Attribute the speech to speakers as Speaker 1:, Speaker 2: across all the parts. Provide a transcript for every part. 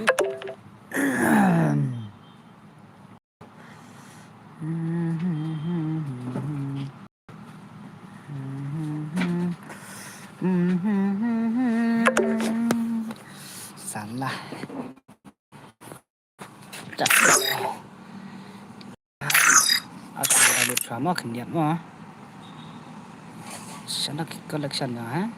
Speaker 1: Salah. Aku ada drama kendiat mah. Sana collection ha.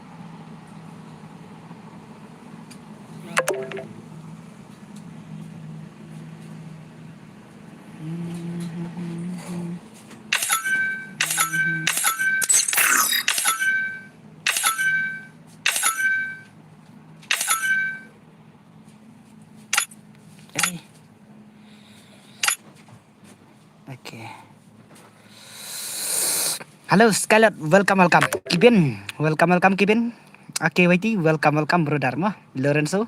Speaker 1: Okay. Halo Skylet, welcome Kibin, welcome Kibin. Okay, Waiti, welcome brother mah. Lorenzo,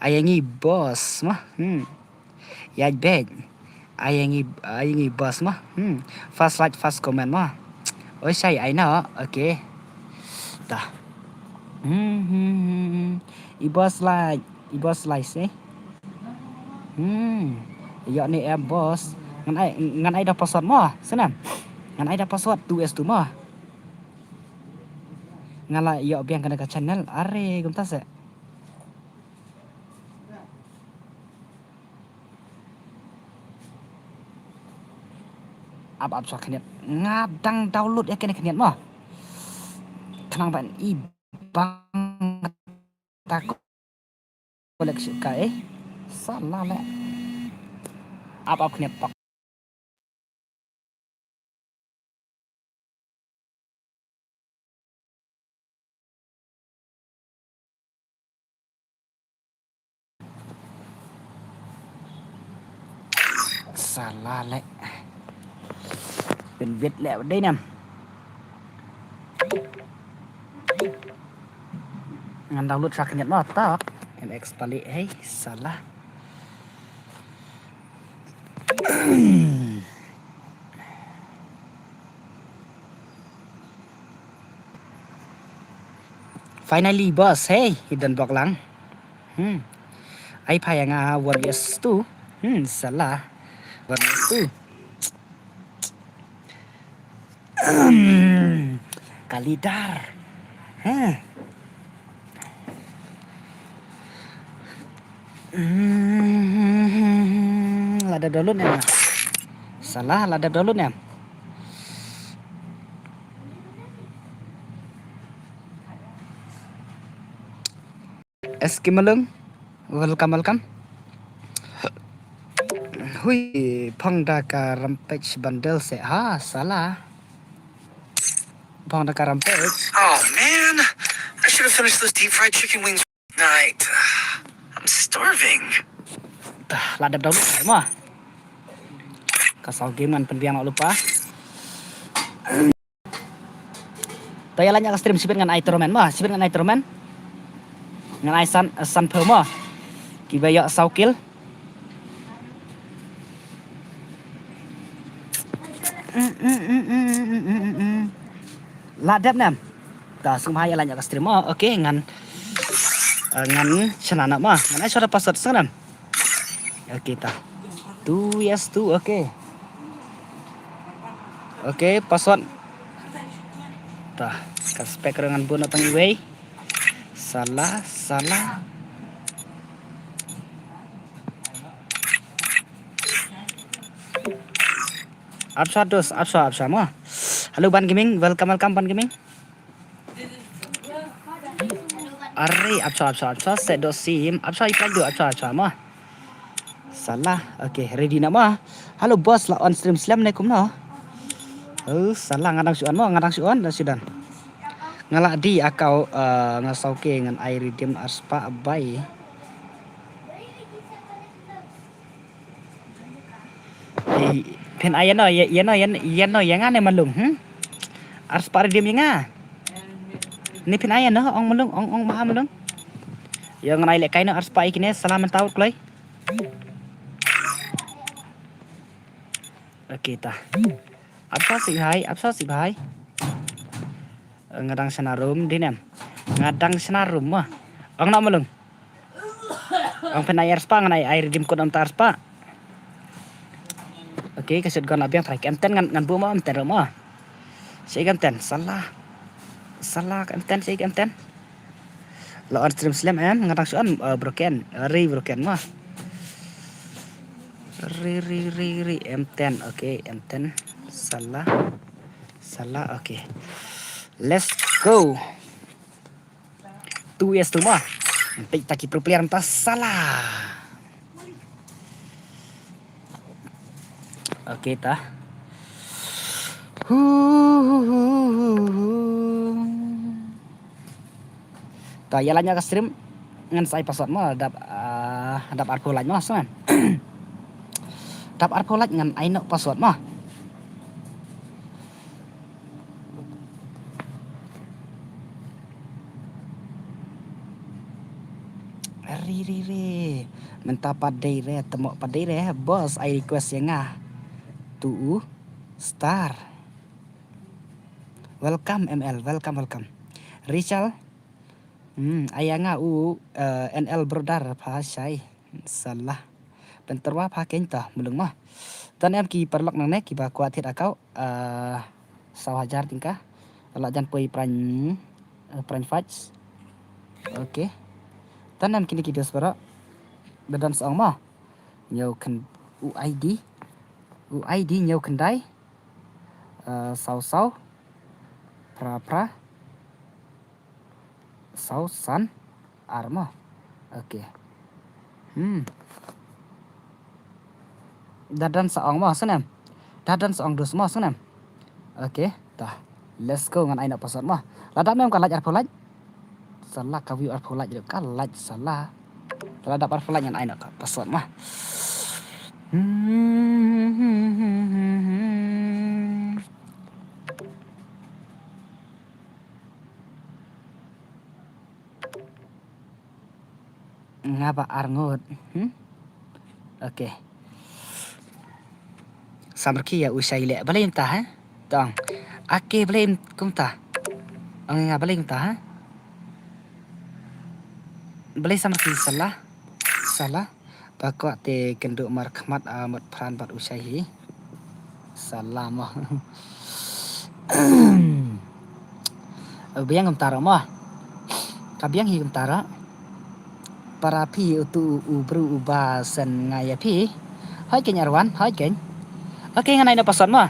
Speaker 1: ayangi boss mah. Ya beg, ayangi boss mah. Fast like fast comment mah. Oh say I know. Okay. Dah. I boss like sih. Ya ni boss. Ngan ai dah password mah. Senang. Ngan ai dah password 2S2 mah. Ngala yo biang kena ke channel are gumta se ab so keniat ngadang download ya kena keniat mah kenang ban I bang takut koleksi ka salah le ab keniat pak salah leเป็นเวทแล้วได้นำngăn download sa keniat mah tak MX balik salah finally boss hidden block lang ai payang warriors tu salah warriors tu kalidar lada download ya salah lada download ya Eskimalung welcome hui Pangdaka Rampage bundle se salah Pangdaka Rampage.
Speaker 2: Oh man, I should have finished those deep fried chicken wings tonight. I'm starving.
Speaker 1: Lada download mah kasau game kan penbiang lupa taya lanya stream sipin dengan Itroman mah sipin dengan Itroman dengan San Perma kibaya saukil ladap nam ta sumhaya lanya stream mah oke ngan cenana mah ngan ai sudah password senam oke ta 2S2 oke password ta kaspek dengan bono tangiway salah Absa mah halo Ban Gaming welcome Ban Gaming are Absa sedo sim Absa ipadu Absa mah salah oke ready nak mah halo bos lah on stream assalamualaikum no salah ngadang suan dah sudah ngalak di akau ngasauke dengan air redeem arspa abai pen ayano yang ane malung arspa redeem yang ni pen ayano ong malung ong maha malung yang ngai lek kaino arspa ikine salaman taut klai oke ta apa sih hai ngadang senarum dinam ngadang senarum mah ong nak malung Ang penayar spa ngan air game code antar spa. Oke, kasut gon abiang try kemten ngan bu ma amten mo. Saya kemten salah. Salah kemten saya kemten. Lo on stream slam ngatang suan broken, broken mo. Ri M10. Oke, M10 salah. Salah, oke. Let's go. 2 years tu mah. Nanti taki pro player entah salah. Oke tah. Tah yalannya ke stream ngan saya password mah dap arpo laj mah sonan. Dap arpo laj ngan aino password mah. Ri. Mentah padai re, temok padai re, bos. I request yang tu star. Welcome ML, welcome. Richard. Ayanga NL brodar pha sai. Salah. Penterwa pha kenta mulung mah. Tan em ki perlok nang ne ki ba kwa thit akau 1000 tingkah. Ala jan poi pran fats. Oke. Tan em kini kita sebara dadan song mah. Nyau kan UID nyau kendai. Sau pra sau san arma. Oke. Dadan song mah senam. Dadan song dos mah senam. Oke, dah. Let's go ngan aina password mah. Ladak mem kan laj arpo laj. Salah ka view arpo laj kan laj salah. Ladak arpo laj ngan aina ka password mah. Ngapa arngot? Oke. Samrki ya usai le balai entah tong. Ake balai kumta. Ang nga balai entah balai samrki salah. Pakwa te kenduk markmat amat pran bat usai. Salah mah. Biang kumtara mah. Kabiang hi kumtara. Para pi utu ubru uba sen ngaya pi. Hai ken arwan, hai ken. Oke, nganai na password mah.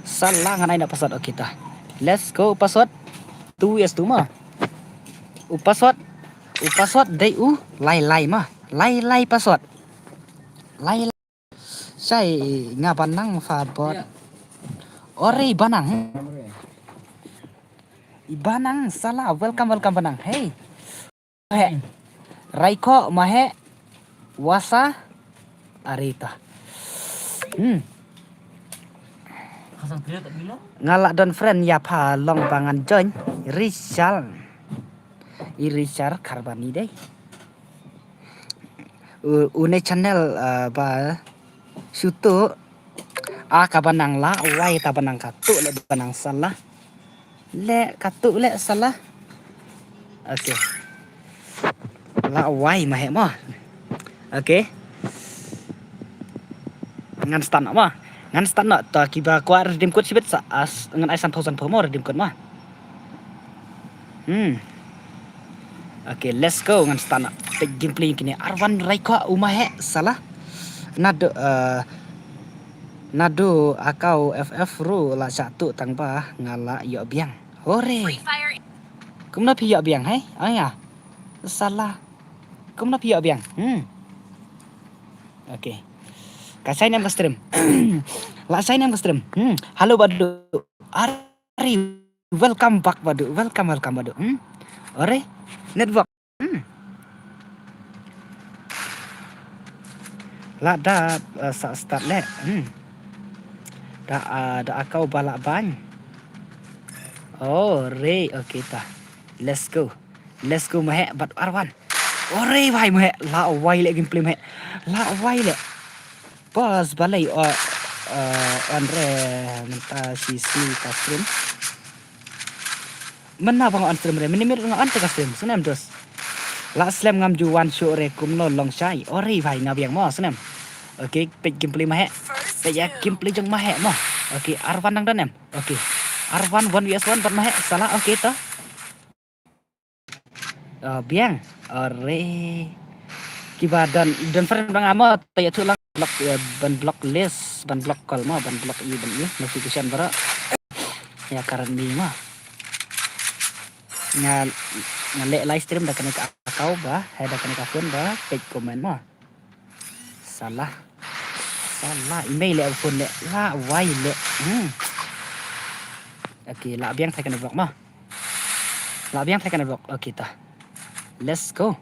Speaker 1: Salah nganai na password kita. Let's go password. 2 years tu mah. Password dai lai mah. Lai password. Lai. Sai ngabanang fabot. Ore banang. Ibanang salah. Welcome banang. Hey. Raiko mahe wasa arita. Ngalak dan friend ya pa long bangan join Richard Karbani deh. Une channel ba syutu kabanang la wai tabanang katu le banang salah. Le katu le salah. Oke. La wai mahe mah. Oke. Ngan stan mah. Ngan stan nak ta kiba kwa redeem code sibet ngan ai 1000 promo redeem code mah. Oke, let's go ngan stan nak. Gameplay kini Arwan Raiko umahe salah. Nado akau FF ru la satu tangba ngala yo biang. Hore. Kumna pi yo biang hai? Aya. Salah. Kumna pi yo biang. Oke. Kasai nam stream. La sai nam stream. Halo Badu. Ari welcome back Badu. Welcome Badu. Ore network. La da start le. Da akau balak ban. Oh, re okay ta. Let's go mahe bat Arwan. Ore bhai mahe la wai le gameplay mahe. La wai le. Bos balai Andre menta sisi custom. Mana bang on stream re minimir ngah ante custom senam dos. La slam ngam juan syure kumno long shai. Ori bhai ngabiang mo snem. Okay, pej gameplay mahe. Pej ya gameplay jong mahe mo. Okay, Arwan nang dan em. Okay. Arwan 1vs1 ban mahe salah okay to. Biang. Ore. Kiba dan friend bang amo taya tu lang block ban block list ban block call mo ban block i ban notification bara. Ya karan mi mo. Ngalek live stream dah kena kau bah, ada kena phone bah, page comment mah. Salah email le phone le, la wai le. Okay, la biang saya kena block mah. La biang saya kena block. Okay tah. Let's go.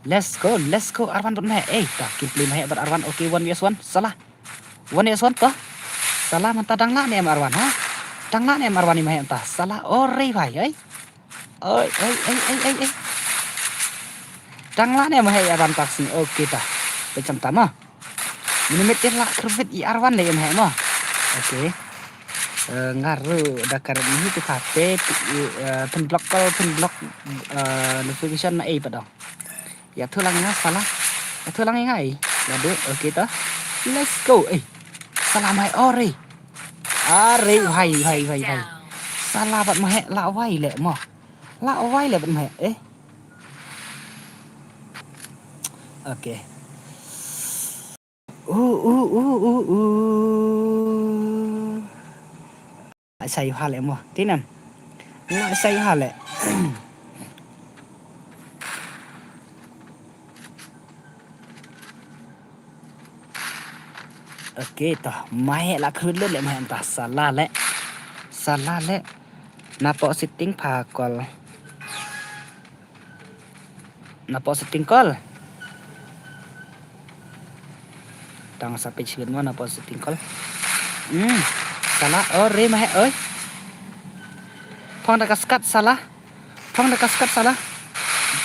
Speaker 1: Arwan buat meh. Tah, gameplay meh buat Arwan. Okay, 1vs1. Salah. 1vs1 tah. Salah mantap dang lah ni Arwan ha. Dang lah ni Arwan ni meh tah. Salah ore bhai Oi. Dang lah ni mah Arwan taksi. Okey tah. Macam tama. Minimeter lah kervet i Arwan le mah mah. Okey. Ngaru dakar ni tu kape pen block notification na padang. Ya tu lang nga salah. Ya tu lang ngai. Ladu okey tah. Let's go. Salah mai ore. Are hai. Salah bat mah la wai le mah. La wai le bat mah Okay. Lại xài hoa lại mua tí nè. Lại xài hoa lại. Okay toh. Mai lah khulun le mai entah salah le. Napa setting pa call. Napa setting call. Tang sampai sini mana napa setting call. Salah ore mah oi. Phong dah kaskat salah.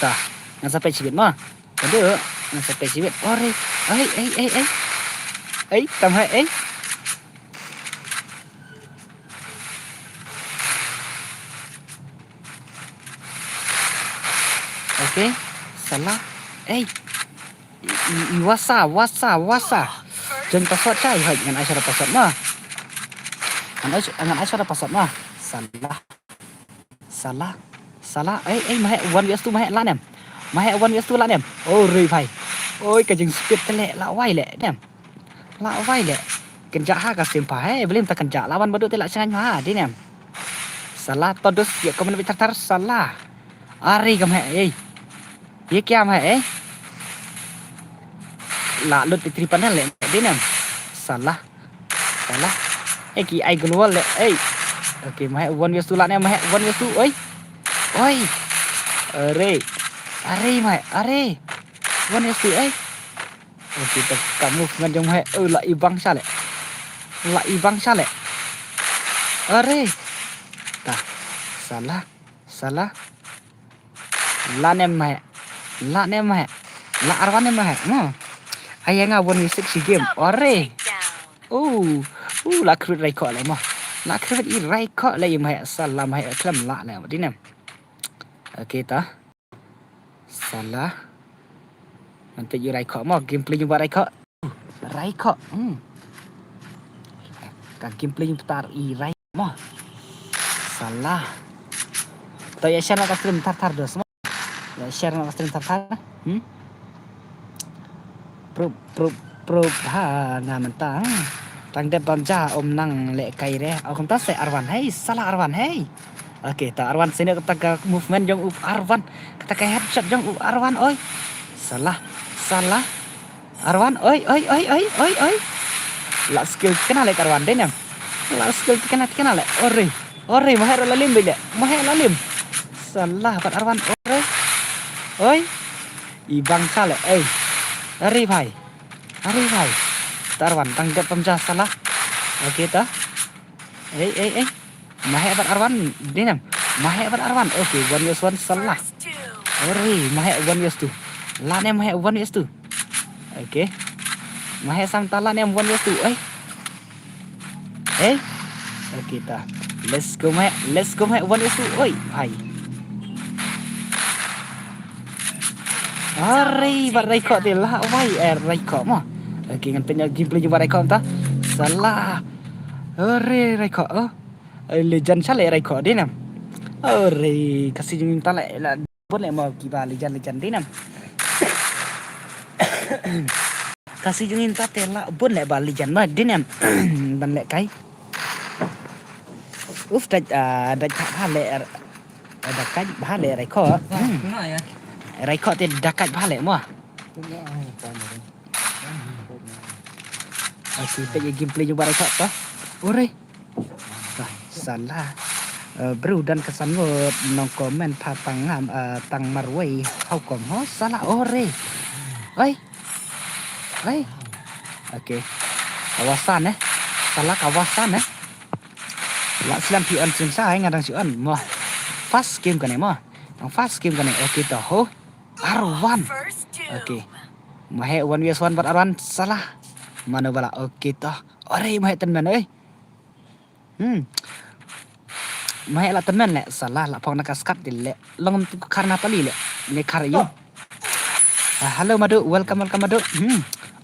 Speaker 1: Dah. Ngan sampai sini mah. Ada. Ngan sampai sini ore. Tam hai Okay, salah. Wasa. Jangan password cai hai ngan asyara password mah. Ngan asyara password mah. Salah. Mah 1vs2 mah la nem. Mah 1vs2 la nem. Oh rei bhai. Oi kajing speed tele la wai le nem. La wai le. Kenjak ha ka simpa belum tak kenjak lawan badut telak sangan ha di nem. Salah todos ya komen bitar salah. Ari kam hai ये क्या है lalu ditripan le dinam salah ki ai global le okay mah 1vs2 la ne mah 1vs2 oi are mah 1vs2 okay tak kamu ngan jong mah la ibang sa le are tah salah la ne mah la Arwan ne mah ayah nga 1v6 si game ore la krut rai ko le mah la krut i rai ko le mah salah mah klam la le di nem okay ta salah nanti you rai ko mah gameplay you rai ko kan gameplay you tar i rai mah salah to ya share ka stream tar dos mah ya share ka stream tar Pro ha nga mentang tang de banja om nang le kai re au kom ta se Arwan salah Arwan okay ta Arwan sini kata movement jong Arwan kata kai headshot jong Arwan oi salah Arwan oi la skill kena le Arwan de nem la skill kena le ore mah lalim beda mah lalim salah pat Arwan oi ibang sale Ari bhai. Arwan tanggap pemja salah. Okey ta. Mahe bat Arwan dinam. Mahe bat Arwan. Okey 1vs1 salah. Ori mahe 1vs2. La ne mahe 1vs2. Okey. Mahe sang tala ne 1vs2. Okey ta. Let's go mahe 1vs2. Oi bhai. Ari bat rai kok lah wai rai kok mah. Lagi ngan punya gameplay juga rai kok ta. Salah. Ari rai kok legend chale rai kok dia nam. Ari kasih jengin ta lại là boleh mau kiba legend dia nam. Kasih jengin ta tela boleh ba legend mah dia nam. Ban lek kai. Uf dah hale ada kai hale rai kok. Rai kok te dakat hale mah. Aku tanya gameplay juga rai kok ta. Ore. Salah. Bro dan kesan word nong komen patangam tang marway hau kom ho salah ore. Oi. Oke. Kawasan salah kawasan Lạ xem thì ăn trên sai ngadang si ăn mo. Fast game kan mo. Ang fast game kan oke to ho. Arwan. Oke. Mahe 1v1 buat Arwan salah. Mana bala oke to. Ore mahe temen euy. Mahe la temen le salah la phong nakas kat dile. Long karena tali le. Ne karyo. Halo Madu, welcome Madu.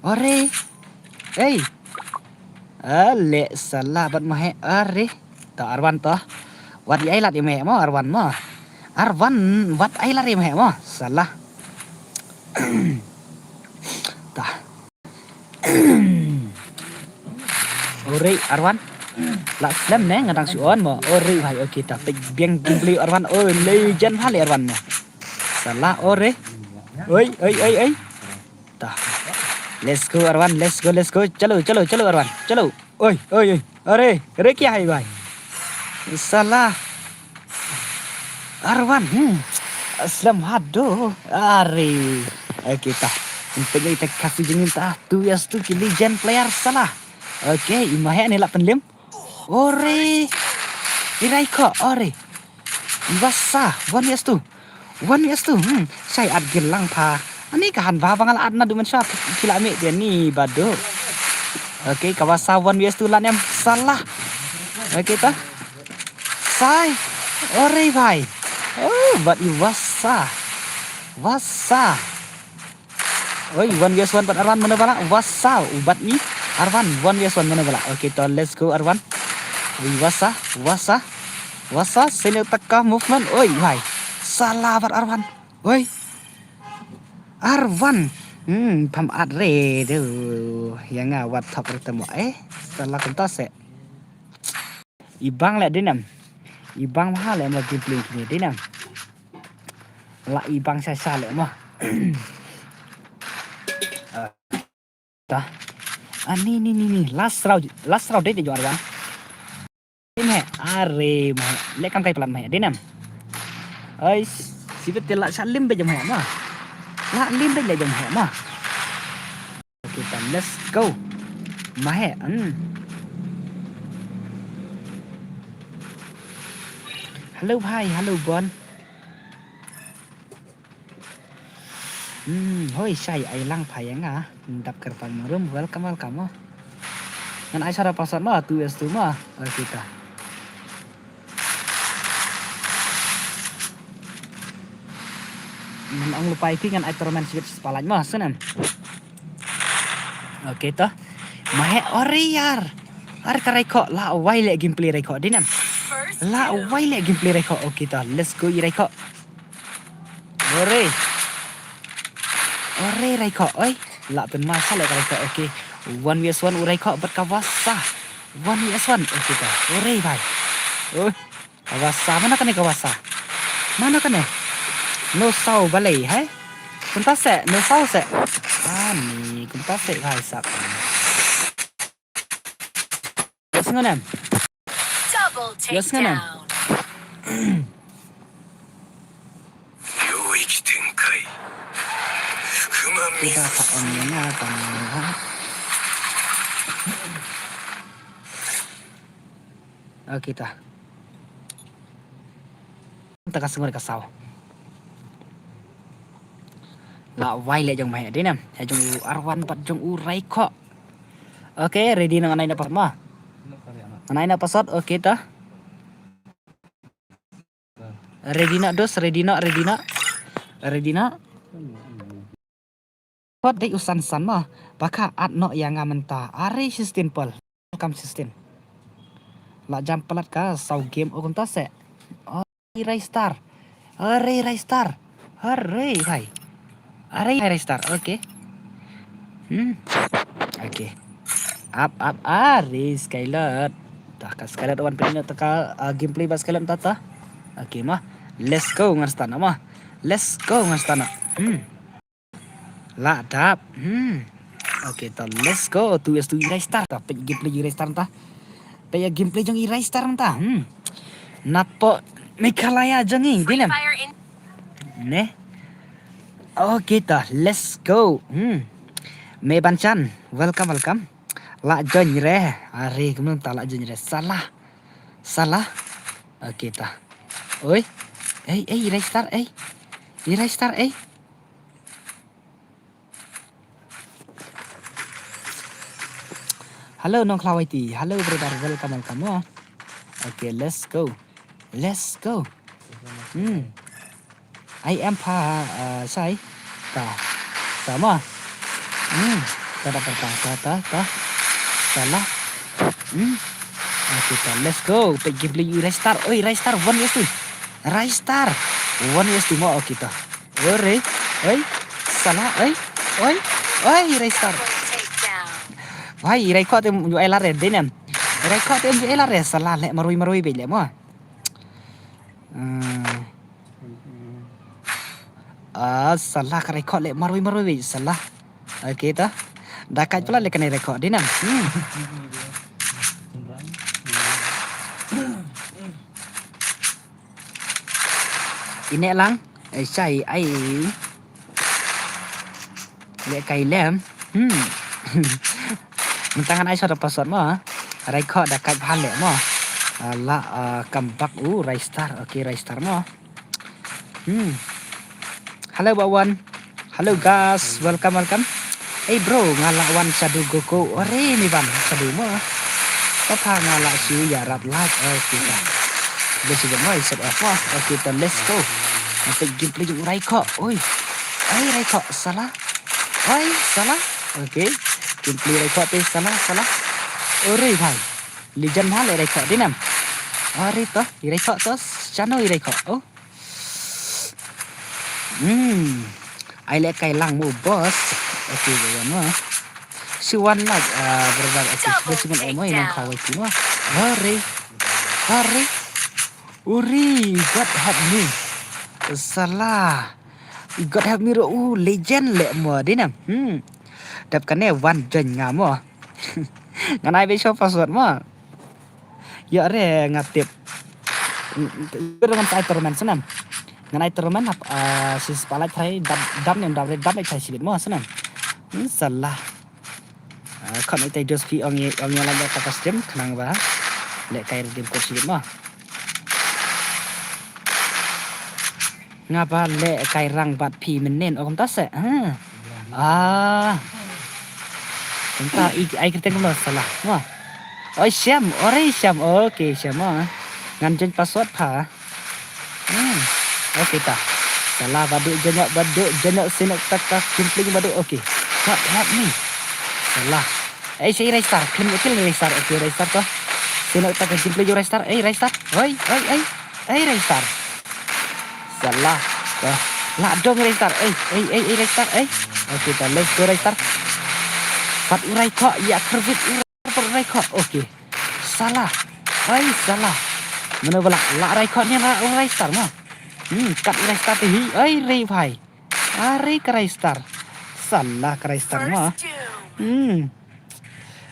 Speaker 1: Ore. Hey. Ale salah buat mahe are. Ta Arwan toh. Wat ai lat im mo Arwan mo. Arwan wat ai lat im mo. Salah. Ta. Ore Arwan. La slam ngadang suon mo. Ore hai oke ta. Biang gameplay Arwan legend hale Arwan mo. Salah ore. Oi. Ta. Let's go Arwan, let's go. Chalo Arwan. Chalo. Oi. Are क्या है भाई salah Arwan aslam hado are kita untuk kita kasih jengin ta tu yas tu legend player salah oke imahe ni la penlim ore irai ko ore basa one yas tu saya ad gelang pa ani kahan ba bangal adna du men shot kila me dia ni bado oke kawasa one yas tu lan em salah oke ta sai ore bhai but you wasa oi 1v1 but Arwan mana bala wasa ubat ni Arwan 1v1 mana bala okay to let's go Arwan wasa sini teka movement oi bhai salah but Arwan oi Arwan pam adre tu yang ngawat top bertemu salah kentas ibang le dinam ibang mahal le mo gameplay ni dinam la ibang sa le mo ta ani ni last round date jo Arwan ini are mo le kam kai pelan mai dinam ai sibet la salim be jam ma la lim be le jam ma kita let's go mahe Halo bhai, halo Bon. Hoi sai ai lang phai nga. Dap kerpan marum welcome. Ngan ai sara pasat ma tu es tu ma kita. Ngan ang lupai pi ngan ai torment switch palaj ma senam. Oke toh. Mahe oriar. Ar karai kok la wai le gameplay rai kok dinam. La wai le gameplay reko okay ta let's go reko ore reko oi la pen masa le reko okay 1v1 reko berkawasa 1v1 okay ta ore bhai oi kawasa mana kane no sau balai hai kunta se no sau se ni kunta se bhai sak senganem yes nga kita pakai kita kasih mereka saw la wai le jong mai đi nè jong Arwan pat jong urai kok oke ready nang anai dapat mah anai na pasot oke ta ready na dos ready na Pot dei usan san mah. Baka at no yang amenta. Are system pol. Welcome system. La jam pelat ka sau game o kunta se. Oh, Rai Star. Are Rai Star. Are hai. Are Rai Star. Okay. Okay. Up are Skylet. Tah ka Skylet one pin taka gameplay ba Skylet tata. Okay mah. Let's go ngan stana mah. Let's go ngan stana. La dap. Okay ta let's go. Tu es tu Rai Star ta. Pe gameplay Rai Star ta. Pe gameplay jong Rai Star ta. Napo Mekalaya jangi dinam. Ne. Okay ta let's go. Me Banchan, welcome. La join re. Are kemun ta la join re. Salah. Okay ta. Oi. Rai Star. Rai Star. Halo Nong Klawaiti. Halo brother, welcome. Oh. Okay, let's go. I am sai. Ta. Sama. Ta. Salah. Okay, ta. Let's go. Pergi beli Rai Star. Oi, Rai Star 1 yes tu. Rai Star 1 yes tu mo okay ta. Oi. Salah. Oi. Rai Star. Why Rai kau tu mu elar red dinam. Rai kau tu mu elar red salah le marui be le mo. Salah ka Rai kau le marui be salah. Okay ta. Dakat pula le kena record dinam. Ini lang sai ai le kai lem. Tangan ai sudah password mo. Record dakat balik mo. La kambak Rai Star. Okay Rai Star mo. Halo Bawan. Halo guys, welcome. Hey bro, ngalawan Sadu Goko. Ore ni ban Sadu mo. Papa ngala siu ya rat like. Okay ta. Let's go mo set off. Okay ta let's go. Nanti gameplay yung Rai kok. Oi. Rai kok salah. Salah. Okay. Gameplay Rai kok salah. Ore bhai. Legend hal Rai kok dinam. Ore to, Rai kok to channel Rai kok. Oh. Ai le kai lang mo boss. Okay, bayan mo. Siwan lag brother okay. Besimen emo yang kawai mo. Ore. God help me. Salah. God help me ro legend le mo dinam. Dap kane one jen ngamo. Nganai be show password mo. Ya re ngatip. Dengan Spiderman senam. Nganai terman si spalai thai dam nem dam thai sibit mo senam. Salah. Kan itu dos pi ong yang lagi tak stream kenang ba. Le kai dim ko sibit mo. Ngapa le kai rang bat pi menen om ta se. Entah ai kita ngomong salah. Mo. Oi Syam, Syam. Okay Syam mo. Ngan jen password pa. Okay ta. Salah baduk jenak sinak tak simpling baduk. Okay. God help me. Salah. Saya Rai Star. Klim Rai Star. Okay Rai Star to. Sinak tak simpling Rai Star. Rai Star. Oi. Rai Star. Salah. Lah dong Rai Star. Rai Star. Okay ta. Let's go Rai Star. Pat Rai kok ya kerbit Rai kok. Okay. Salah. Salah. Mana pula? La Rai kok ni Rai Star mah. Kat Rai Star tu Rai bhai. Rai ke Rai Star. Salah ke Rai Star mah.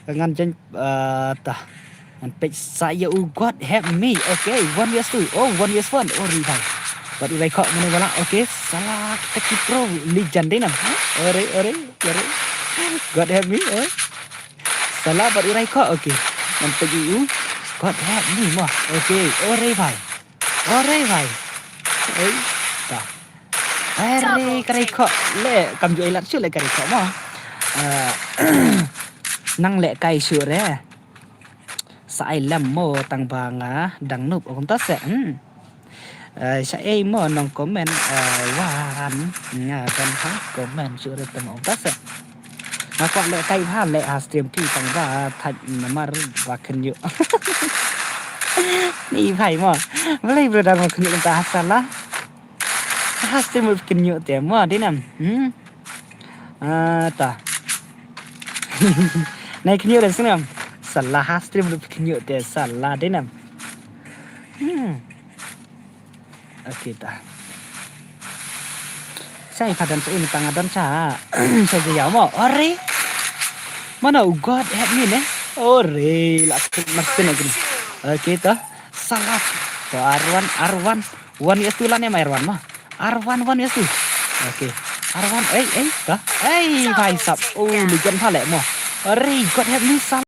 Speaker 1: Ngan jen tah. Ngan page saya God help me. Okay, 1 years tu. 1 years fun. Rai bhai. Pat Rai kok mana pula? Okay, salah kita kipro legend dia nam. Rai. God help me. Salah pat Rai kok. Okay. Ngan page God help me mah. Okay, Rai bhai. Ta. Kari kok le kam jo ilat le kari kok mo. Nang le kai su re. Sa ai lam mo tang banga dang nup om ta se. Saya mau nong komen waran dan ha komen surat temu tas aku le kai ha le stream ti tang ba thaj namar ba khen yu ni bhai mo boleh brother mo khen ta salah ha stream khen yu te mo di nam ta này khen yu le sing nam salah ha stream khen yu te salah di nam okay ta saya padan ini tangan sa saya jauh mo ore mana God help me ne ore langsung makin lagi okay ta salah to Arwan one yes tu lah ne Arwan mah Arwan one yes tu okay Arwan ta bhai sab oh lijan pha le mo ore God help me salah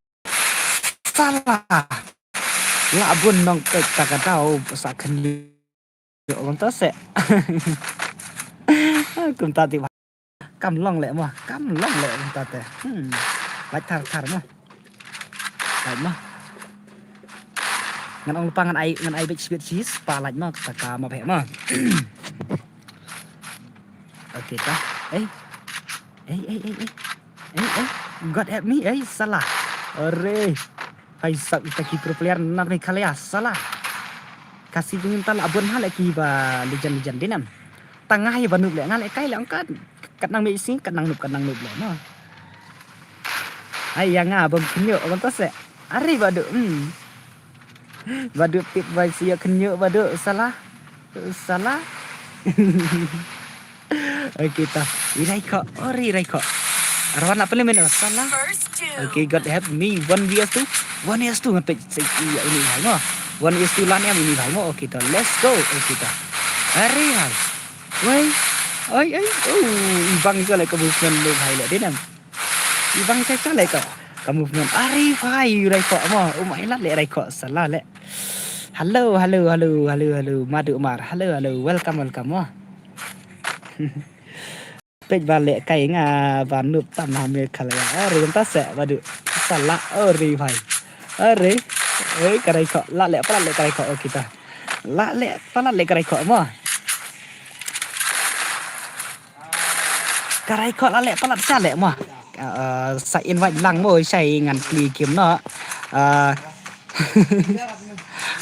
Speaker 1: la bun nong ta ka tao sa khen orang ta se cùng ta thì cầm lông lẹ mà cầm lông lẹ chúng ta thế lạch thar mà lạch mà ngăn ông lupa ngăn ai bị cheese pa lạch mà cả mà phải mà ok ta ấy God help me salah ore hay sab kita ki pro player nak ni kali salah kasih minta abon hal lagi ba lijan dinam tengah ya banup le ngalek kai le angkat kat nang misi kat nang nup le no ai yang abam kenyo orang tas se ari badu badu pit bai sia kenyo badu salah kita irai ko ori rai ko arwan apa le men salah okay God help me 1vs2 ngapet iya ini hai mo 1vs2 lan em ini hai mo okay ta let's go kita ari hai Woi, ibang juga like movement lu highlight dia nam. Ibang saya like ke movement. Ari bhai rai kok mo, umai lat le rai kok salah le. Hello, Madu Umar. Hello, welcome mo. Pej balik kai nga banup tam hamil khalaya. Ari ta se madu. Salah ori bhai. Ari, karai kok lat le pala le karai kok kita. Lat le pala le karai kok mo. Karai kok lale palat sale mo sa invite lang mo sai ngan kli kim no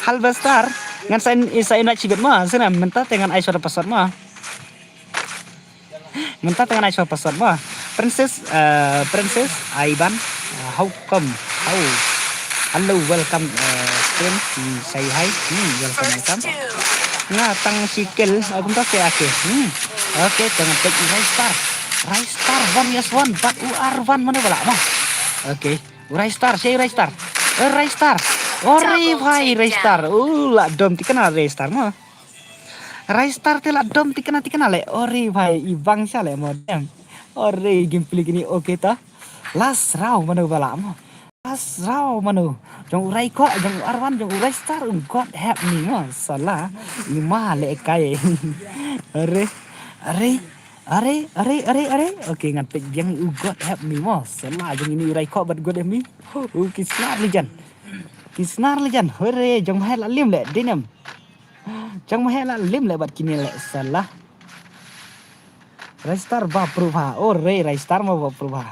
Speaker 1: Halbastar ngan sa invite sibet mo sana menta dengan ai suara password mo Princess Aiban how come hello welcome stream say hi welcome nga tang sikil aku tak ke okay dengan take Rise Star 1vs1 but UR1 mana pula mah okay Rise Star ori bhai Rise Star la dom tikana Rise Star mah Rise Star te la dom tikana le ori bhai ibang sa le modem ori gameplay gini okay ta last round mana pula mah last round mana jong Rai kok jong Arwan jong Rise Star God help me mah salah lima le kai Are. Okay, ngantek yang God help me mo. Salah jeng ini Rai kok but God help me. Kisnar lijan. Hore, jong mahal lim le dinam. Jong mahal lim le bat kini le salah. Rai Star ba prova. Ore, Rai Star mo ba prova.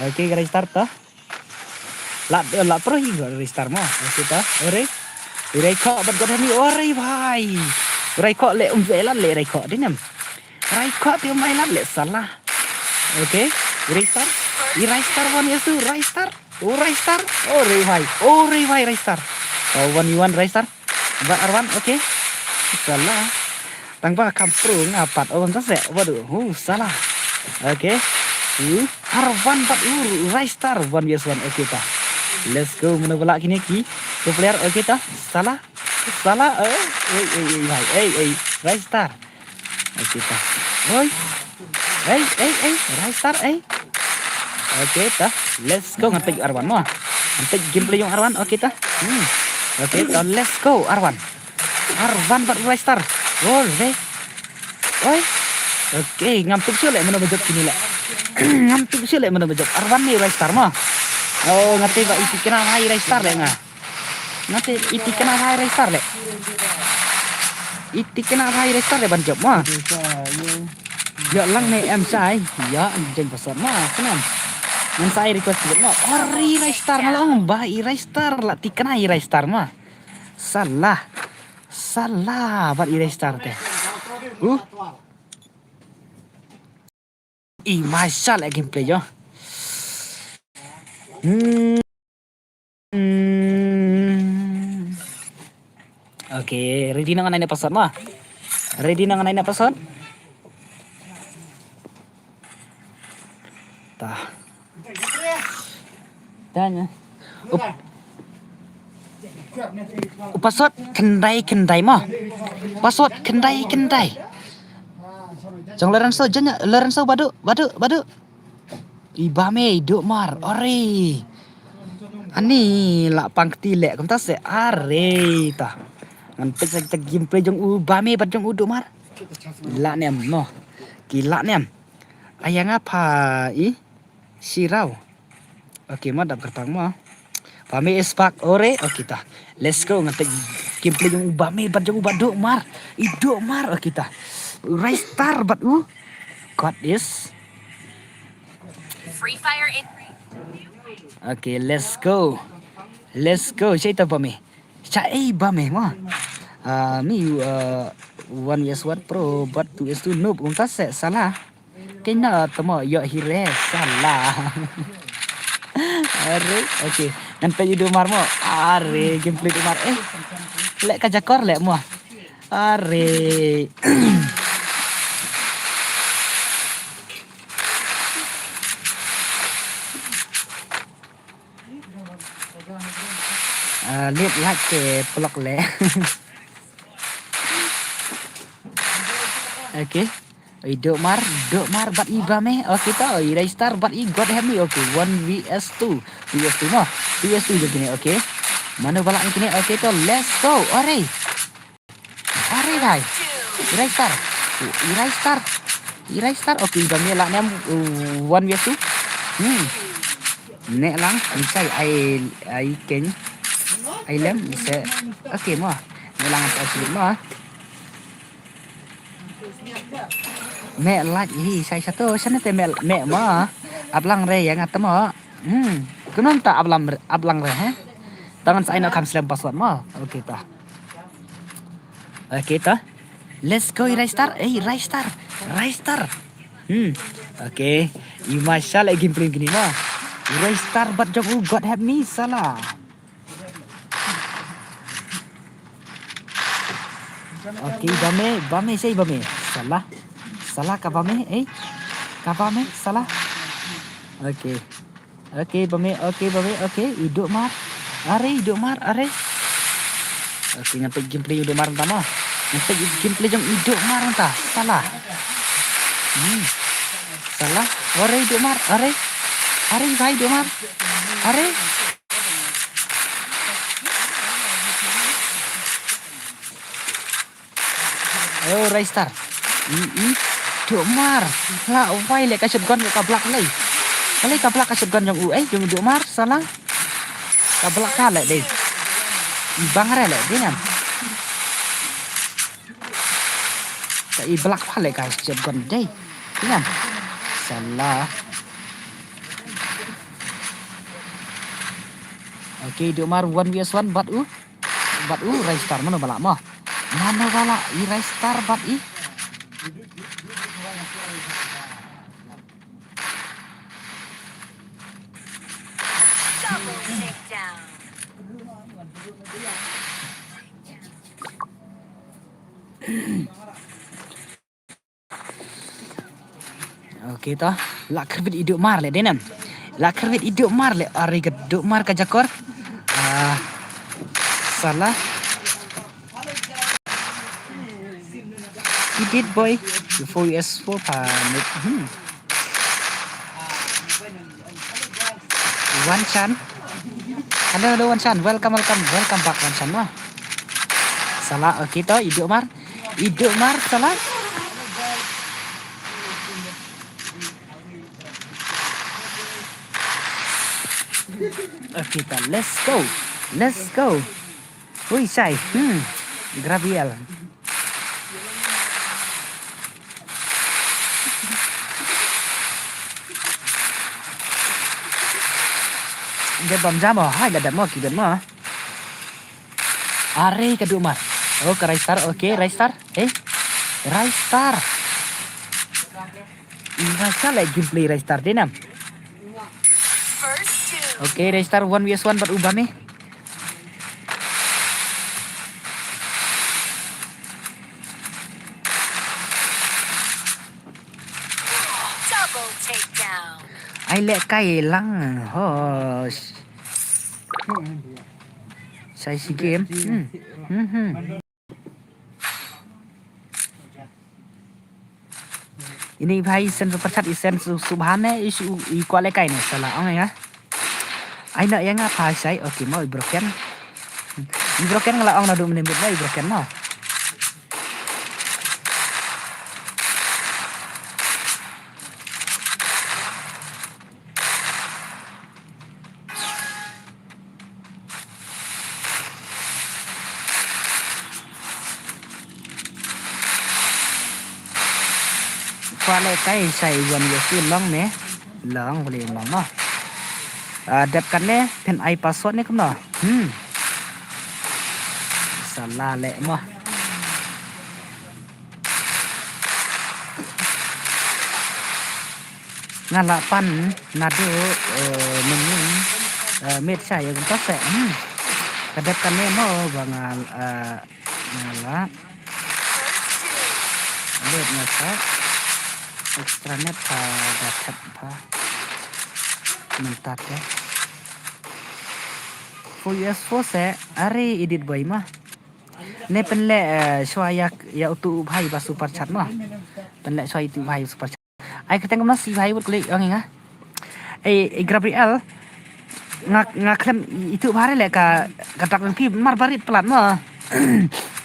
Speaker 1: Okay, Rai Star ta. La pro hi Rai Star mo. Okay ta. Ore. Rai kok but God help me. Ore bhai. Rai kok le velan le Rai kok dinam. Rai kok dia main le salah. Okay, Rai Star 1vs2 Rai Star. Rai bhai Rai Star. 1v1 Rai Star. Ba Arwan okay. Salah. Tang ba kampru ngapat orang ta se. Waduh, salah. Okay. Arwan bat Rai Star 1vs1 okay ta. Let's go mana pula kini ki. Tu player okay ta. Salah. Rai Star. Kita. Oi. Rai Star. Okay, ta. Let's go ngantek Arwan mo. Ngantek gameplay yung Arwan. Okay ta. Okay, ta. Let's go Arwan buat Rai Star. Oi. Okay, ngampuk sila mana bejot kini le. Ngampuk sila mana bejot Arwan ni Rai Star mo. Oh, ngati ba iti kena Rai Star le nga. Ngati iti kena Rai Star le. Iti kena rai restart ya ban job mah. Ya lang ne em sai. Ya jeng pasar mah kenam. Ngan sai request job mah. Ori restart ngalong bah i restart lah ti kena i restart mah. Salah. Salah bat i restart teh. Ih masya lah gameplay yo. Oke, ready nang naik episode mah? Ready nang naik episode? Tah. Tanya. Password kendai mah. Password kendai. Jang Lorenzo badu. Ibame duk mar. Ore. Ani lah pangti lek kum ta se are ta. Ngan pek gameplay jong bame bad jong duk mar. Gila nem no. Gila nem. Ayang apa i? Sirau. Oke, mah dap kertang mah. Bame is back ore. Oke ta. Let's go ngantek gameplay jong bame bad jong duk mar. I duk mar oke ta. Restart bad God is
Speaker 3: Free Fire in
Speaker 1: Okay, let's go. Saya tahu bame. Saya bame mah. Mi 1 Pro but 2 noob. Untas salah. Kena temo yo hire salah. Are, okay. Nanti you mar mo. Are, gameplay mar. Lek kajakor lek mo. Are. Lihat like ke blog le. Okay. Duk mar bat ibame. Okay tau. Restart bat i god have me. Okay. 1 vs 2. vs 2 mah. vs 2 je kini. Okay. Mana balak ni kini. Okay tau. Let's go. Ore guys. Restart. Okay. Ibame lah nem 1 vs 2. Nek lang. Misai ai ken. Ai lem bisa. Okay mah. Nek lang asli mah. Mẹ lại hi sai satu sana te mẹ mà ablang re yang atama kunon ta ablang re ha tangan saya nak kam slam password ma okay ta let's go restart okay you mashallah gameplay gini ma restart but job god have me salah okay bame say bame salah ka bame salah okay bame iduk mar are okay ngantek gameplay iduk mar tama ngantek gameplay jong iduk mar ta salah ore iduk mar are vai iduk mar are ayo restart Duk mar lah why le ka shotgun ka blak lei kali ka blak ka shotgun jong jong duk mar salah ka blak ka le dei bang re le dei nam ka i blak pa le ka shotgun dei nam salah okay duk mar 1 vs 1 bat restart mana balak mah i restart bat i
Speaker 3: double takedown.
Speaker 1: Okay ta lak kerbit iduk mar le denam lak kerbit iduk mar le ari geduk mar ka jakor salah you did boy before US4 pamit One Chan. Hello One Chan. Welcome back One Chan mah. Salah okay to iduk mar salah. Okay ta let's go. Woi sai. Graviel. Dia bom jam hai dadat mo ki ben mo. Are kedua mah. Oh ke Raistar. Oke, Raistar. Raistar. Masa lagi gameplay Raistar dia nam.
Speaker 3: First two.
Speaker 1: Oke, Raistar 1vs1 berubah nih.
Speaker 3: Double takedown.
Speaker 1: Ai lẹ cay lăng. Hosh. Saya si game. Ini भाई sen percat isen subhane isu kuale kai ne salah ang ya. Ai nak yang apa sai oke mau broken. Broken ngala ang nadu menembet mai broken no. Kuale kai sai wan yo su long ne. Long boleh long no. Dep kan ne pen ai password ne kum no. Salah lek mah. Ngalapan nado menin med saya cũng có sẽ kadep kan ne mo bangal ngala led na sa extranet pa dapat pa mentat ya full yes for se are edit boy mah ne pen le shwayak ya utu bhai ba super chat mah pen le shwai tu bhai super chat ai keteng mas si bhai buat klik ang nga Gabriel ngak klem itu bhare le ka katak pi mar barit pelan mah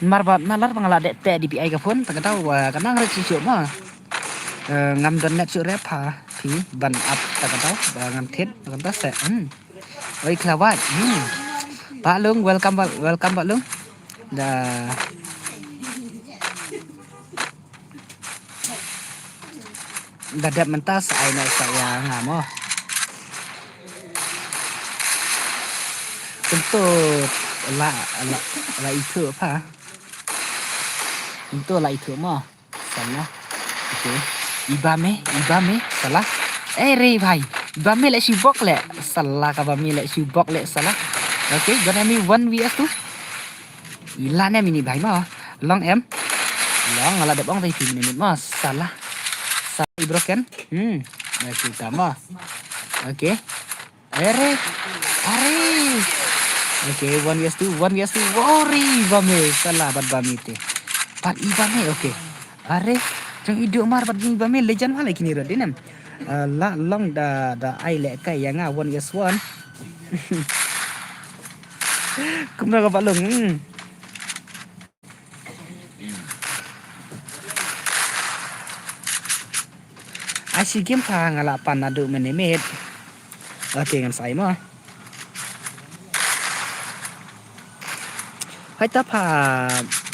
Speaker 1: marbat malar pangala de te di pi ai ka phone ta ka tahu kanang re chi chu mah ngam dan net chu rep ha pi ban up ta ka tahu ngam thet ta ka se oi klawat Pak Lung welcome Pak Lung dadat mentas ai nak saya ngamo tentu la itu apa tentu la itu mah salah oke ibame salah re bhai ibame le sibok le salah ka bami le sibok le salah oke gonna me 1vs tu ilane mini bhai mah long em long ngala de bong tai phi minit mah salah broken nah kita mah oke are oke 1vs2 worry bame salah bat bami te pat ibame oke are jang iduk mar bat ibame legend wala kini ro dinam la long da ai le kai yang 1vs1 kumna ka balong Asyik game pa ngalapan nado menimit. Oke ngan saya mah. Hai ta pa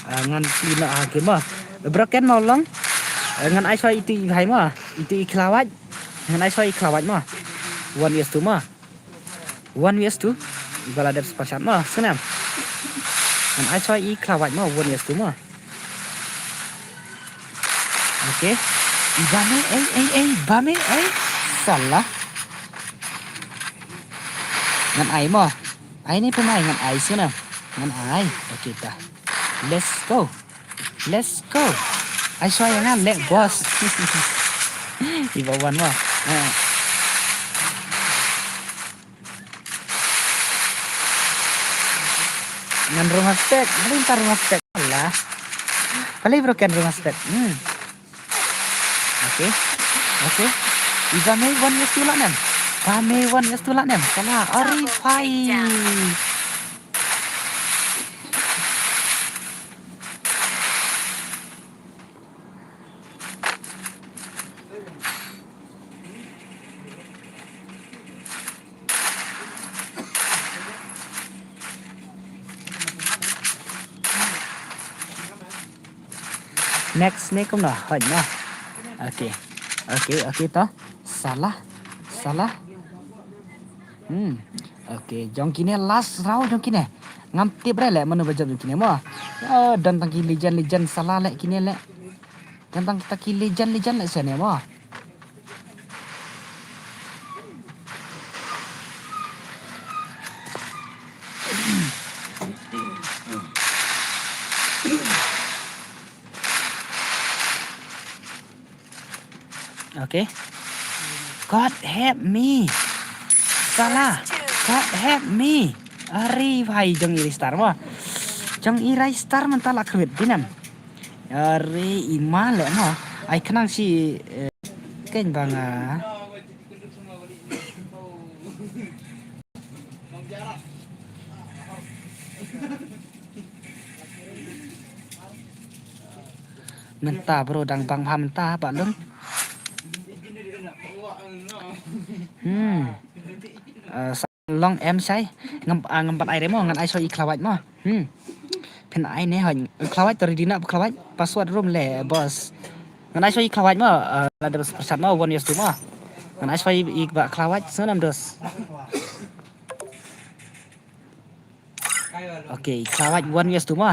Speaker 1: ngan pina game mah. Broken mau long. Ngan ai soi itu hai mah. Itu iklawat. Ngan ai soi iklawat mah. 1vs2 mah. 1vs2. Bala dep spasial mah senam. Ngan ai soi iklawat mah 1vs2 mah. Oke. Ibame Ibame salah ngan ai mo ai ni pemain ngan ai sih na ngan ai oke ta let's go ai soal yang let boss ibawan mo ngan rumah stek melintar rumah stek lah paling broken rumah stek Oke. Ibame 1vs2 lah nem. Ibame 1vs2 lah nem. Salah. Arifai. Next ni cũng là hình nha. Oke toh. Salah. Oke, jong kini last round jong kini. Ngamti bre lek mana bajab jong kini mah. Dan tangki legend salah lek kini lek. Dan tang kita ki legend lek sana mah. Oke. God help me. Salah. God help me. Ari भाई jong iri star mah. Jong irai star mentah lah kewit dinam. Ari ima lek mah. Ai kenang si ken banga. Mentah bro dang bang pha mentah pak lung. Long em sai ngampat ai demo ngan ai so iklawat mo. Pen ai ne hon iklawat tori dina iklawat password room le bos. Ngan ai so iklawat mo la de persat mo 1 years tu mo. Ngan ai so ikba iklawat senam dos. Oke, iklawat 1 years tu mo.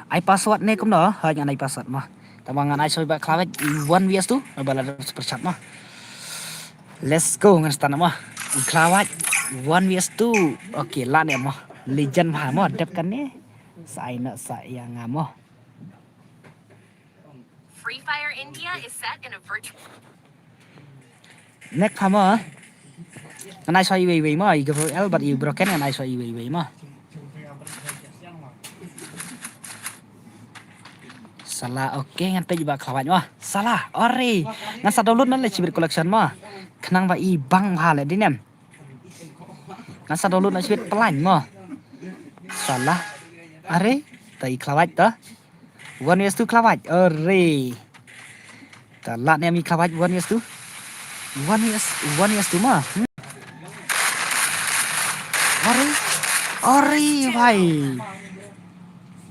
Speaker 1: Ai password ne kum no hon ngan ai password mo. Tamangan ai so ikba iklawat 1 years tu bala de persat mo. Let's go ngan stana mah. Iklawat 1 vs 2. Oke, lah ne mah. Legend mah mah dep kan ne. Sai nak sayang mah.
Speaker 3: Free Fire India is set in a virtual.
Speaker 1: Next mah. Ngan ai soi wei mah. I GVL but you broken ngan ai soi wei mah. Salah oke ngan pe juga kelawat mah. Salah ore. Ngan sa download nan le cibir collection mah. Kenang ba i bang ha le dinem. Ngan sa download na cibir pelan mah. Salah. Are tai kelawat ta. 1 vs 2 kelawat. Ore. Ta lat ne mi kelawat 1 vs 2. 1 vs 2 mah. Ore bhai.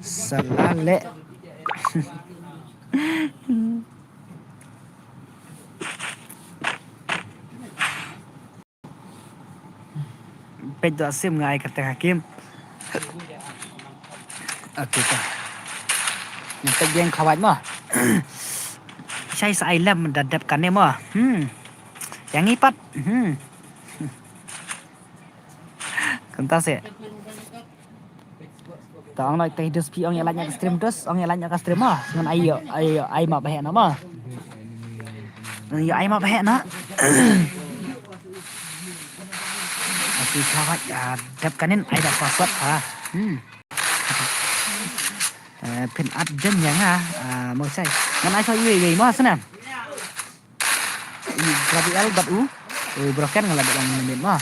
Speaker 1: Salah le. Pedo sim ngai kata hakim. Oke ta. Yang pegang kawat mah. Saya sai lam mendadap kan ne mah. Yang ipat. Kentas ya. Tong nak teh dos pi ong yang lain stream dos, ong yang lain stream mah. Ngan ai mak bahek na mah. Ngan ai mak bahek na. Oke kawat dap kanin ai dah password ha. Pin ad jen yang mau sai. Ngan ai so i mah sana. Grabi al bat u. Broken ngan ladak yang minit mah.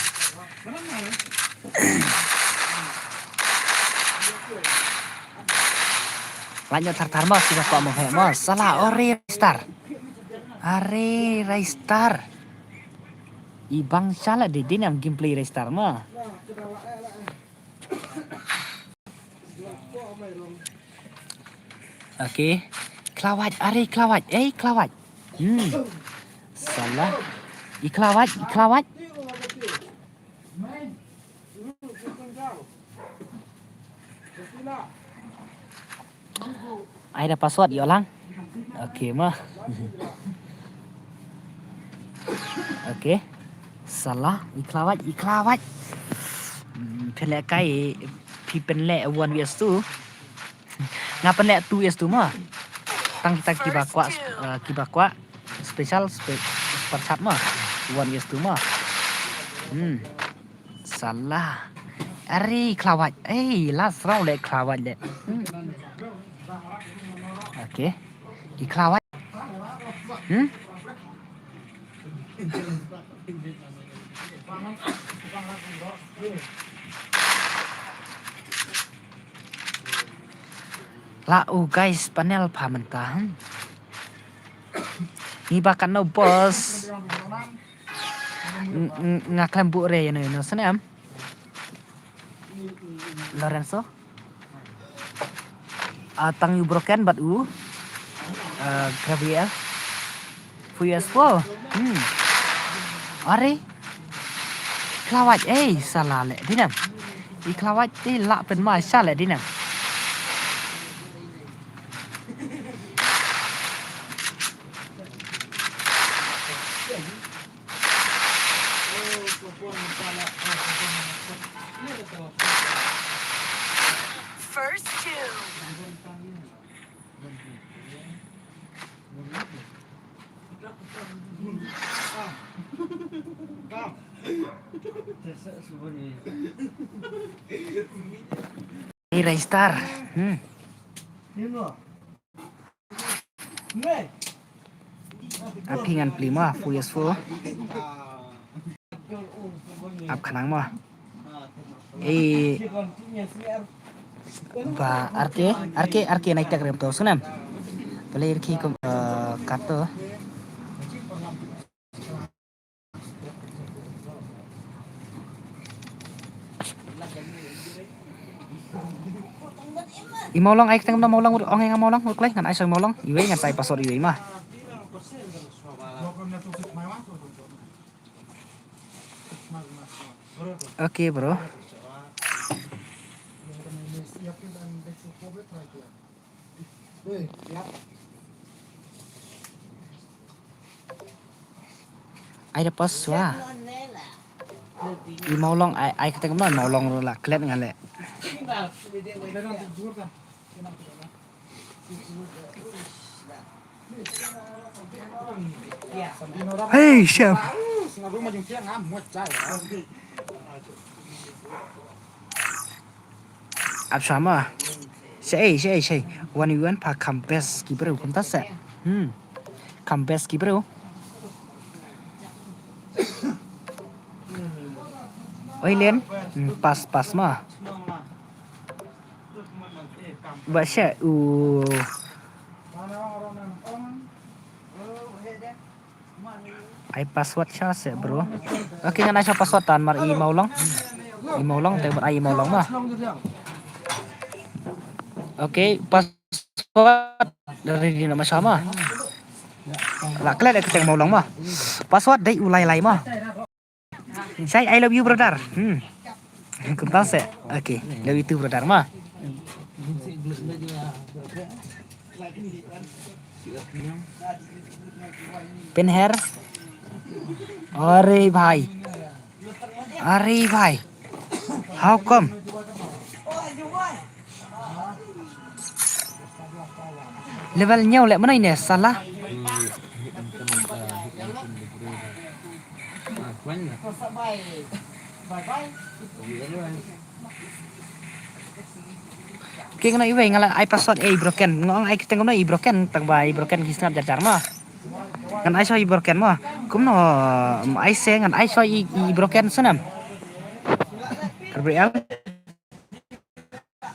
Speaker 1: Lanjut tartar mas sudah kok mau kayak mas salah ore star are star ibang salah di dinam gameplay star mah oke kelawat are kelawat kelawat salah iklawat ada password ya lang. Oke mah. Oke. Salah iklawat. Pelek kai pi penlek 1 vs 2. Ngapa penlek 2 vs 2 mah. Tang kita kibakwa special persat mah 1 vs 2 mah. Salah. Ari kelawat. Last round lek kelawat lek. Oke. Iklawat. Guys, panel pamentah. Ni bakan no bos. Ngaklam bu re no senam. Lorenzo. Tang you broken but Gabriel. Fuyas po. Are. Kelawat salah lek dinam. I kelawat lak pen ma salah dinam.
Speaker 3: First two.
Speaker 1: Restart. Ap kingan pli ma fu yes fu. Ap khanang ma. Ba arke naik tak rem to sunam. Player ki kom kato. I maulong ai teng maulong ong yang maulong klai ngan ai soi maulong iwe ngan sai password iwe mah. Oke, bro. Ai da password. I maulong ai keteng maulong la klet ngan le. Hey, chef. Ap sama. Sei. Wan pa kambes ki bro kum ta se. Kambes ki bro. Oi len. Pas mah. Basya ai password sya se bro. Oke ngan ai password tan mar i maulong. I maulong te ai maulong mah. Oke, password dari di nama sama. Lah kalian keteng maulong mah. Password dari ulai mah. Saya I love you brother. Kuntal se. Oke, love you too brother mah. Pen hair. Are भाई. How come? Levelnya oleh mana ini salah? Oke kena iwe ngala ai password broken ngong ai keteng no broken tang bai broken kisnap jar mah kan ai soi broken mah kum no ai se ngan ai soi broken sunam Gabriel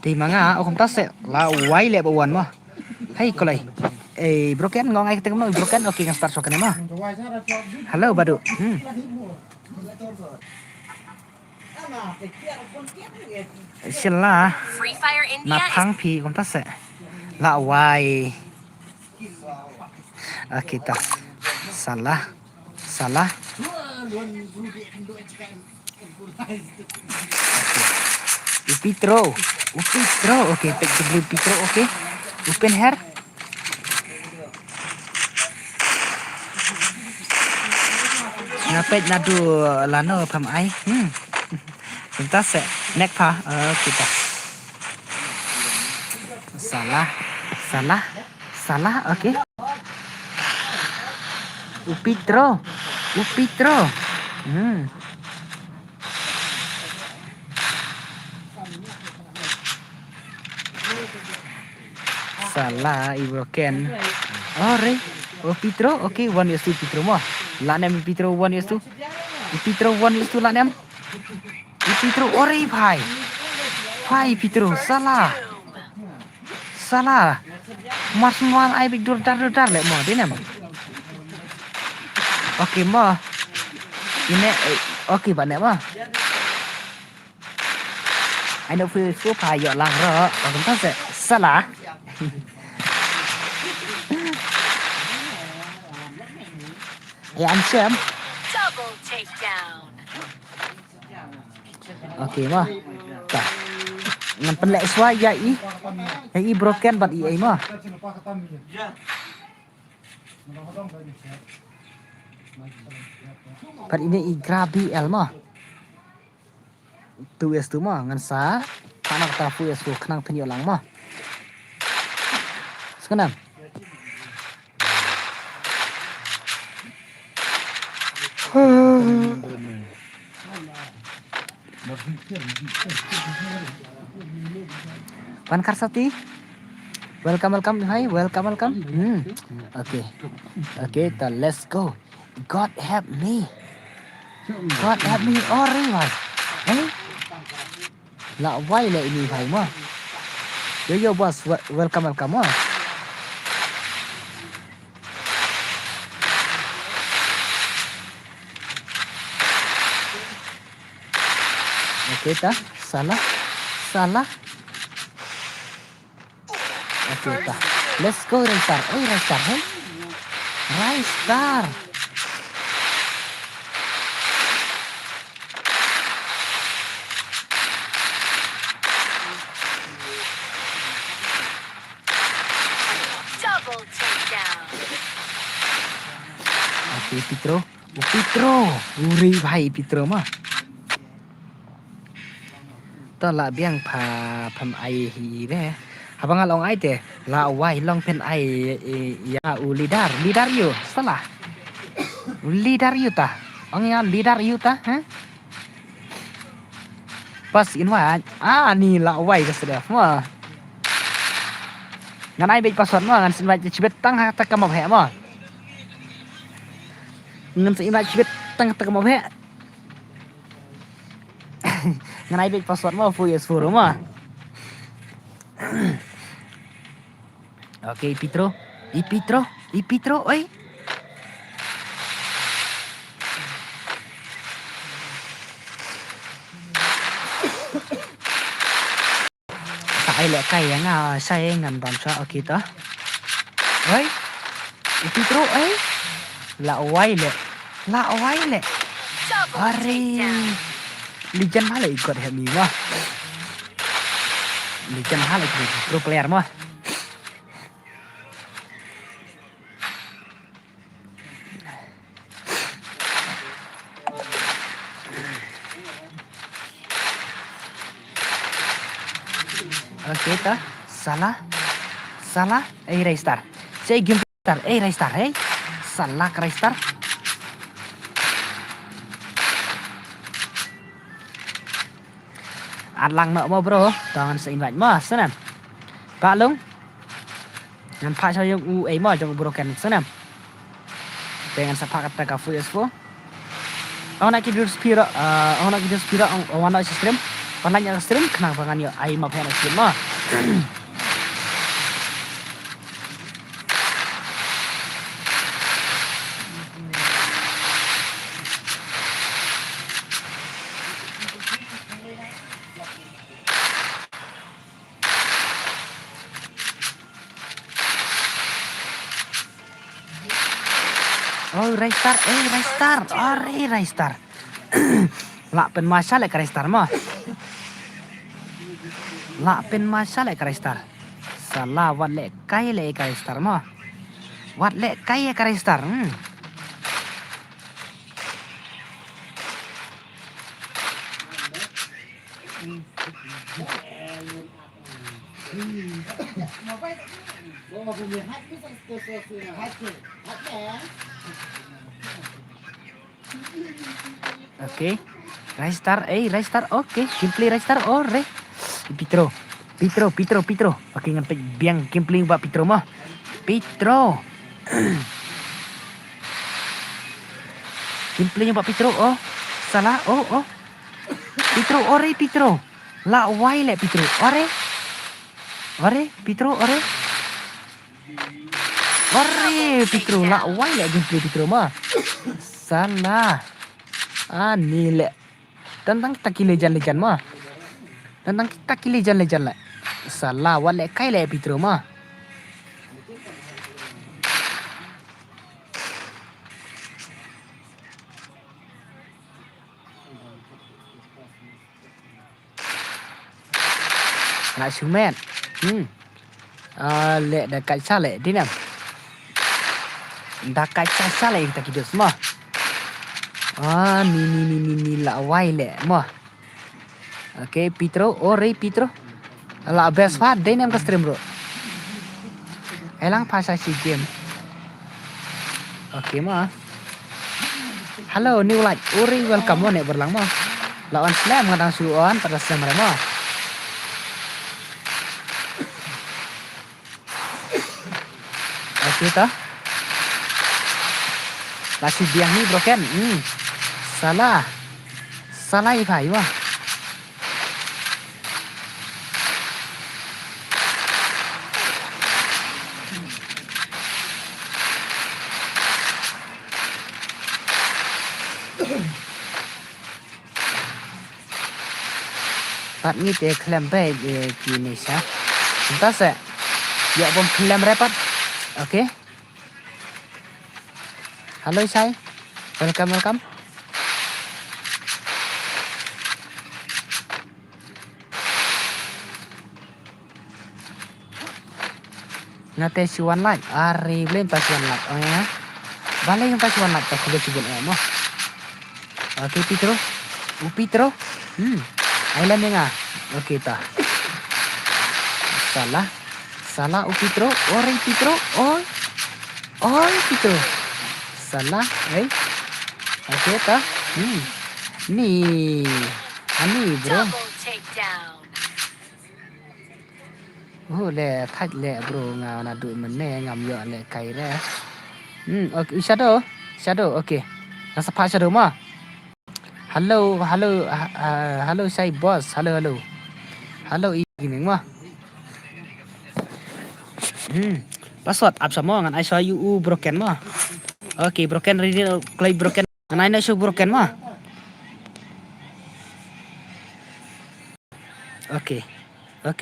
Speaker 1: thì manga không ta sẽ là quay lại bộ mah hay kolai broken ngong ai keteng no broken oke ngan start sokan mah halo badu Sila
Speaker 3: Free Fire India
Speaker 1: na
Speaker 3: is
Speaker 1: thang phi kom ta se la wai kita salah Upitro oke take the blue Pitro oke open hair ngapet nadu lano pam ai kita se nek pa kita salah oke Upitro salah broken ore Upitro oke 1 is to Pitro mah lanem Pitro 1 is to Pitro 1 is to lanem Pitro ore bhai Pitro salah mas mual ai big dar le mo dinam oke mah ini oke bạn mah ai đâu phi số phải dọn làng rồi và chúng ta sẽ salah anh xem
Speaker 3: double takedown.
Speaker 1: Okay mah. Tah. Ngan penlek swai ya i. Yang i broken bat i mah. Bat ini i grabi el mah. Tu es tu mah ngan sa. Panak ta fu es fu kenang penyo lang mah. Sekenam. Pan Karsati. Welcome. Hi, welcome. Okay. Okay, let's go. God help me. Ori bhai. La why le ini bhai mah. Yo boss, welcome mah. Okay ta, salah. Okay ta. Let's go Raystar. Raystar, hey. Raystar.
Speaker 3: Double takedown.
Speaker 1: Okay, Pitro. Uri bhai Pitro mah. To la biang pham ai hi re. Abang along ai te. La wai long pen ai ya u lidar you. Salah. Lidar you ta. Ong ya lidar you ta, Pas in wa. Ni la wai ka sedap mah. Ngan ai bet password mah ngan sin wa chibet tang ha ta kam he mah. Ngan sin wa chibet tang ta kam he. Ngan ai bet password mah fu yes fu mah. Okay, Pitro. Oi. Sai le kai nga sai ngan bam sa okay ta. Oi. Pitro oi. La wai le.
Speaker 3: Double
Speaker 1: Are.
Speaker 3: takedown.
Speaker 1: Lijan malah ikut hemi mah. Lijan malah ikut pro player mah. Okay ta. Salah. Raystar. Saya game star. Raystar, Salah Raystar. Adlang nak mau bro, tangan seimbang mah senam. Pak Long. Ngan pak saya u mah jong broken senam. Dengan sepak kata ka fu espo. Nak kita spira, nak stream. Pananya stream kenapa kan yo ai mah pen stream mah. Raystar. Lak pen masa lek Raystar mah. Salah wat lek kai lek Raystar mah. Wat lek kai Raystar. Okay. Raystar, okay. Gameplay Raystar, Pitro. Okay, ngan biang gameplay buat Pitro mah. Pitro. Gameplaynya buat Pitro, salah, Pitro. La wai le Pitro, Pitro, Pitro, la wai le gameplay Pitro mah. Salah. Ni le. Tentang kita lejan mah. Lejan. Salah, wat le kai le Pitro mah. ngã xuống mẹ lệ đã cạnh xa lệ đi nè đã cạnh xa lệ kita kidus mà ni la wai lệ mà ok Pitro ore Pitro la best fat dai nem ka stream bro elang pasai si game ok mà hello new light ore welcome mo ne berlang mo lawan slam ngadang suon pada slam mo ok ta là si biang ni broken salah i phải mà Pat ni te klaim baik kini sa. Entah se. Ya bom klaim rapat. Okay. Halo Sai. Welcome. Ngate si one light. Ari blame pas one light. Oh ya. Balik yang pas one light pas sudah sibuk mo. Okay Pitro. Pitro. Island nga. Okay ta. Salah Pitro. Orang Pitro. Oi Pitro. Salah. Okay ta. Ni. Ani bro.
Speaker 3: Double takedown.
Speaker 1: Le thách le bro ngào na đuổi mình nè ngầm dọn le cày ra. Okay Shadow okay. Nasa pa Shadow mo. Hello say boss. Hello gini mo. Password up sama ngan I saw you broken mo. Okay, broken ready play broken. Ngan I na show broken mo. Okay,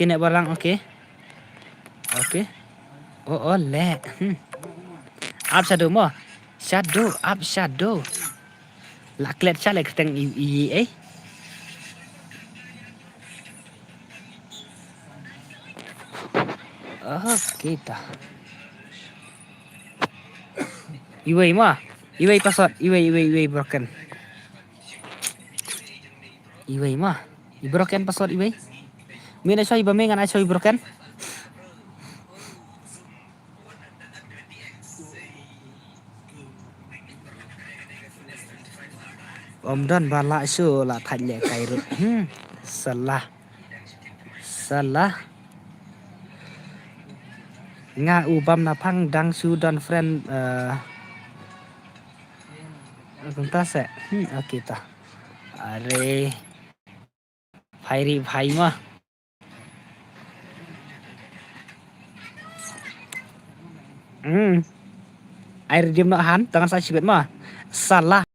Speaker 1: nek barang okay. Oh le. Up Shadow mo. Shadow. Laklet chale keteng i Okay ta. Iway password. Iway broken. Iway ma. I broken password iway. Mina show iba ngan show broken. Om don bala su la thạch lệ cày rụt. Salah. Nga ubam na phang dang su don friend chúng ta sẽ ok ta. Are भाई mà. Air diam nak han tangan saya sibet mah. Salah.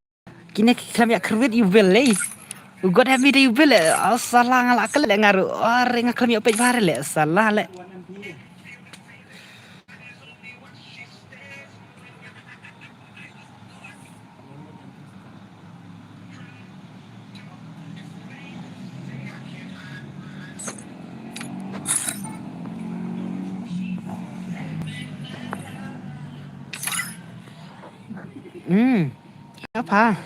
Speaker 1: Kini kami ya kerwit ibil leh. God have me the ibil leh. Salah ngalak kelek ngaru. Orang kami ya pej bare leh. Salah leh. Apa?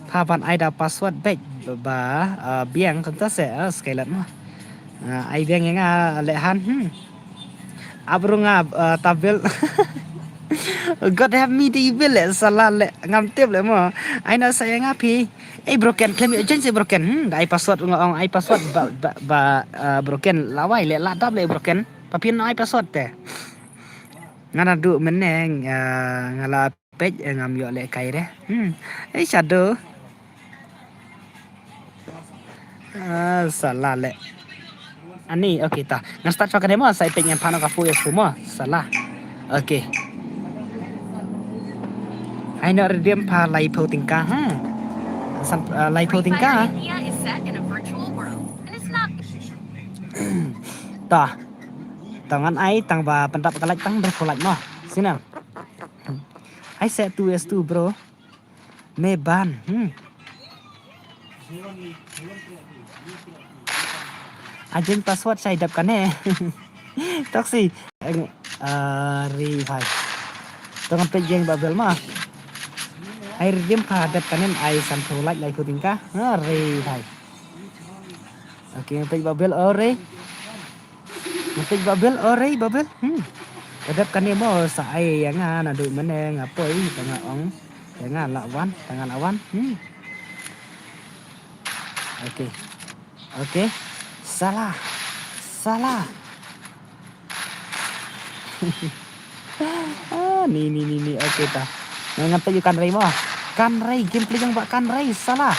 Speaker 1: Papan ai dah password baik biang tentu saya sekali mah. Ai biang yang lehan. Abrung tabel. God have me di bil salah le ngam tip le mah. Ai nak saya ngapi? Broken claim agency broken. Ai password ngong ai password broken lawai le ladap le broken. Papin ai password teh. Ngana du meneng ngala page ngam yo le kai deh. Shadow. Salah le. Ani okay ta. Ngan start pakai demo saya pengen pano ka fu semua. Salah. Okay. Ai nak redeem pa lai po tingka. Lai po tingka. Ta. Tangan ai tang ba pendap kalak tang berkolak mah. Sini. I said 2S2 bro. Meban. Ajeng password saya dapkan taksi ri bhai tong pe jeng babel mah air dim ka dapkan ai san tholai lai ku tingka ri bhai oke pe babel ore pe babel ore babel dapkan mo sa ai yang na du meneng apoi tengah ong tengah lawan tangan awan oke oke salah nih oke ta ngantai ikan ray mo kan ray gameplay yang bak kan ray salah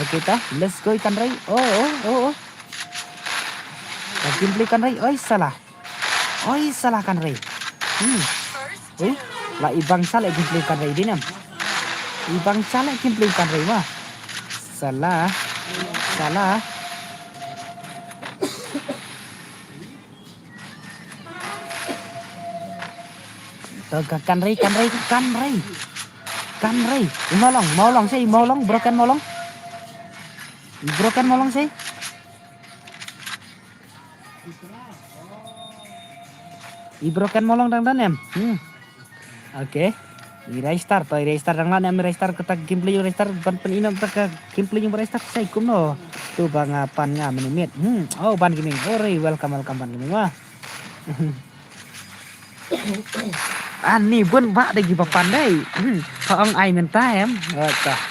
Speaker 1: oke ta let's go ikan ray oh gameplay kan ray oi salah kan ray lah ibang salah gameplay kan ray dinam ibang salah gameplay kan ray mo salah kan ray molong sih broken molong sih broken molong dang dan em oke restart dang lan em restart ketak gameplay restart ban peninam tak gameplay yang restart saya kuno tu bangapan nga menit oh ban gaming ore welcome ban gaming wah ani pun bak lagi pandai orang ai minta em tah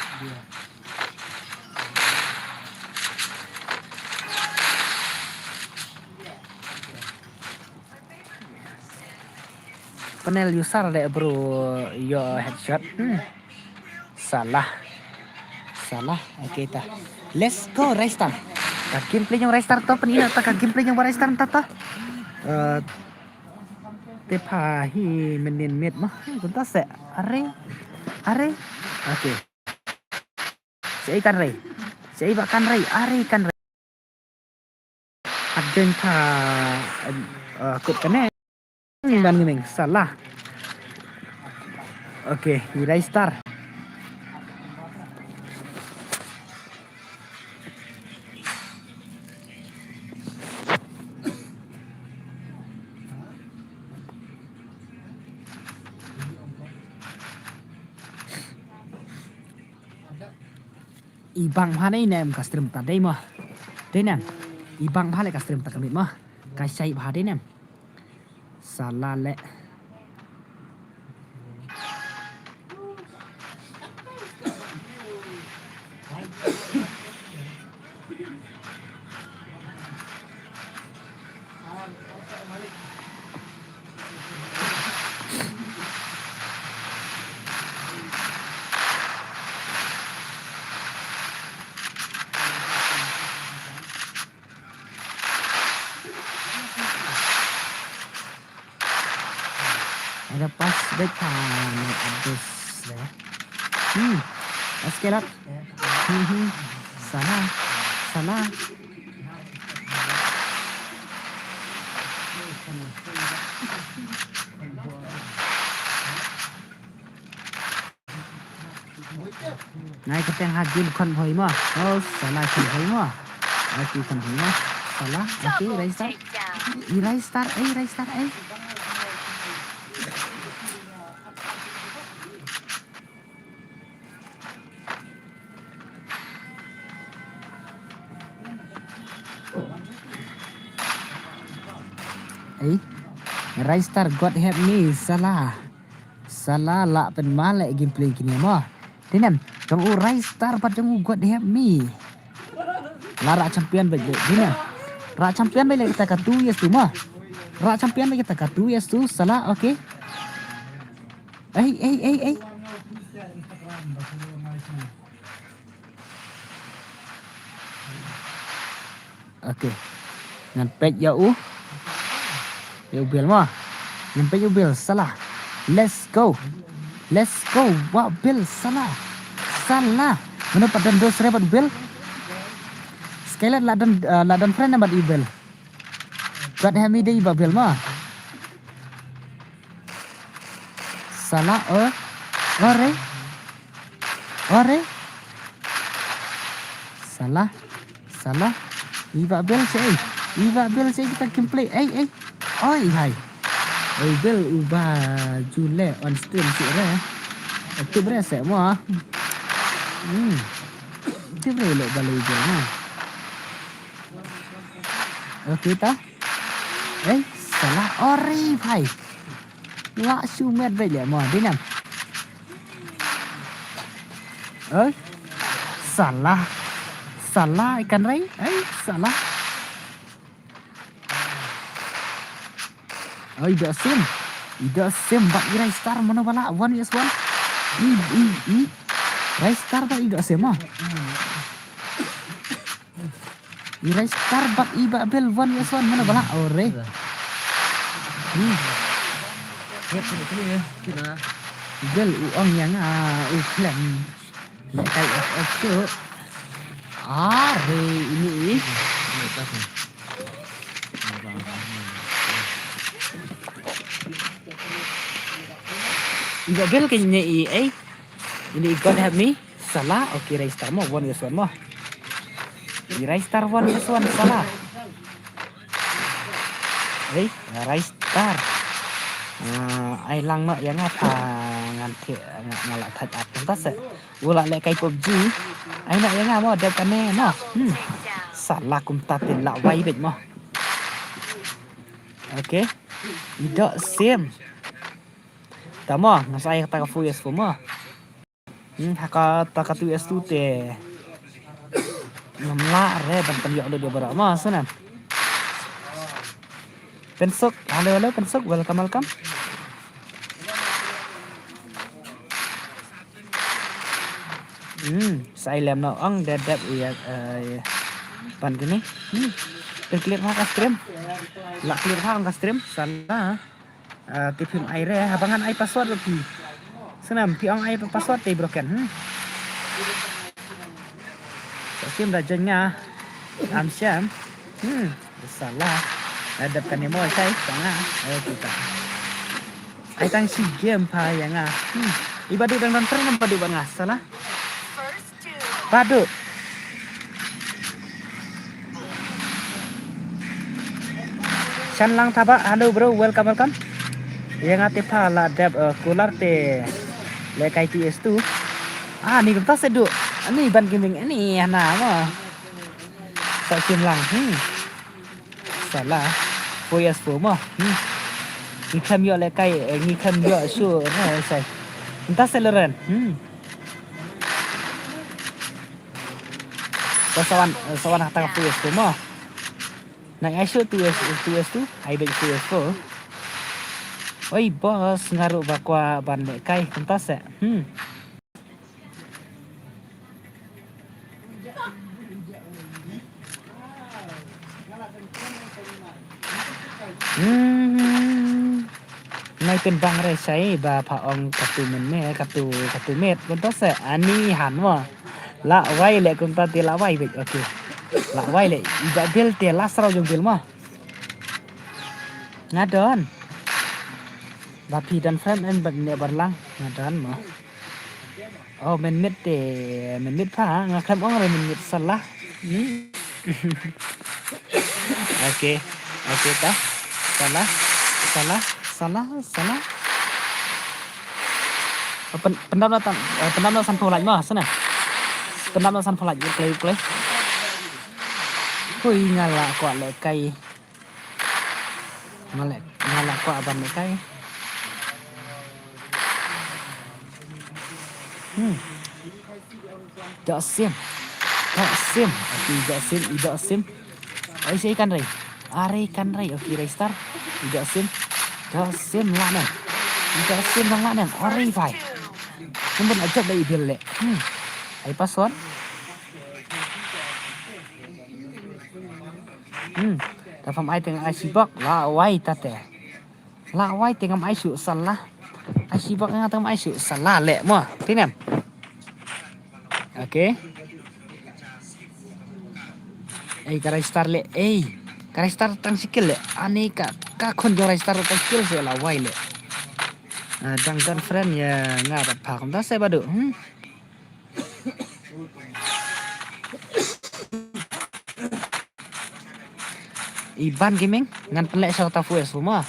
Speaker 1: panel user deh bro yo headshot salah oke ta let's go restart gameplay yang restart to penina tak gameplay yang restart ta tepahi menit mah kuntas se are oke saya ikan ray saya bakkan ray are ikan ray aden ka kut kene ban gaming salah oke restart ibang bhanai nem ka stream ta dei mah denam ibang bhanai ka stream ta kamit mah ka sai bha denam salah le ada pas depan abis ya eskelat salah naik ke tengah hajin kon hoi mah oh salah kon hoi mah oke kon hoi mah salah oke restart restart God help me salah lah pen malek gameplay kini mah dinam tong restart pat tong God help me lara champion baik dinam ra champion baik kita ka 2 years tu mah ra champion baik kita ka 2 years tu salah oke oke ngan jauh Ubil mah nyampe Ubil salah let's go wah Bill salah mendapat dan dos rebat Bill sekali ladan friend nambat Ubil God hemi dei Bill mah salah ore salah iba Bill sih Iba bel saya kita gameplay. Oi hai. Oi bel ubah jule on stream sih re. Itu berasa mo. Itu berelok balai bel na. Oke ta. Salah ori hai. La sumet vậy mo đi nằm. Salah ikan rai. Salah. Ida sim bak irai star mana bala 1vs1 i rai star bak ida sim ah irai star bak iba bel 1vs1 mana bala ore bel uang yang uklan kai ff are ini Iba bel kayaknya ini God help me salah oke rai star mo 1vs1 mo rai star 1vs1 salah rai star ai lang no yang apa nganti ngalak touch up kita se ulah lek kai PUBG ai nak yang mo ada kane no salah kum tatin la wai bet mo oke tidak same tamo ngasai kata full yes mo haka taka tu yes tu te namla re ban penyo do bara mo sunan pensok halo pensok welcome sai lem no ong dedap ya pan gini clear ha stream la clear ha ang stream sana tipim air habangan ai password pi senam pi ang ai password te broken stream rajanya amsyam salah hadapkan emo sai sana kita ai tang si game pa yang ibadu dan nonton nam padu ban salah padu Sanlang thaba halo bro welcome yang ate pala dab kular te lekai PS2 ni kita sedu ni ban gaming ini hana mo sa lang salah PS4 mo ni kam yo lekai ni kam yo su na sai kita seleran sawan hata PS4 mo nang isu 2S2 ai bet PS4 oi bos ngaruh bakwa ban lekai kentas ya nayเป็นบางไรใช้บาพะองกระตูมันแม่กระตูเม็ดkentas ya ani han mo la wai le kentas ti la wai bet oke la wai le iba bel te lasrau jong bel mo ngadon Bapi dan friend en berlang ngadan mah. Oh menit pa ngakam ong re menit salah. Oke ta. Salah. Pendapatan folaj mah sana. Pendapatan folaj play. Hui ngala kwa le kai. Ngala kwa ban le kai. Dak sim. Tidak sim. Ai si ikan rai. Are ikan rai. Okey rai star. Tidak sim. Dak sim lah nen. Tidak sim lah nen. Ori fai. Kemudian ajak dari bil le. Ai password. Tafam ai tengah ai sibak la wai tate. La wai tengah ai su salah. Ai sibak ngah tengah ai su salah le mo. Tinam. Oke. Karai star le. Karai star tang skill le. Ane ka kon karai star tang skill se la wai le. Dan friend ya ngah pak kam ta se badu. Iban gaming ngan pelek sa tafu es semua.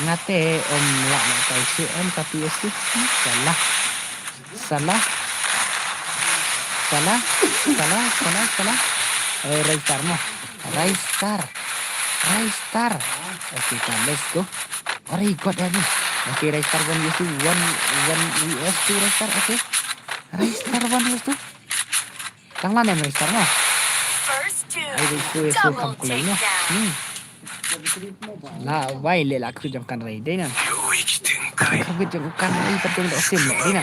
Speaker 1: Ngate om lak nak kai si om tapi es tu salah. Salah. Salah. Salah, salah, salah. Rai star mah. Rai star. Rai star. Okay, let's go. Oh, he got that. Okay, Rai star 1 US2 1 US2 Rai star. Okay. Rai star 1 US2. Tang mana Rai star mah?
Speaker 3: First
Speaker 1: Ai
Speaker 3: two.
Speaker 1: Rai su kam
Speaker 3: Double
Speaker 1: kulai no.
Speaker 3: takedown.
Speaker 1: La vai le la kru jam kan Rai dai na.
Speaker 2: 領域展開
Speaker 1: Kru jam kan Rai tapi ndo sim le dai na.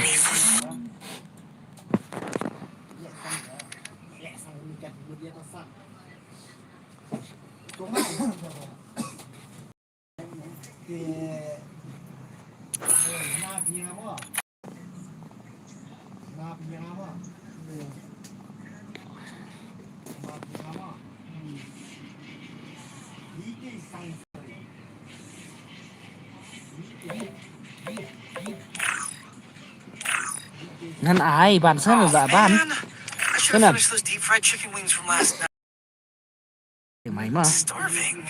Speaker 1: Nan ai ban sana ba ban.
Speaker 2: Man, I should
Speaker 1: Kenapa?
Speaker 2: have finished those deep fried chicken wings from last night.
Speaker 1: Mai mah.
Speaker 2: Starving.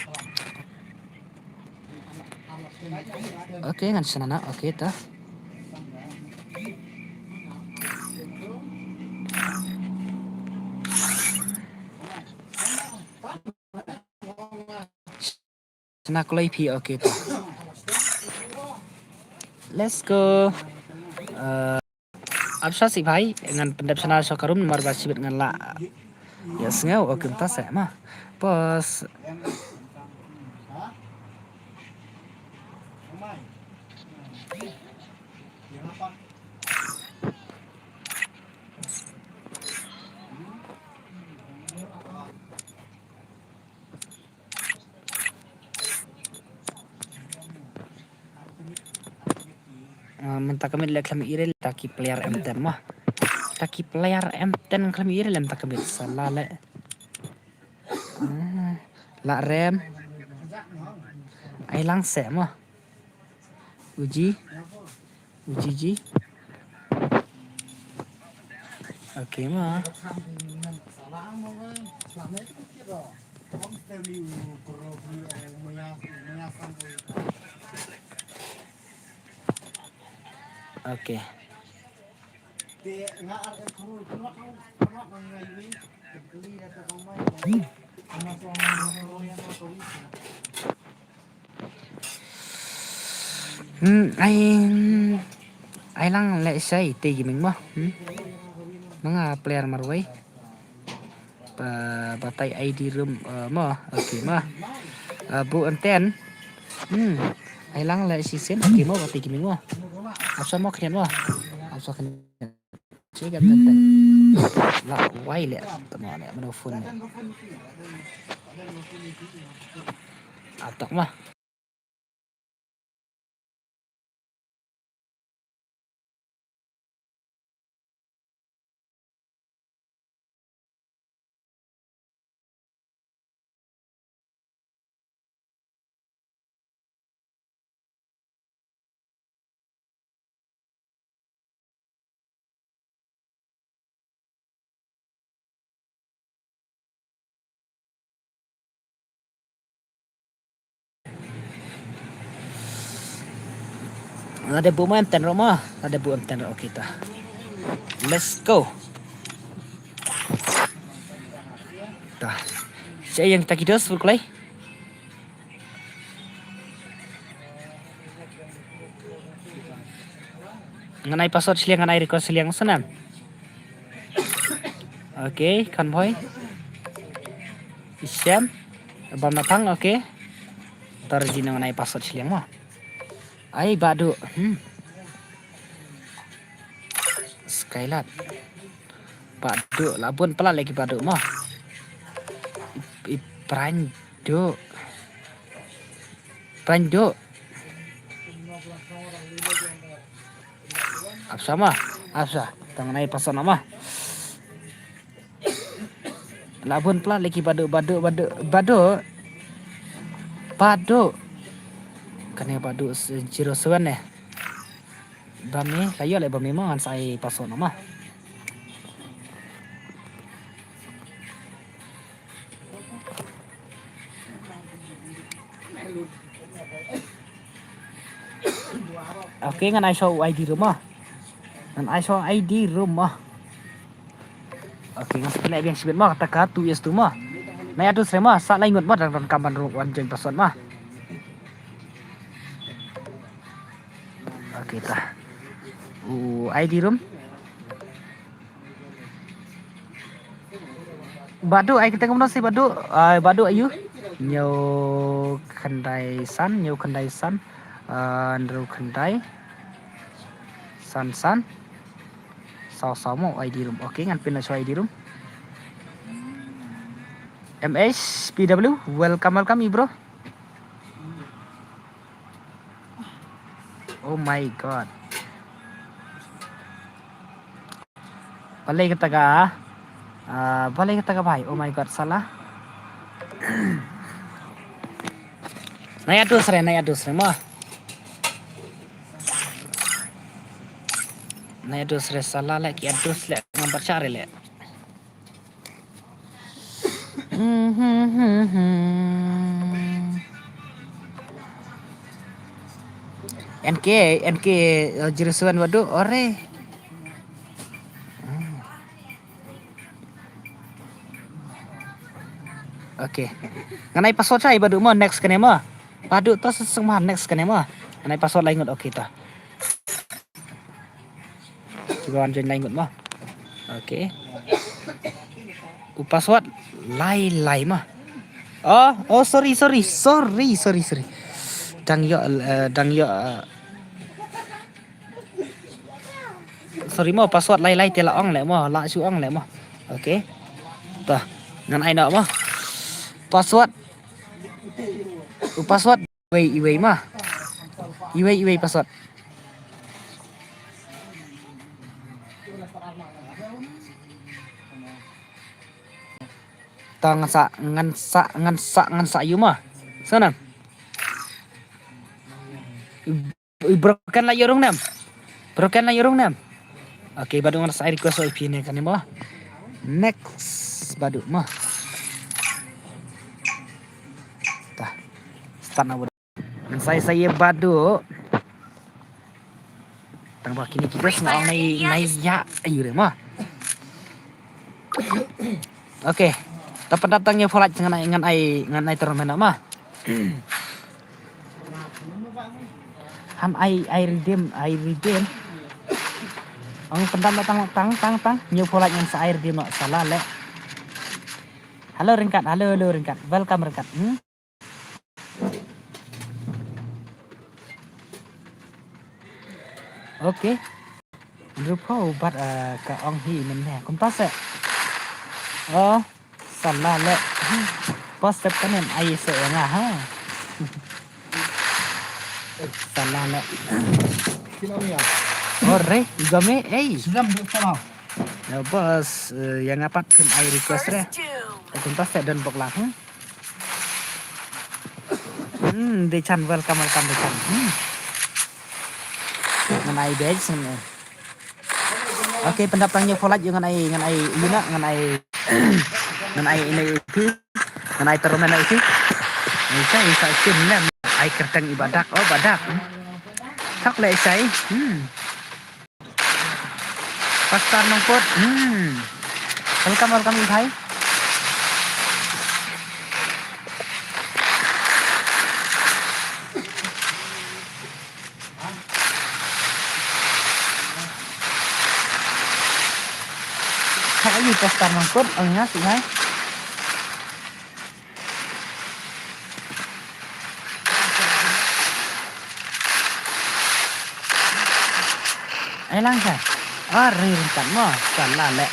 Speaker 1: Okay, ngan sana na. Okay ta. Sana kulai pi okay ta. Let's go. Absa si bhai ngan pendap sana sokarum nomor basibet ngan la. Ya sengau okay ta sa mah. Pas minta kami lihat kami irel taki player M10 mah. Taki player M10 kami irel minta kami salah le. La rem. Ai lang se mah. Uji. Uji ji. Okay mah. Okay. Ai lang le sai tegi mình mah. Mga player marway. Batai ID room mah. Okay mah. Bu anten. Ai lang le si sen okay mah batai gaming mah. Apa mau kena mah? Apa kena? Cek kan tenten. La wai le teman le mana phone. Atak mah. Ada bu mantan rumah, ada bu mantan rumah kita. Let's go. Tah. Saya yang kita kidos fulklay. Nganai password siliang nganai record siliang senam. Okay, convoy. Isyam. Abang natang okay. Tarjina nganai password siliang mah. Ai badu. Skylat. Badu labun pelan lagi badu mah. Pranjo. Pranjo. Apsa mah? Apsa. Tangan ai pasan mah. Labun pelan lagi badu. Kena badu 07 eh. Bami kayo le bami mah sai pason mah. Okay, ngan I show ID rumah. Ngan I show ID rumah. Okay, ngan sekali biang sibit mah kata ka 2 years tu mah. Naya tu saya mah sak lain mah dalam kaman ruan jeng person mah. Okay tah. ID room. Badu ai kita ngomong si badu. Badu ayu. Nhiều khandai san, Andrew khandai. San. Sao mau ID room. Okay, ngan pin show ID room. MH PW, welcome bro. Oh my god. Balik kita ka bhai. Oh my god, salah. Naya dusre mah. Naya dusre salah lagi adus le ngambar cari le. NK jurusan waduh ore. Okay. Nganai password cai badu mah next kene mah. Badu to sesema next kene mah. Nganai password lain ngot okay ta. Coba join lain ngot mah. Okay. Password lai mah. Oh sorry. Dang yo sorry mah password lai tela ong le mah, la su ong le mah. Okay. Tah, ngan ai nak mah. Password iwei mah. Iwei password. Ta ngan sa yu mah. Sana. Broken la yorong nam. Okay, badu ngan sa request IP ni kan mah. Next badu mah. Tah. Start na. Saya badu. Tang ba kini kita senang nai ya ayu deh mah. Okay. Dapat datangnya follow ngan ai termen mah. Han ai redeem. Ang pendam tang new follow yang sa ai redeem nak salah le. Halo ringkat. Welcome ringkat. Okay. Rupa ubat ka ong hi men nè. Kum ta se. Salah le. Post step kanen ai se nga ha. Salah le.
Speaker 4: Kilometer.
Speaker 1: Ore, game
Speaker 4: Sudah berapa?
Speaker 1: Ya bos, yang apa pun ai request re. Kum ta se dan bok lang. De chan welcome de chan. Ngan ai bej sen. Okay, pendapatnya follow ngan ai yuna ngan ai ini itu ngan ai termen itu. Isa sim nem ai kerteng ibadak. Oh, badak. Tak le sai. Pasar nongkot. Welcome Bhai. Gì pasar nongkot nya sih Bhai. Ai lang sai. Ringkat mah salah le.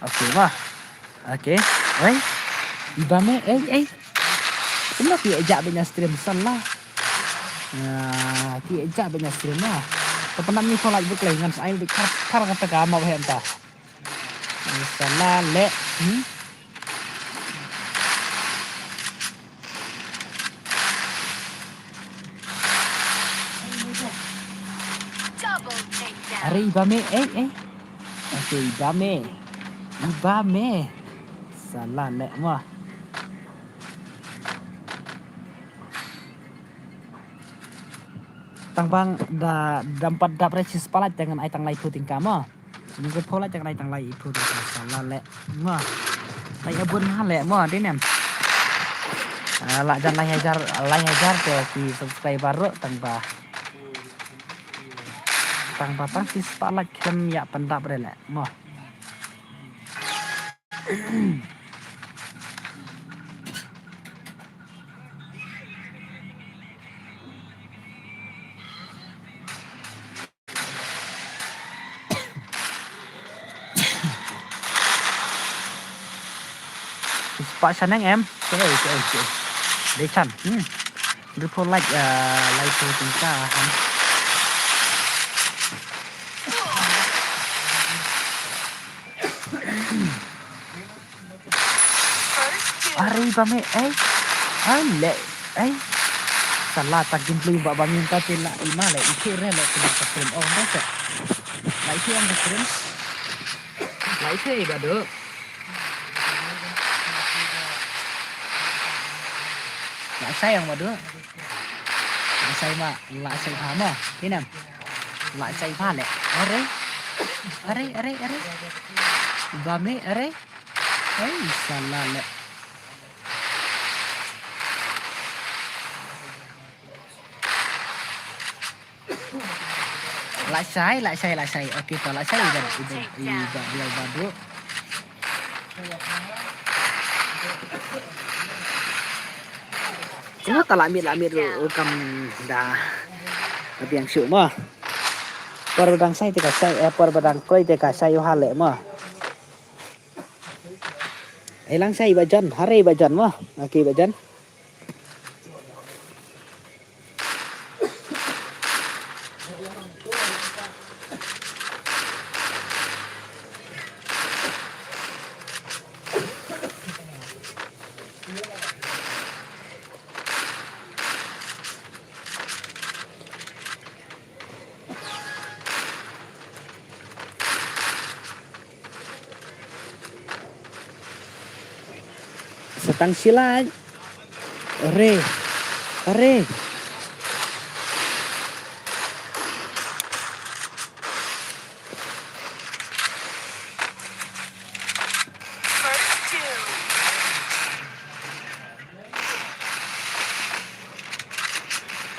Speaker 1: Okay mah. Okay. Oi. Ibame Kenapa dia ajak banyak stream salah? Nah, dia ajak banyak stream lah. Tepat ni solat buklay ngan saya di kar kata kamu entah. Salah le. Hari ibame Okay, ibame salah lek mah. Tang bang dapat presis palat jangan ai tang lai puting kama. Ini ke pola jangan ai tang lai puting salah lek mah. Tai abun ha lek mah dia nem. Lah jangan lai hajar ke si subscriber ro tang batang si palat kem ya pendap re lek mah. Pak Saneng em, chơi. Để chăn, report like for chúng ta. Ari ba me, lệ, salah tak gimpli ba minta tila ima le, ikire le kena kasirin orang desa. Lah itu yang kasirin, lah itu iba do. Lại say không mà đứa lại say mà lại say phá mà thế nào lại say phá lẹ ở đây và mấy ở đây ấy salah lẹ lại say oke kita lại say iba đứa nó ta lại miệt rồi cầm đà biang sữa mà per badang say thì cả say per badang quay thì cả say hoa lệ mà ấy lang say bajan hari bajan mà aki bajan setang sila are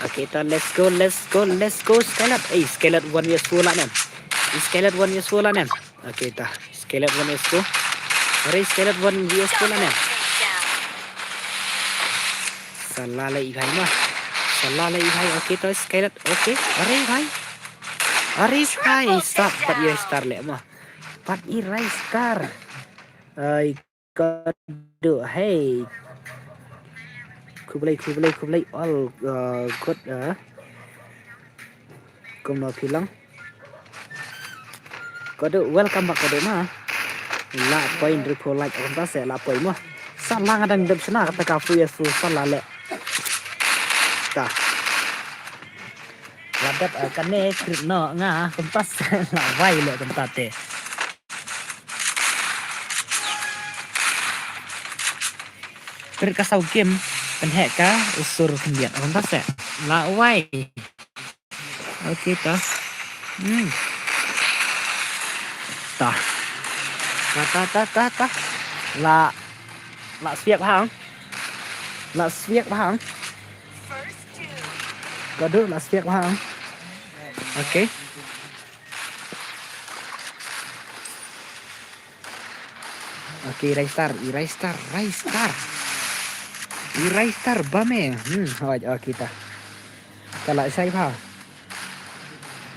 Speaker 1: okay, kita let's go skelet skelet 1 years full lah nem skelet 1 years full lah nem okay ta skelet 1 years full hari skelet 1 years full lah nem salah lagi भाई ओके तो स्केलेट ओके अरे भाई start 4 year star le mah 4 year star ai kado hey kublai all good kum no pilang kado welcome back kado mah la point report like on ta se la point mah salah ngadang dep sena kata ka full year full salah le ta ladat kane kripno nga kompas la vai le tempat berkasau game penhek ka usur kendiat kompas la vai oke ta ta la siap hang Kado last week hang. Okay. Okay, rise star bame. Oh kita. Tala sai pa.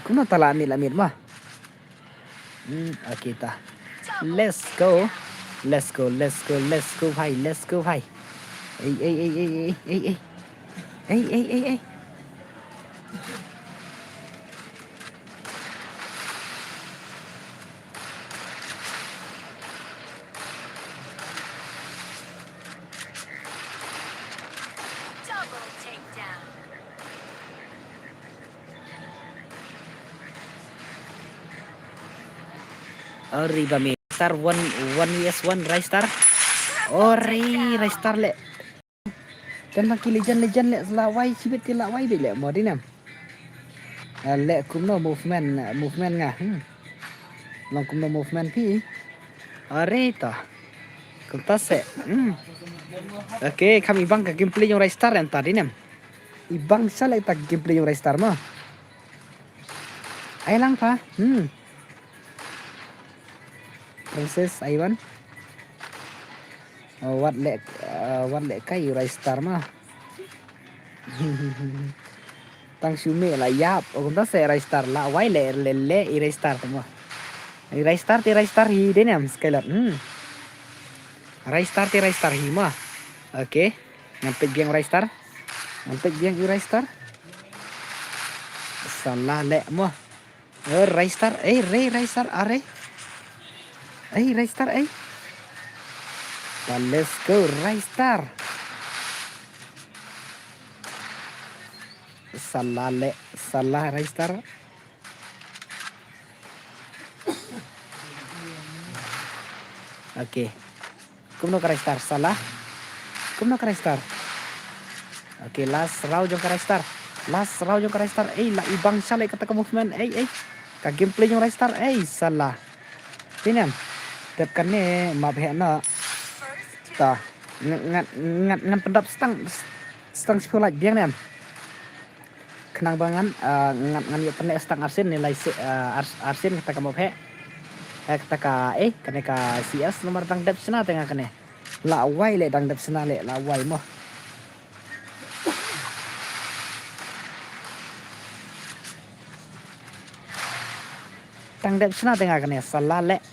Speaker 1: Kuno tala amil mah. Okay ta. Let's go bhai. Hey.
Speaker 3: Double takedown.
Speaker 1: Riba me star 1 vs 1 rise star Ori restart le. Dan makin legend le selawai cibit ke lawai be le modinam. Le kumno movement nga. Long kumno movement pi. Ori to. Kuntas se. Oke, kami bang ke gameplay yung restart yang tadi nem. Ibang sala ita gameplay yung restart mo. Ay lang pa. Princess Ivan. What le kay restart mo. Tang sume la yap. O kuntas se restart la wai le i restart mo. I restart hi denem skelet. Restart hi mo. Oke. Ngampit yang restart. Ngampit yang restart. Salah le mo. Restart. Restart are. Restart. Let's go restart. Salah restart. Oke. Kumno ka restart salah. Kumno ka restart. Oke, last round yung ka restart. La ibang sala kata ka movement. Ka gameplay yung restart. Salah. Tinam. Tepkan ni mabhe na. Ta. Ngan pendap stang sekolah biang nem. Kenang bangan ngan yo penek stang arsen nilai arsen kata ka mabhe. Kata ka kene ka CS nomor dang dep sena tengah kene. La wai le dang dep sena le la wai mo. Dang dep sena tengah kene salah le.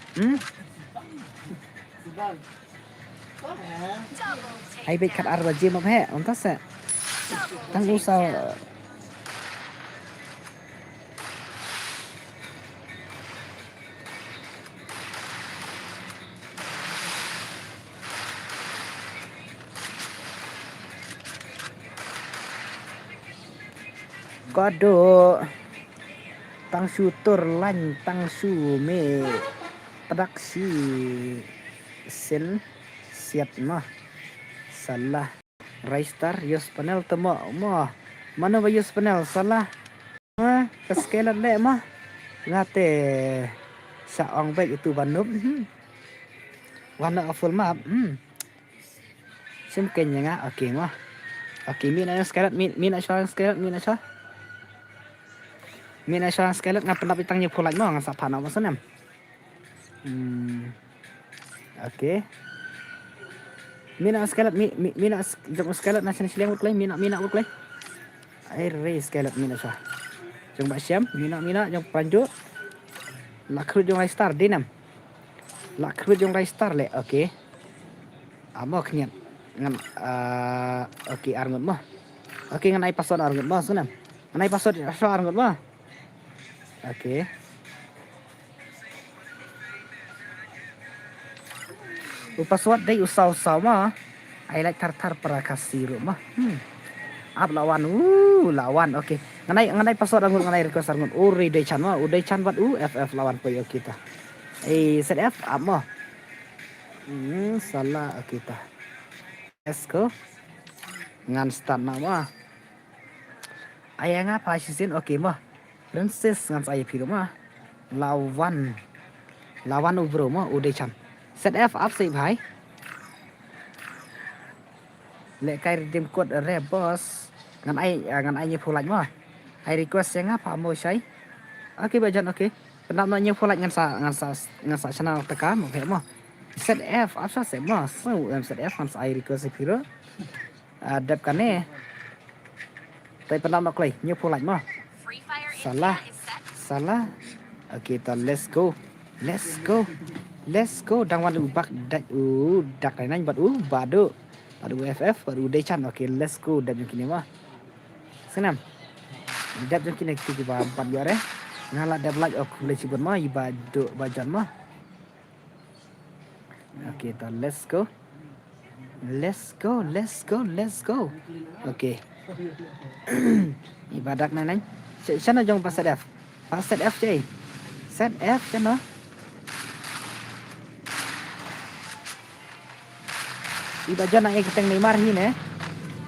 Speaker 1: Hai bet kat arba je mabhe ontas se. Tang usah Kado tang syutur lan tang sume produksi sen siat mah salah restart yos panel temo mah mana ba yos panel salah keskelan le mah ngate saong baik itu banup warna full map simken nga oke mah oke mina skelet mina skelet nga pendap itang nya pulak mo nga sa pana mo sanam. Oke. Mina skelet jong skelet na silang uklay mina uklay. Re skelet mina sa. Jong ba siam mina jong panjo. La krut jong star dinam. La krut jong star le oke. Amo knian ngan oke arngot mo. Oke ngan ai password arngot mo sanam. Ngan ai password arngot mo. Oke. Password day usau mah. I like tar prakasi rumah. Up lawan oke. Nganai password arngot nganai request arngot. Uday chan buat FF lawan poyo kita. Set F up mah. Salah kita. Let's go. Ngan start nama. Ayah ngapa sisin oke mah. Princess ngan saya piru mah lawan ubro mah udah chan set F up sih bhai lek kai redeem code re boss ngan ai nyepulaj mah ai request yang apa mau sai oke bajan oke penam nyepulaj ngan sa channel teka mau kayak mah set F up sa mah so set F ngan ai request piru adap kane tapi penam nak klay nyepulaj mah salah oke kita let's go dang wan ubak dak lain buat badu FF baru dechan oke let's go dap kini mah senam dap kini kita ba 4 yare ngala dap lagi ok le cibun mah ibadu bajan mah oke kita let's go oke ibadak lain sana jong pas set F je set F sana Iba jan nang eketeng Neymar ini.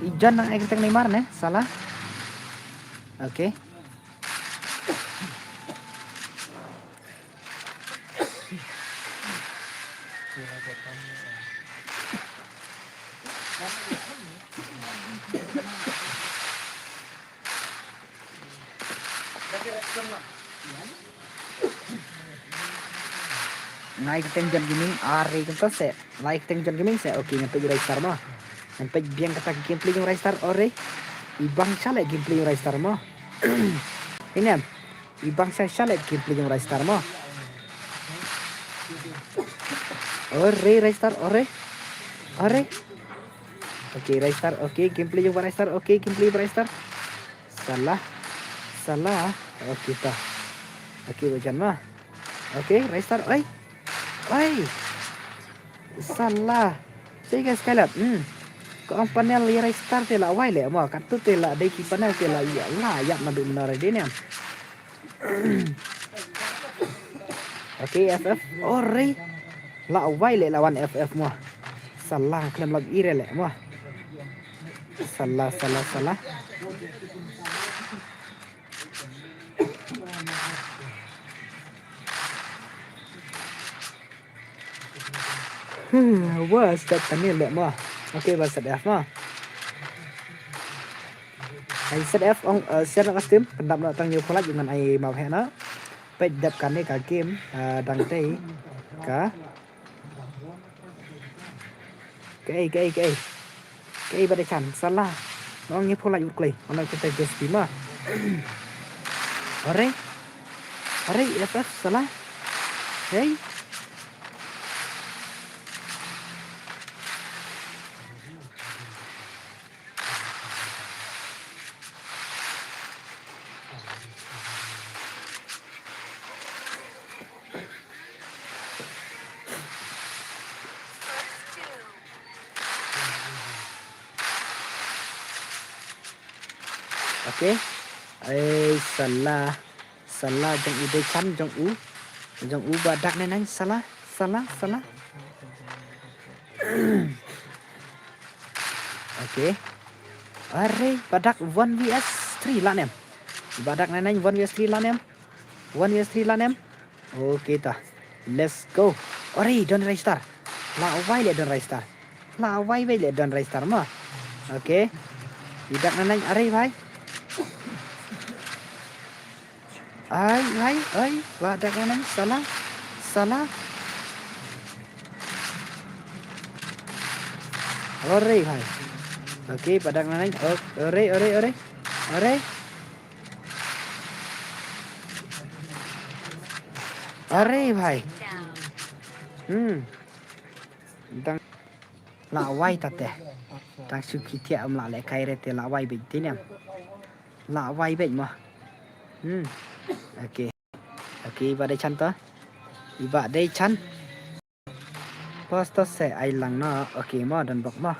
Speaker 1: Ijan nang eketeng Neymar ne, salah. Oke. Naik keteng John Gaming, are kento se. Naik keteng John Gaming se. Oke, ngepe Rai Star mah. Sampai biang kata gameplay yung Rai Star ore. Ibang siya gameplay yung Rai Star mo. Ini am. Ibang siya gameplay yung Rai Star mo. Ore Rai Star ore. Ore. Oke, Rai Star. Oke, gameplay yung Rai Star. Oke, gameplay yung Rai Star. Salah. Salah. Oke, ta. Oke, wajan mah. Oke, Rai Star. Oi. Oi. Salah. Saya guys sekali. Ko ang panel ya Rai Star tela wai le mo kat tu tela dai ki panel tela ya la ya madu benar dia ni. Oke, FF. Ore. La wai le lawan FF mo. Salah klaim lag ire le mo. Salah. Wah, start panel le mo. Oke, bas set F mo. Ai set F ong set nak stream pendap nak tang new pula dengan ai mau hena. Pe dap kan ni ka game dang tei ka. Cái bà đây chẳng sao la nó nghe phô lại một cây nó cái tay just mà ở đây FF sao la hey Oke. Salah jong ide chan jong u badak nenang salah. Oke. Are badak 1vs3 lah nem. Badak nenang 1vs3 lah nem. 1vs3 lah nem. Oke ta. Let's go. Ore don Rai Star. La wai le don Rai Star. La wai le don Rai Star mah. Oke. Badak nenang are bhai. Ai, badak nenang salah. Ore bhai. Oke, badak nenang ore. Ore bhai. Dang la wai tate. Dang suki tia am la le kai re te la wai be tin em. La wai be mah. Oke, iba đây chăn to. Iba đây chăn. Posto se ai lang no. Oke, mo dan bok mo.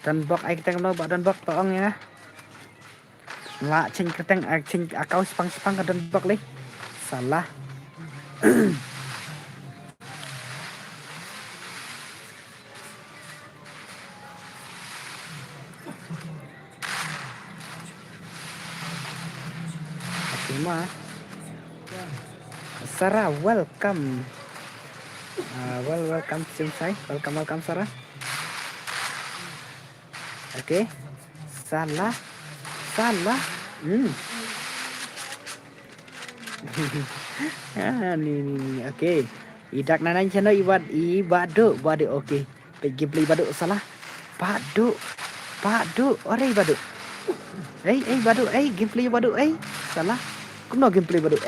Speaker 1: Dan bok ai keteng no dan bok toong ya. La cing keteng cing akau sepang ke dan bok le. Salah. Oke, ma. Sarah, welcome. Welcome Simsai. Welcome Sarah. Oke. Salah. Ni. Oke. Idak nanan channel ibadu. Oke. Pergi beli badu salah. Badu. Ore badu. Badu. Gameplay badu. Salah. Kuno gameplay badu.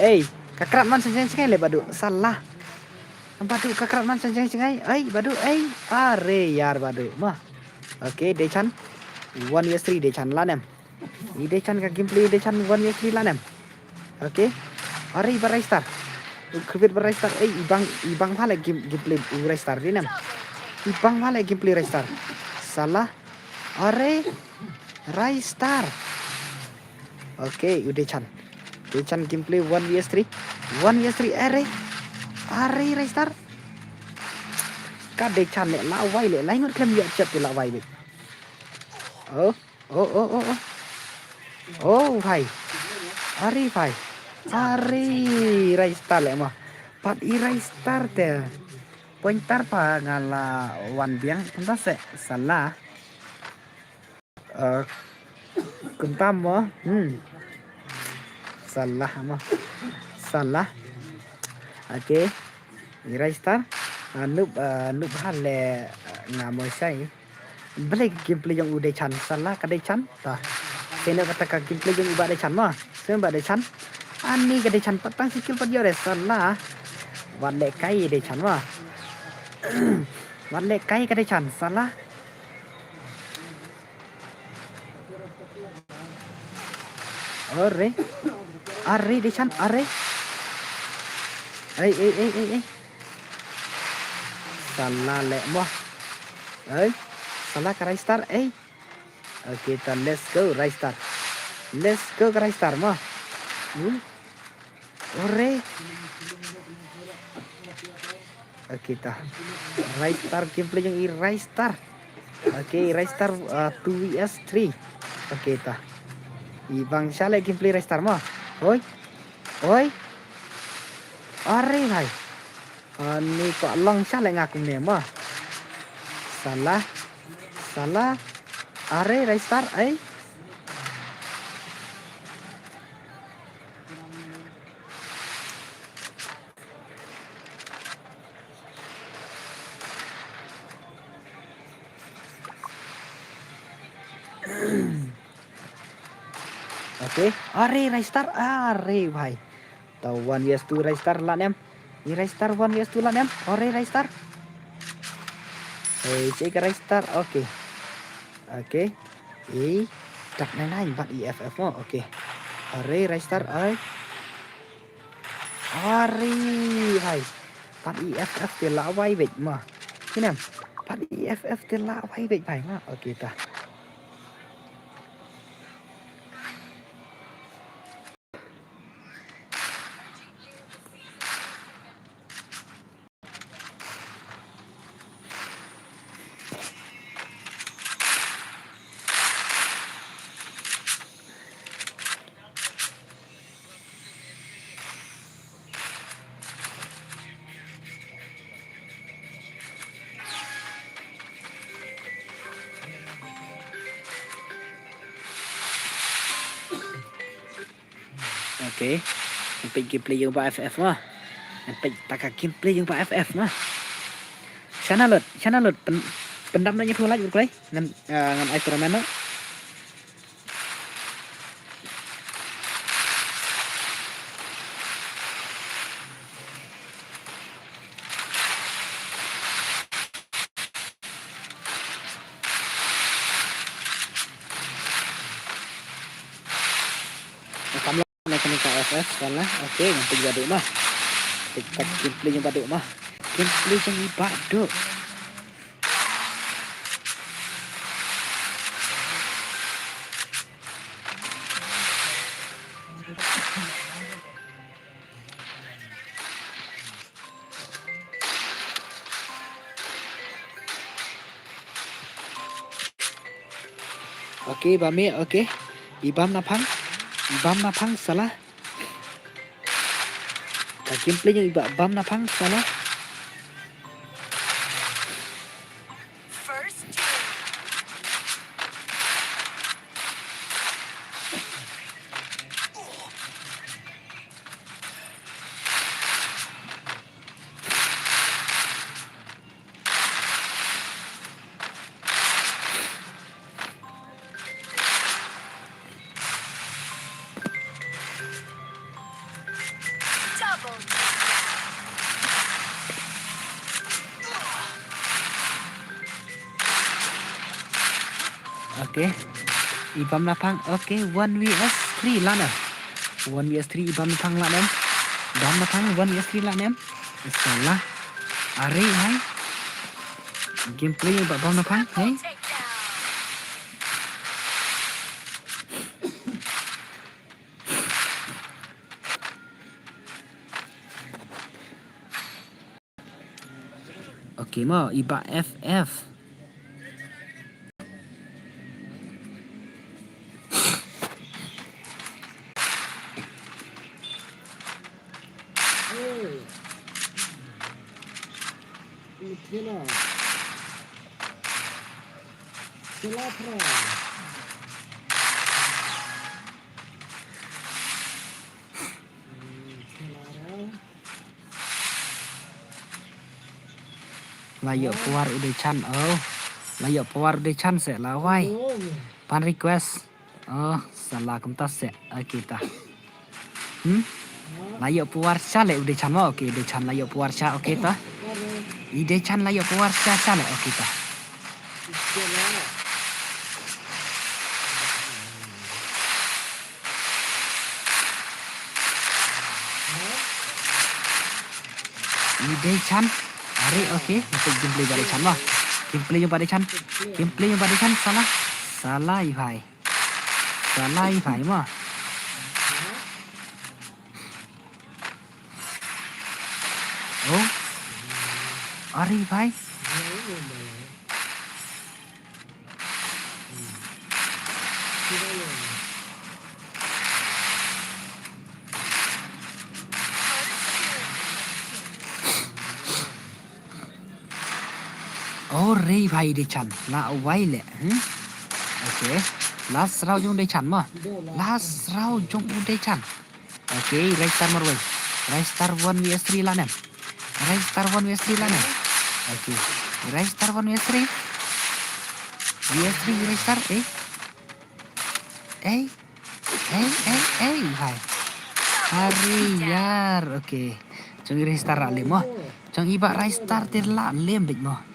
Speaker 1: Kakrak man senjang le badu. Salah. Badu kakrak man senjang. Badu. Are yar badu. Mah. Oke, Dechan 1vs3 Dechan lanem. Ini Dechan ka gameplay Dechan 1vs3 lanem. Oke. Are Rai Star. Kebit Rai Star. Ibang pala gameplay Rai Star dinem. Ibang pala gameplay Rai Star. Salah. Are Rai Star. Oke, Dechan gameplay 1vs3 are Rai Star. Kade chan le la wai le lai ngot kem ya chat la wai be. Oh, oh, oh, oh, oh. Oh, भाई. Ari, भाई. Ari, Raistar le mah. Pat i Raistar te. Pointar pa ngala wan biang entah se salah. Kuntam mo. Salah mah. Salah. Oke. I Raistar. Nub hal le ngamoy say. Balik gameplay yang udah chan salah kadai chan tah. Sena kata ka gameplay yang iba de chan mah. Sena de chan. Ani kadai chan patang sikil pat yo salah. Wan le kai de chan mah. Wan le kai kadai chan salah. Arre de chan arre. Ei. Salah le mah. Salah ka Raistar Okay, kita let's go Raistar. Let's go ke Raistar mah. Ore. Okay, kita Raistar gameplay yang i Raistar. Okay, Raistar 2vs3. Okay, kita i bang sale gameplay Raistar mah. Oi. Are bhai. Ni kok long sale ngaku ne mah. Salah. Are Raistar Oke, are Raistar bhai. Tau 1vs2 Raistar lah nem. Ini Raistar 1vs2 lah nem. Ore Raistar. Cek Raistar. Oke. Tak naik bat EFF mo. Oke. Are Raistar Are bhai. Bat EFF te lawai bet mah. Ini nem. Bat EFF te lawai bet bhai mah. Oke ta. Oke. Sampai gameplay yang Pak FF mah. Sampai taka gameplay yang Pak FF mah. Sana lut. Pendam nanya pula juga play. Ngan Iron Man. Naik ke FF salah. Oke, nanti baduk mah. Kita gameplay yang baduk mah. Gameplay yang baduk. Oke, Bami, oke. Ibam napang salah. Gameplay yang Ibam napang salah.
Speaker 3: First team. Double
Speaker 1: Oke. Ibam napang. Oke, 1vs3 lah nem. 1vs3 Ibam napang lah nem. Ibam napang 1vs3 lah nem. Salah. Are hai. Gameplay yang Ibam napang. Hey.
Speaker 3: takedown.
Speaker 1: Oke mo, iba FF.
Speaker 4: Kena. Kelapra.
Speaker 1: Layo puar udah chan oh. Layo puar udah chan sẽ là wai. Pan request. Oh, salah kumtas sẽ kita. Layo puar cha le udah chan mo. Oke, udah chan layo puar cha oke ta. Ide chan layo puar cha le oke ta. Ide chan. Are oke, untuk gameplay pada chan lah. Gameplay yang pada chan. Gameplay yang pada chan salah. Salah i bhai. Salah i bhai mah. Oh. Are bhai. Oh re bhai de chan la wai le. Oke. Last round jong de chan mah. Last round jong de chan. Oke, restart marwai. Restart 1 vs 3 lah nem. Restart 1 vs 3 lah nem. Oke. Restart 1 vs 3. vs 3 restart bhai. Hari yar. Oke. Jong restart lah lem mah. Jong iba restart tir la lem dik mah.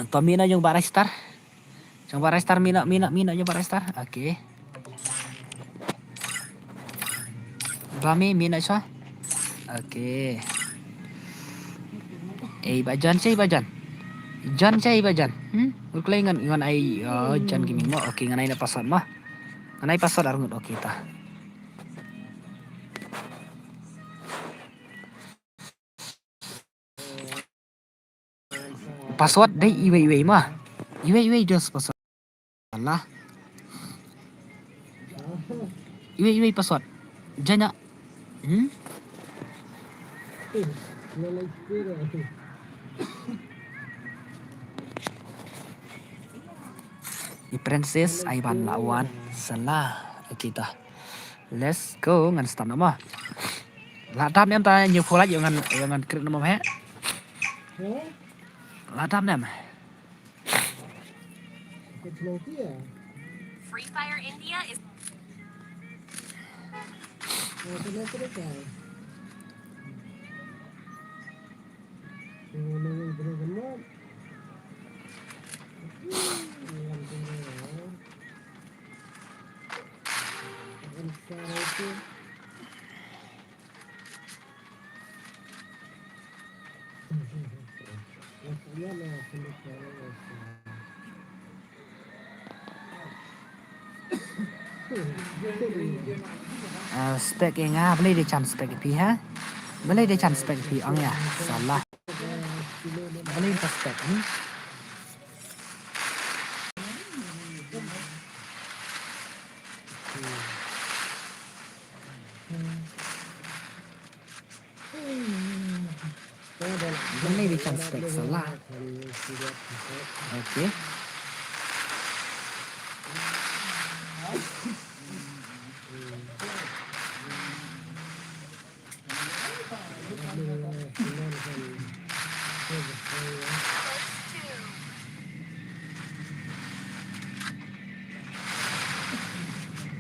Speaker 1: Pamina yung Baristar. Yung Baristar mina yung Baristar. Oke. Rame mina siya. Oke. Bajan siya bajan. Jan siya bajan. Uklay ngan ay Jan gaming mo. Oke ngan ay napasad mo. Ngan ay pasad arungot oke ta. Password deh iwe mah. Iwe just password. Alah. Iwe password. Janya. Di Princess Aiban lawan salah kita. Let's go ngan start nama. Lah đam em ta nhiều khổ lắm ngan krik nama he. Lah đam em.
Speaker 3: Free Fire India is
Speaker 1: Spek yang beli de chan spek pi ha. Beli de chan spek pi ang ya. Salah. Beli pas spek ni. Beli de chan spek salah. Oke.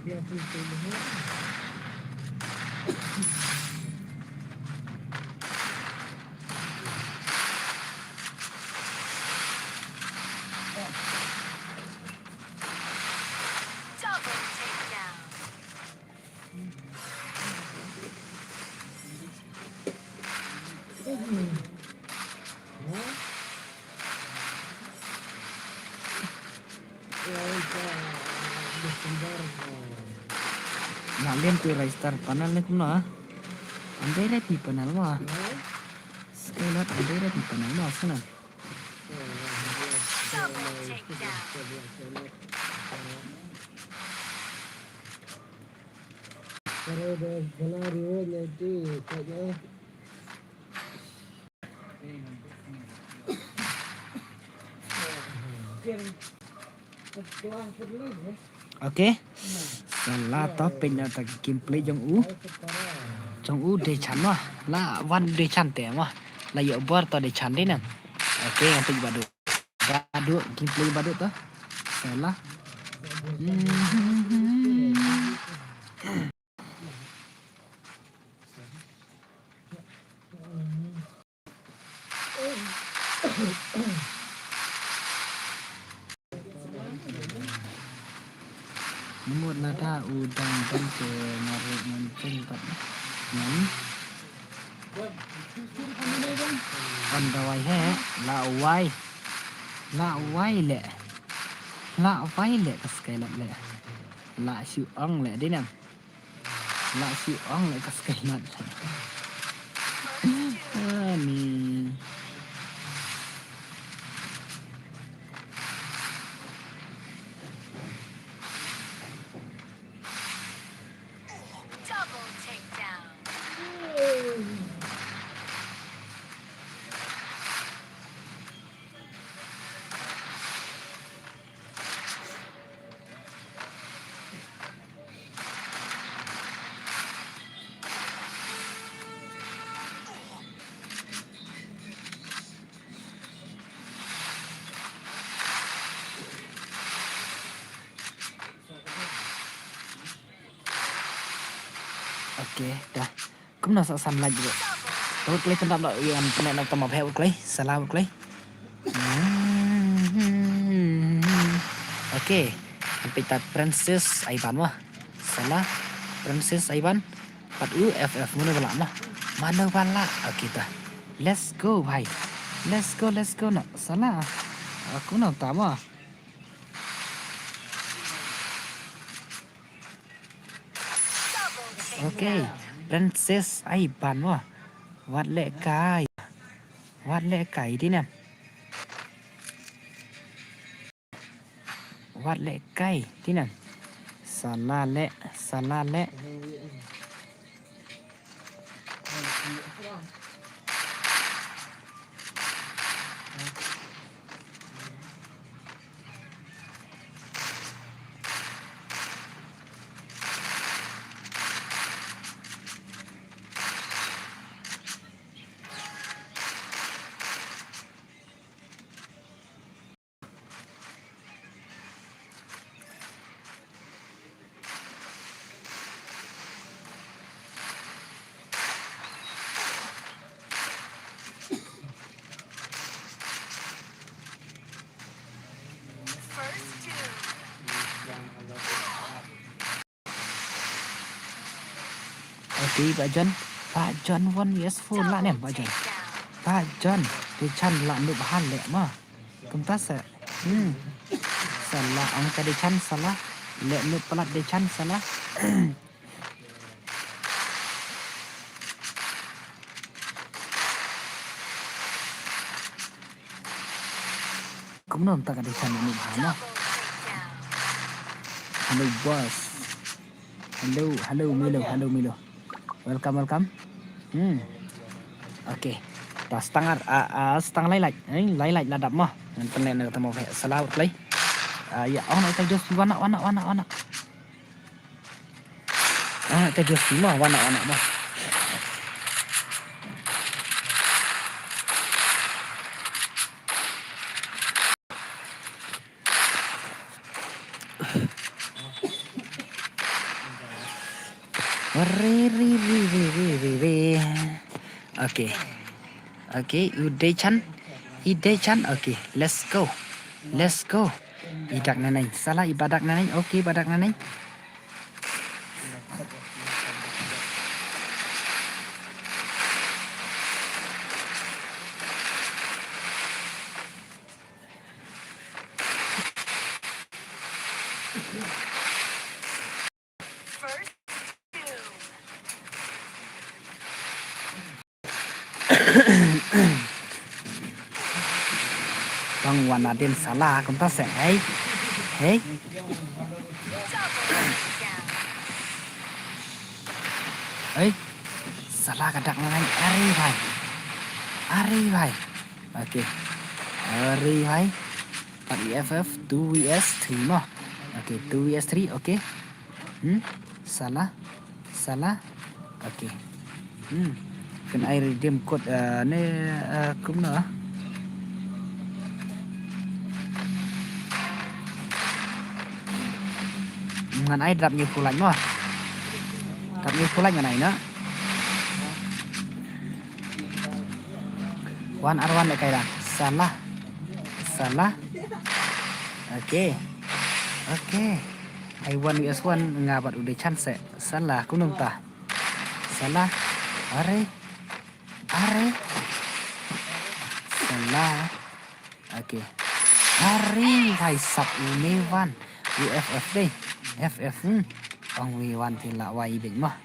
Speaker 3: double takedown.
Speaker 1: tu Raistar panel ni kumna. Andai repi panel mah. Sekali andai repi panel mah sana.
Speaker 3: Double takedown.
Speaker 4: Kalau dah benar dia nanti katnya setelah perlu
Speaker 1: Okay. Salah topik na tak gameplay jong u de chan mah. La wan de chan te mah. La yo bar to de chan de nan. Okay, yang pergi badu. Badu gameplay badu tu. Salah. Nomor nada udang dan ke narik mancing tak nan. Anda wai he la wai le kas kai le la siu ong le đi nè la siu ong le kas kai nat ni
Speaker 3: Double takedown.
Speaker 1: okay dah kum na sa sam lagi Út lấy phân đập đội này nó tầm một heo út lấy salah út lấy okay sampai tat Princess Aivan mah salah Princess Aivan 4U FF mana bala mah mana bala okay dah let's go bhai let's go nak salah aku nak tak mah okay Princess Aivan mahวัดเละไก่ที่เนี่ยวัดเละไก่ที่เนี่ยสาลาเละ
Speaker 3: First two.
Speaker 1: Okay, Pak John 1 lah ni Pak John. Pak John, dia chan lah ni bahan lek mah. Kumtas salah angka dia chan salah. Lek ni pelat dia chan salah. Kumnom tak ada chan ni bahan mah. Hello boss. Hello Milo. Welcome. Okay. Dah setengah lain ladap mah. Nanti nak ketemu salah play. Ya, nak kita just warna. Nak kita just warna mah. Okay, Idechan. Okay, let's go. Idak nanay. Salah ibadak nanay. Okay, badak nanay.
Speaker 3: First two.
Speaker 1: bang wana den salah kun ta se hey
Speaker 3: Double takedown.
Speaker 1: salah kadak ngai ari bhai okay ari bhai 4 EFF 2 vs 3 mah okay 2 vs 3 okay salah okay kan ai redeem code ne kum na ngan ai drop như pulai mah drop như pulai ngan ai na 1R1 lại cài đặt salah okay I 1 vs 1 ngabat udah chance salah kunung ta salah are salah okay hari hai sub ini one UFF deh FF bang W1 thì là Y bình mà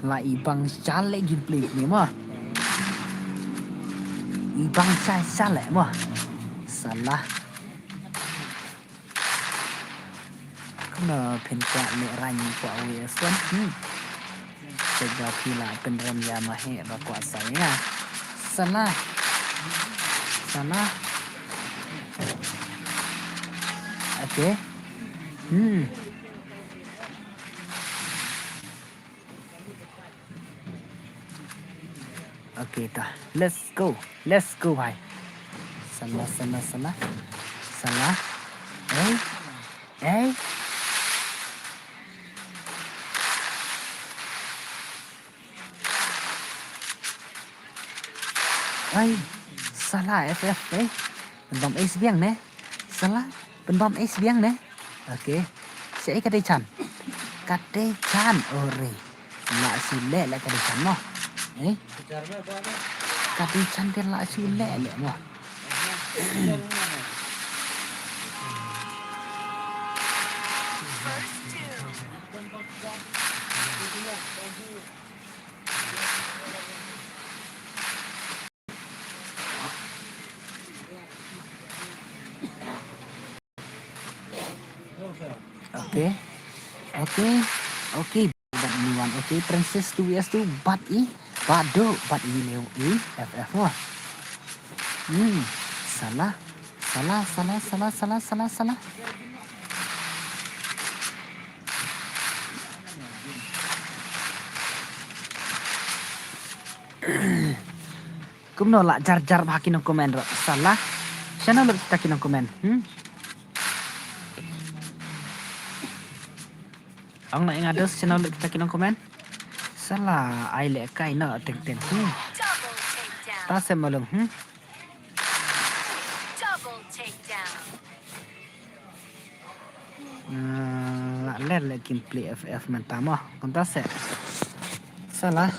Speaker 1: là ibang chale gameplay ni mah ibang chale mah salah kena penka le rany kwa weson jaga pila penram ya mahe ba kwa saya salah okay okay dah let's go bhai salah salah FF bên bom ace biang nè salah bên bom ace biang nè okay sẽ cái đây chan ore lại sule lại cái đây chan nó cái đây chan thì lại sule lại mà Okay. But anyone, okay. Princess 2 vs 2, but leo FF wah. Salah. Kum no la jar baki no komen ro. Salah. Sana lo kita kino komen. Ang na ingat dos channel kita kino komen. Salah ai le kai na teng.
Speaker 3: Double takedown.
Speaker 1: Ta se malum
Speaker 3: Double takedown.
Speaker 1: la ler le gameplay FF mentama. Konta se. Salah.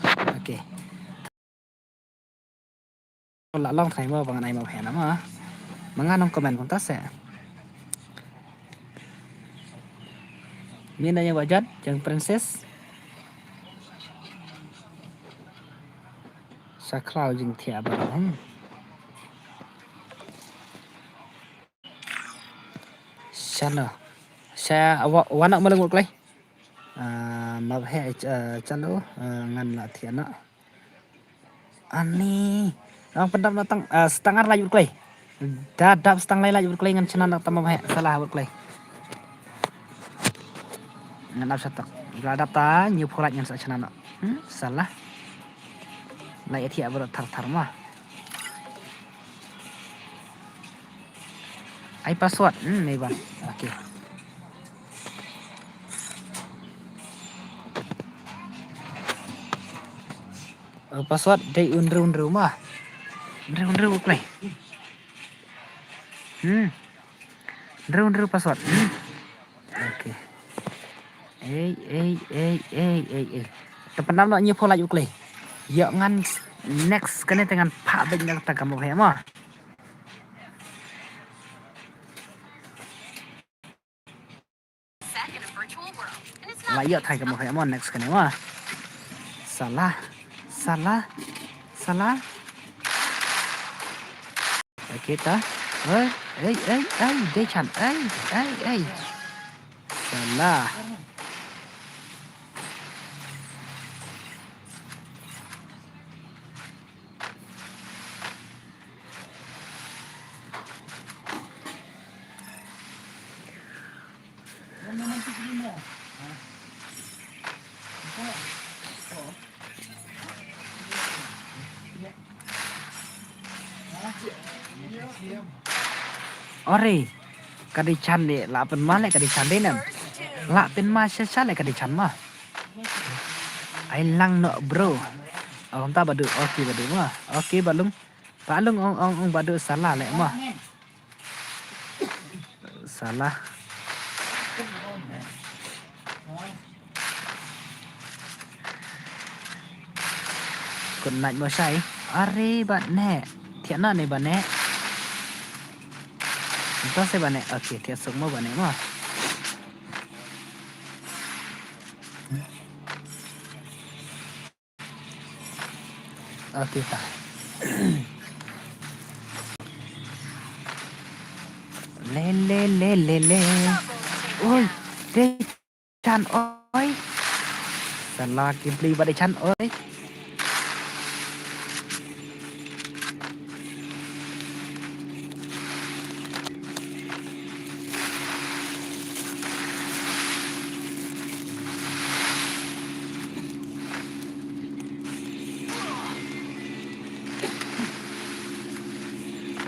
Speaker 1: Okay. La long thay mo bang ai mau he na ma. Manganong komen konta se. Mina yang wajat yang princess saklau jing thia ba sana saya wana malang klai ma he chalo ngan la thia na ani ang pendam datang setengah laju klai dadap setengah laju klai ngan chana nak tamam he salah klai ngan ap satak gadap ta nyu pholat ngan sa chana na salah lai thia ber thar ma ai password ni ban okay password dai unru ma unru play unru password okay tepan nak nyu pholat yu play ya ngan next kene dengan pak ben nak ta kamu he ma
Speaker 3: Set in a virtual world. And it's
Speaker 1: la
Speaker 3: not
Speaker 1: ya thai kamu he ma next kene ma salah Okey ta. Dia chan. Salah. Ore, kadi chan ni la pen ma le kadi chan de nam. La pen ma sha le kadi chan ma. Ai lang no bro. Ông ta badu okey badu ma. Okey balung. Balung ong badu salah le ma. Salah. Kon nai mo sai. Are bat ne. Thian na ne ba ne. Entonces bane, okay, tiap semua bane mah. Okay ta. Le. Oi, de chan oi. Salah Kipli bade chan oi.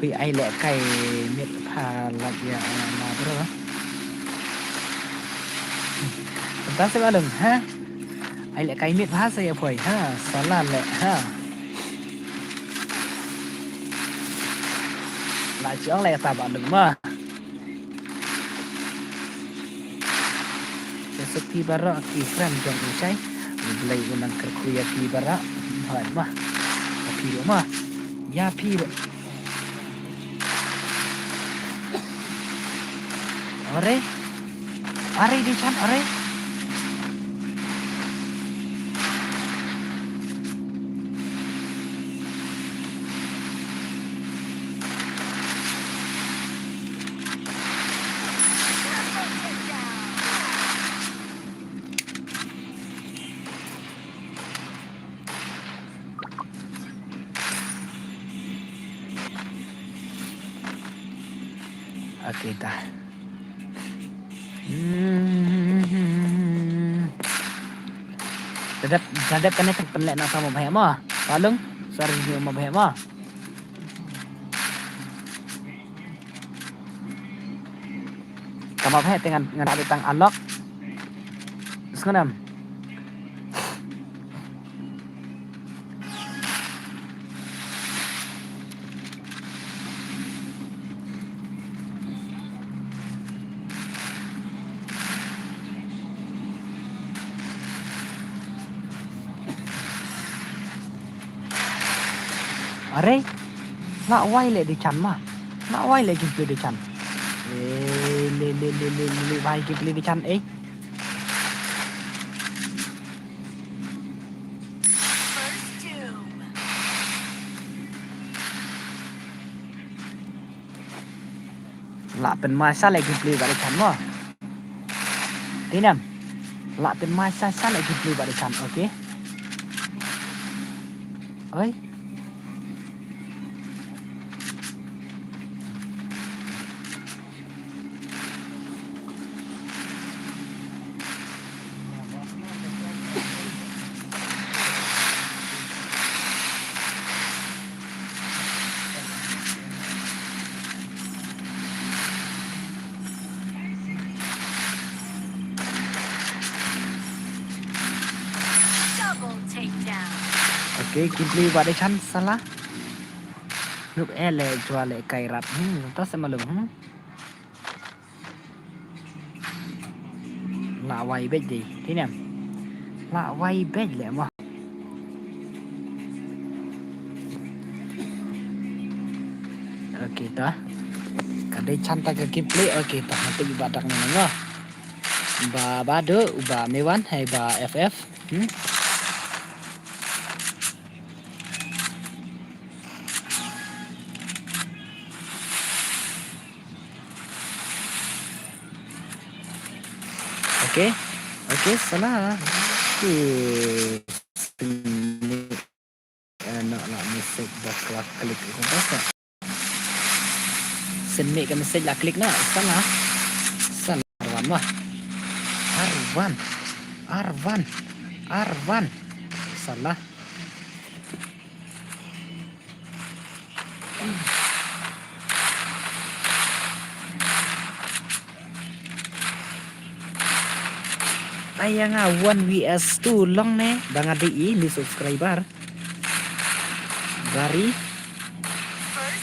Speaker 1: Vì ai lẹ cày miệt phà lạch là bro. Chúng ta sẽ bắt đừng ha. Ai lẹ cày miệt phá sẽ phổi ha. Xóa là lẹ ha. Lại chữa lẹ ta bạn đừng mà. Seperti barak Ifran jom usai. Belai unang kerkuya pi barak. Hai mah. Pi mah. Ya pi. Are di chan are. Okay ta. Dadap kan tak penlek nak sama bahaya mah. Palung, sorry ni mah bahaya mah. Kamu bahaya dengan ada tang unlock. Sekarang. Are, nak wai le di chan mah. Nak wai le gitu di chan. Le wai gitu di chan
Speaker 3: First doom.
Speaker 1: Lạเป็นไม้ซะเลยกินปลีบาริชันวะทีนั้นลาเป็นไม้ซะเลยกินปลีบาริชันโอเคเอ้ยOke, Kipli pada chan salah. Lúc ele jual le cày rap, ta sẽ mà lùng. Lạ quay bết gì, thế nè. Lạ quay bết lẹ mà. Oke ta. Kadai chan ta ke Kipli, oke ta nanti ibadak ni nga. Ba Bado, ba Mewan hay ba FF. Okey, salah. Ini nak message dah keluar klik itu pasal. Send ke message lah klik nak. Salah. Arwan mah. Arwan. Salah. Ayang 1 vs 2 long ne dengan di subscriber. Bari.
Speaker 3: First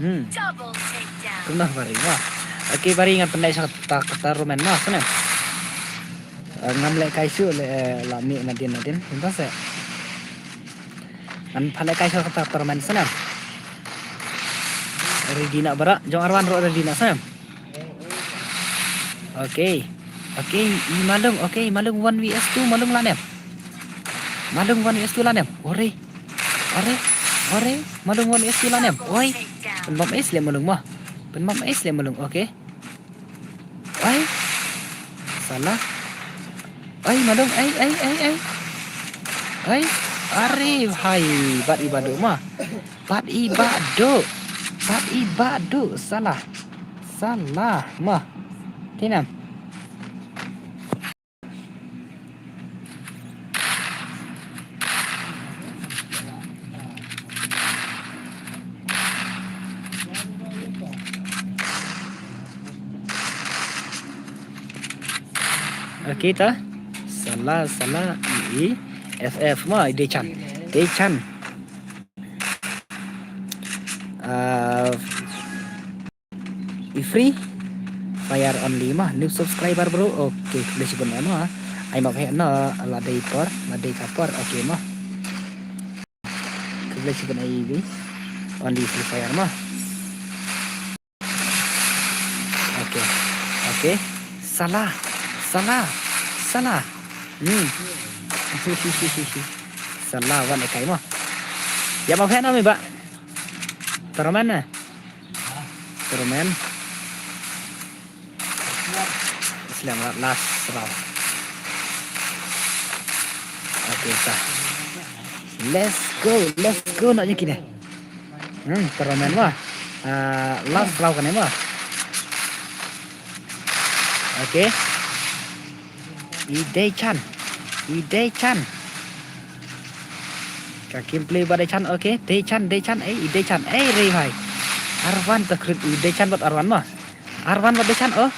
Speaker 3: two. Double takedown.
Speaker 1: Kena bari mah. Okey bari ingat pendai kata roman mah sana. Ngamlek kaisu le lami nadin entah se. An phale kaisu kata roman sana. Redina bara jong Arwan ro redina sana. Okey, malung 1 vs 2 malung lah nem. Malung 1 vs 2 lah nem. Ore. Malung 1 vs 2 lah nem. Oi. Penmam es le malung mah. Okey. Oi. Salah. Oi malung ai. Oi. Are hai bat ibadu mah. Bat ibadu salah mah. Tinam. Okey ta. Salah FF mah Dechan. Free fire only mah new subscriber bro. Okey boleh sebut nama ai mak he na ladai kapor okey mah boleh sebut ai bi only free fire mah. Okey salah salah wan kai mah ya mak he na mi ba Toroman Selamat last round. Okey sah. Let's go nak je kini. Toroman mah. Last round kan mah. Okey. Idechan. Kakim play Idechan okey. Idechan re bhai. Arwan takrit Idechan buat Arwan mah. Arwan buat Idechan oh.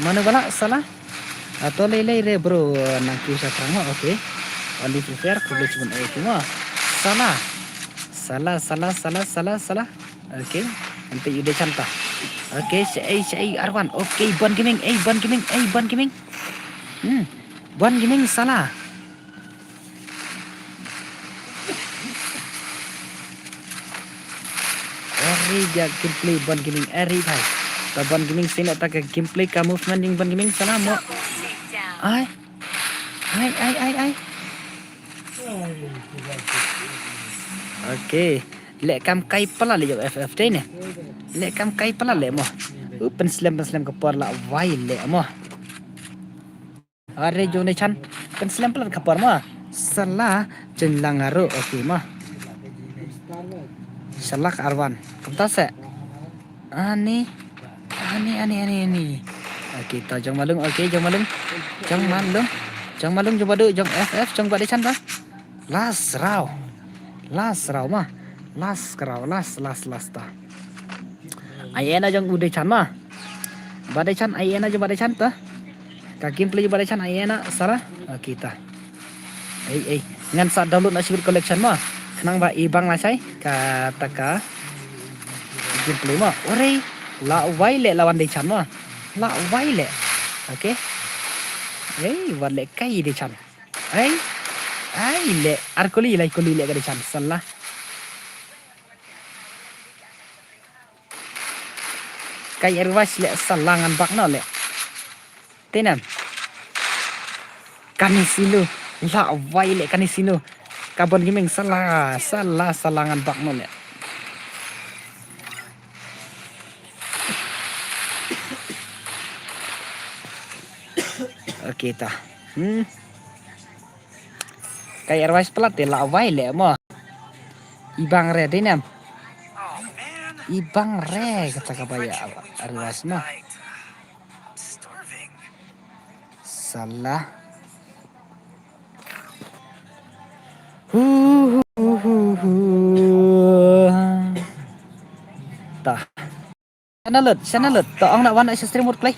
Speaker 1: Mana bala salah atau lele re bro nang kisah terang okey only prefer boleh cuma mah salah okey nanti udah canta okey syai Arwan okey ban gaming ban gaming salah dia gameplay ban gaming bhai ban gaming sini tak gameplay ka movement ding ban gaming sana mo ai okey lek kam kai pala le FF dei ne lek kam kai pala le mo open slam ke por la vai le mo are jo ne chan pen slam pala ke por mo salah jenglang aro okey mo salah Arwan kata se ani okey ta jong malung coba dulu jong FF jong buat decan dah last round mah last ta ayana jong udah can mah badecan ayana jong badecan ta kakim play badecan ayana salah okey ta ngan sa download nasibir collection mah kenang ba ibang lah say kata ka gameplay mah ore la waile lawan Dechan mah la waile okey wale kai Dechan le arkoli le ka Dechan salah kai erwas le salangan bakno le tenam kanisino la waile kanisino kabon gaming salah salangan bakno le Okey ta. Kay arwais pelat de la wai le mo. Ibang re dinam.
Speaker 2: Oh man.
Speaker 1: Ibang
Speaker 2: I should
Speaker 1: re
Speaker 2: have finished
Speaker 1: kata
Speaker 2: those deep fried
Speaker 1: kabaya
Speaker 2: chicken wings from
Speaker 1: arwais
Speaker 2: last
Speaker 1: mo.
Speaker 2: night. I'm starving.
Speaker 1: Salah. Hu hu hu hu. Tah. Sana lut. Ta ang nak wan nak stream mut klai.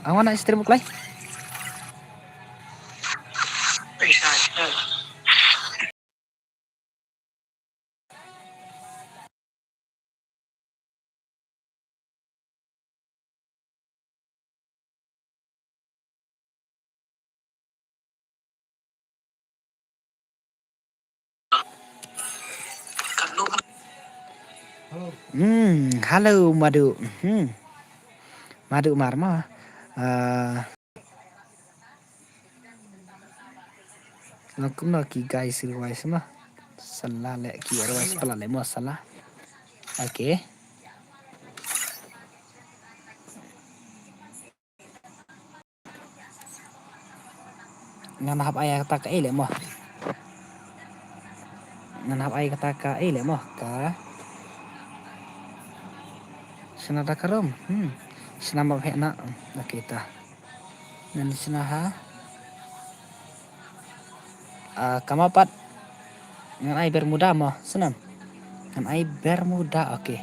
Speaker 1: Ang wan nak stream mut klai.
Speaker 2: Pretty shy.
Speaker 4: Halo.
Speaker 1: Halo Madu. Madu Marma. Lakum nak ki guys riwais mah. Salah le ki riwais pelat le mo salah. Okey. Ngan hap ayah kata ka le mo. Ngan hap ayah kata ka le mo ka. Senada karom. Senama hekna. Okey ta. Ngan senaha. Kamapat. Ngan ai Bermuda mo. Senam. Ngan ai Bermuda. Okey.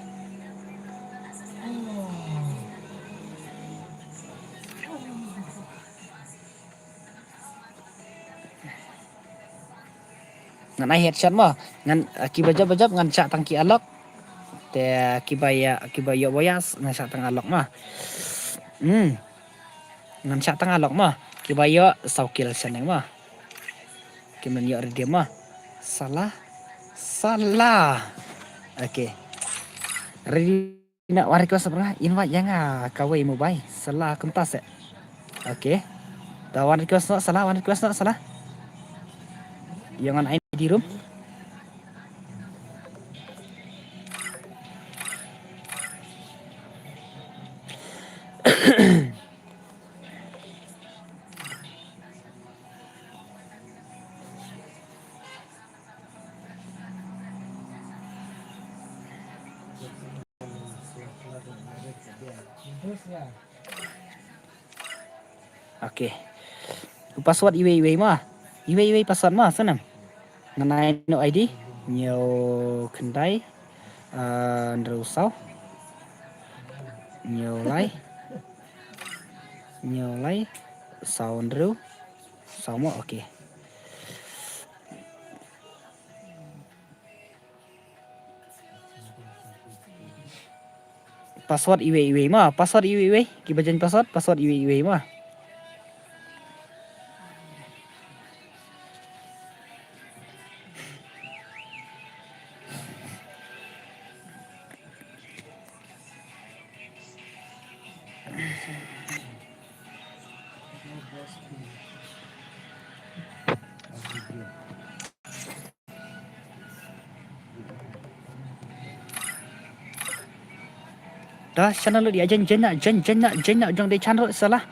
Speaker 1: Ngan ai headshot mo. Ngan kibajab-bajab ngan cak tangki alok. Te kibaya boyas ngan cak tang alok mah. Ngan cak tang alok mah. Kibaya saukil seneng mah. Kimen yo dia mah. Salah. Okey. Ready nak wari kelas pernah invite jangan kawai mobile. Salah kentas ya. Okey. Dah wari kelas nak salah. Jangan ain di room.
Speaker 4: Terus ya.
Speaker 1: Okey. Password iwe mah. Iwe password mah senam. Nganai no ID. Nyo kendai. Nderusau. Nyolai. Soundru. Sama okey. Password iwe mah. Password iwe. Kibajan password iwe mah. Dah channel lu dia jen nak jong de channel salah.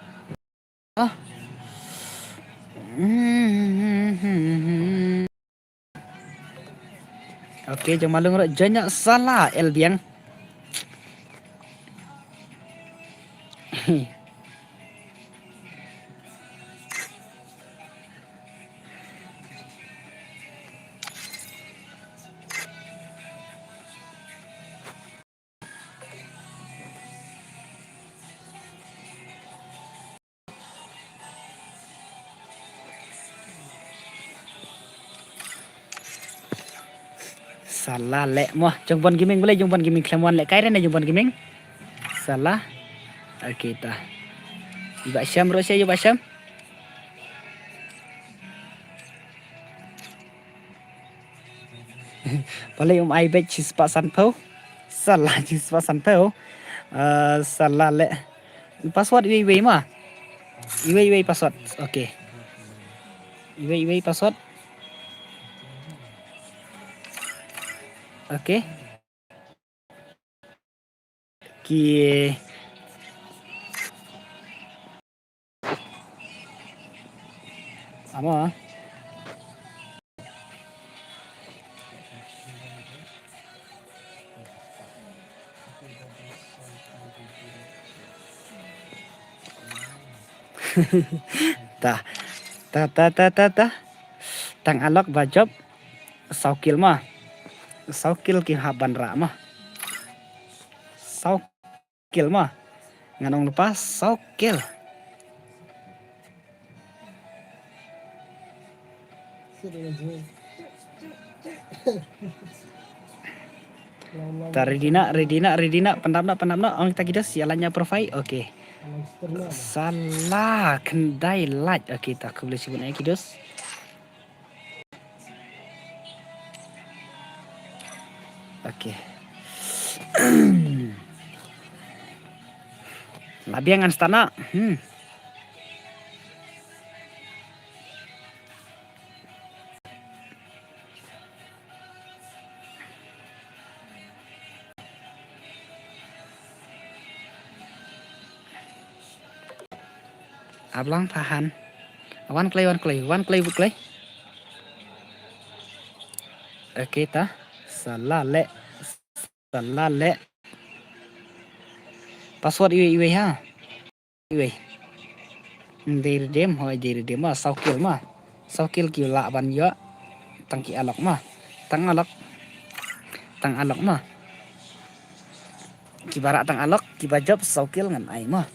Speaker 1: Okey, jom malung ro jen salah el biang. Salah lek moh jongpon gaming boleh jongpon gaming klemon lek kai rene jongpon gaming. Salah. Okey ta. Ibak Syam Rosia Ibak Syam. Boleh ai bet chis pak san po. Salah chis pak san po. Salah lek. Password iwe mah. Iwe password. Okey. Iwe password. Okey. Ki Apa? Tah, tah. Tang alok bajob saukil mah. Saukil ki haban ra mah. Saukil mah. Nganong lepas saukil. Ta redina pendapna ong kita kita sialannya profile. Oke. Salah kendai light. Oke, tak boleh sebut lagi kidos. Oke. Labiangan stana. Ablang tahan. One clay. Oke ta. Salah le. Password iwe ha. Iwe. Dir dem mah saukil mah. Saukil ki la ban yo. Tangki alok mah. Tang alok mah. Kibarak tang alok, kibajob saukil ngan ai mah.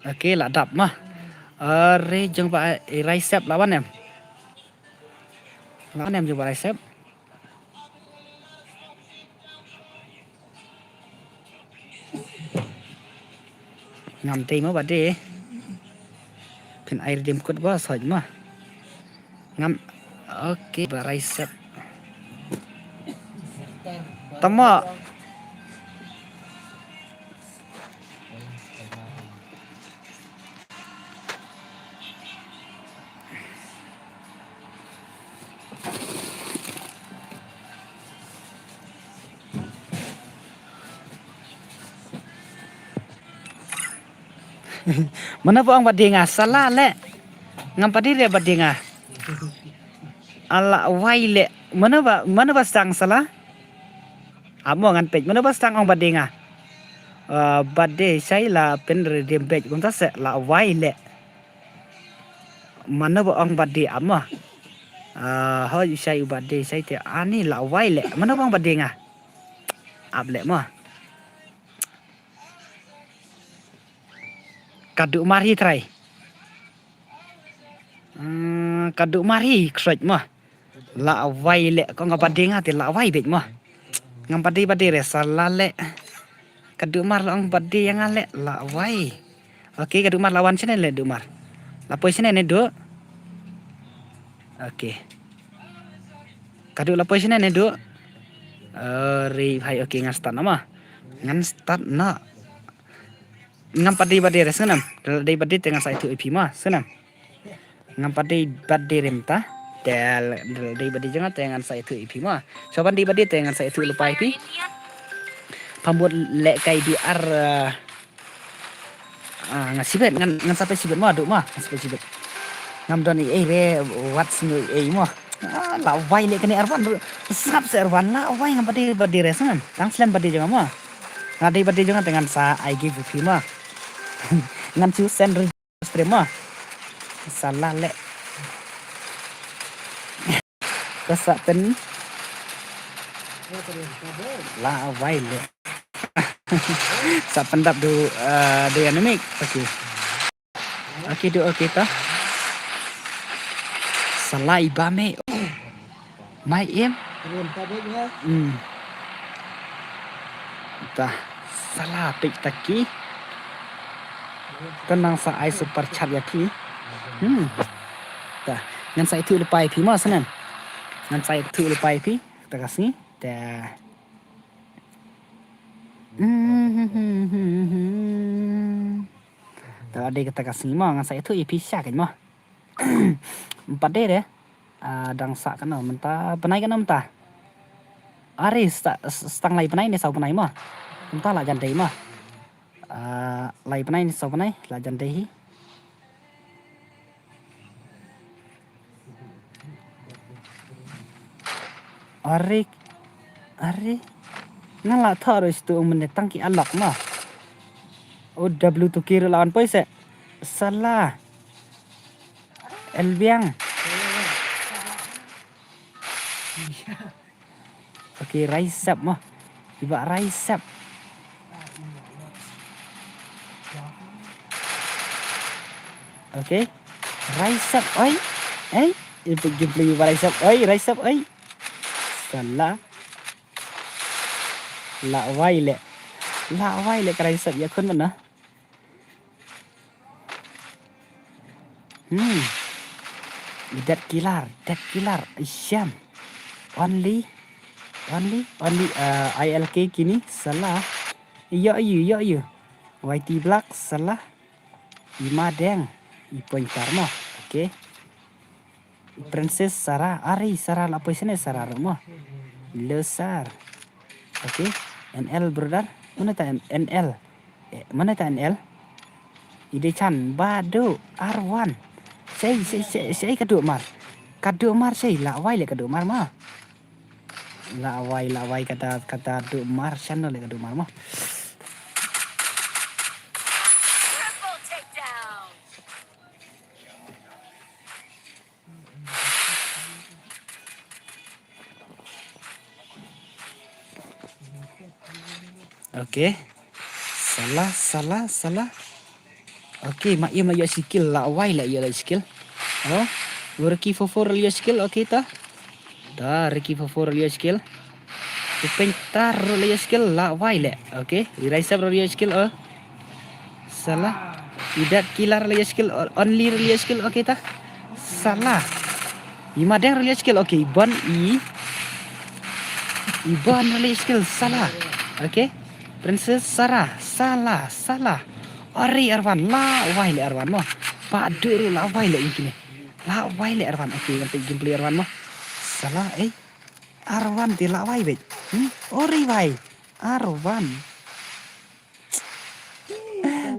Speaker 1: Oke, lah dap mah. Re jumpa Raisep lawan em. Jumpa Raisep. Ngam tei mah bade. Pin air dim kut bos hoj mah. Ngam oke Raisep. Tama mana po ang badinga salah le ngam padire badinga ala waile mana ba sang salah amo ngan pej mana ba sang ang badinga bade sai la pen redim pej kunta se la waile mana ba ang bade ama ho sai bade sai te ani la waile mana ba ang badinga able mah kaduk mari try. Kaduk mari kroj mah. La wai le ko ngapade ngate la wai bet mah. Ngam padi re salah le. Kaduk mar lang padi yang ale la wai. Oke, kaduk mar lawan sini le kaduk mar. Lapoi sini ne do. Oke. Kaduk lapoi sini ne do. Ri hai oke ngan start nama. Ngan start na. Ngam padi re senam. Dai padi tengah saya tu IP mah senam. Ngam padi remta. Dai padi jangan tengah saya tu IP mah. Soban di padi tengah saya tu lupa IP. Pambut lek kai biar ngasibet ngan sampai sibet mah duk mah sampai sibet. Ngam doni re what's new mah. La wai lek kene arwan sap serwan la wai ngam padi re senam. Tang slam padi jangan mah. Ngadi padi jangan tengah sa I give IP mah. Ngan chu send register mah salah le kesaten la wai le sa pendap do dynamic oke do oke ta salah ibame mai em ta salah pik taki tenang sa ai super chat ya ki ta ngan sa itu lepai pi ma sanan ngan sa itu lepai pi ta kasih ta ta ada kata kasih ma ngan sa itu ip sya kan ma empat deh dang sa kan mentah penai kan mentah Ari stang lai panai ni sau panai mah. Entah lah jandai mah. Lai panai ni sau panai lah jandai hi. Ari ngala terus tu menetang ki alak mah. W tu kira lawan poise. Salah. Elbiang. Okey, rise up mah. Iba rise up. Okey. Rise up oi. Itu gameplay rise up oi, rise up oi. Salah. La wai le rise up ya kun mana? That killer. Isyam. Only ILK kini salah. Ya you. YT Black salah. Ima deng. Pointar mah. Okay. Princess Sarah. Ari Sarah apa sini Sarah mah. Lesar. Okay. NL brother. Mana tak NL? Mana tak NL? Ide Chan Badu R1. Saya kaduk mar saya la wai le kaduk mar mah. La wai kata duk mar channel le kaduk mar mah.
Speaker 3: Triple takedown.
Speaker 1: Okay. Salah. Okay, mak ia skill la wai la ia skill. Oh, Ricky for dia skill okay ta. Dah Ricky for dia skill. Pentar dia skill la wai le. Okay, rise up dia skill salah. Tidak killer dia skill only dia skill okay ta. Salah. Imadeng dia skill okay. Iban dia skill salah. Okay. Princess Sarah salah. Ari Arwan la wai le Arwan mah. Pak dulu la wai le ini. La wai le Arwan. Okey, nanti gameplay Arwan mah. Salah Arwan di la wai bet. Ori wai. Arwan.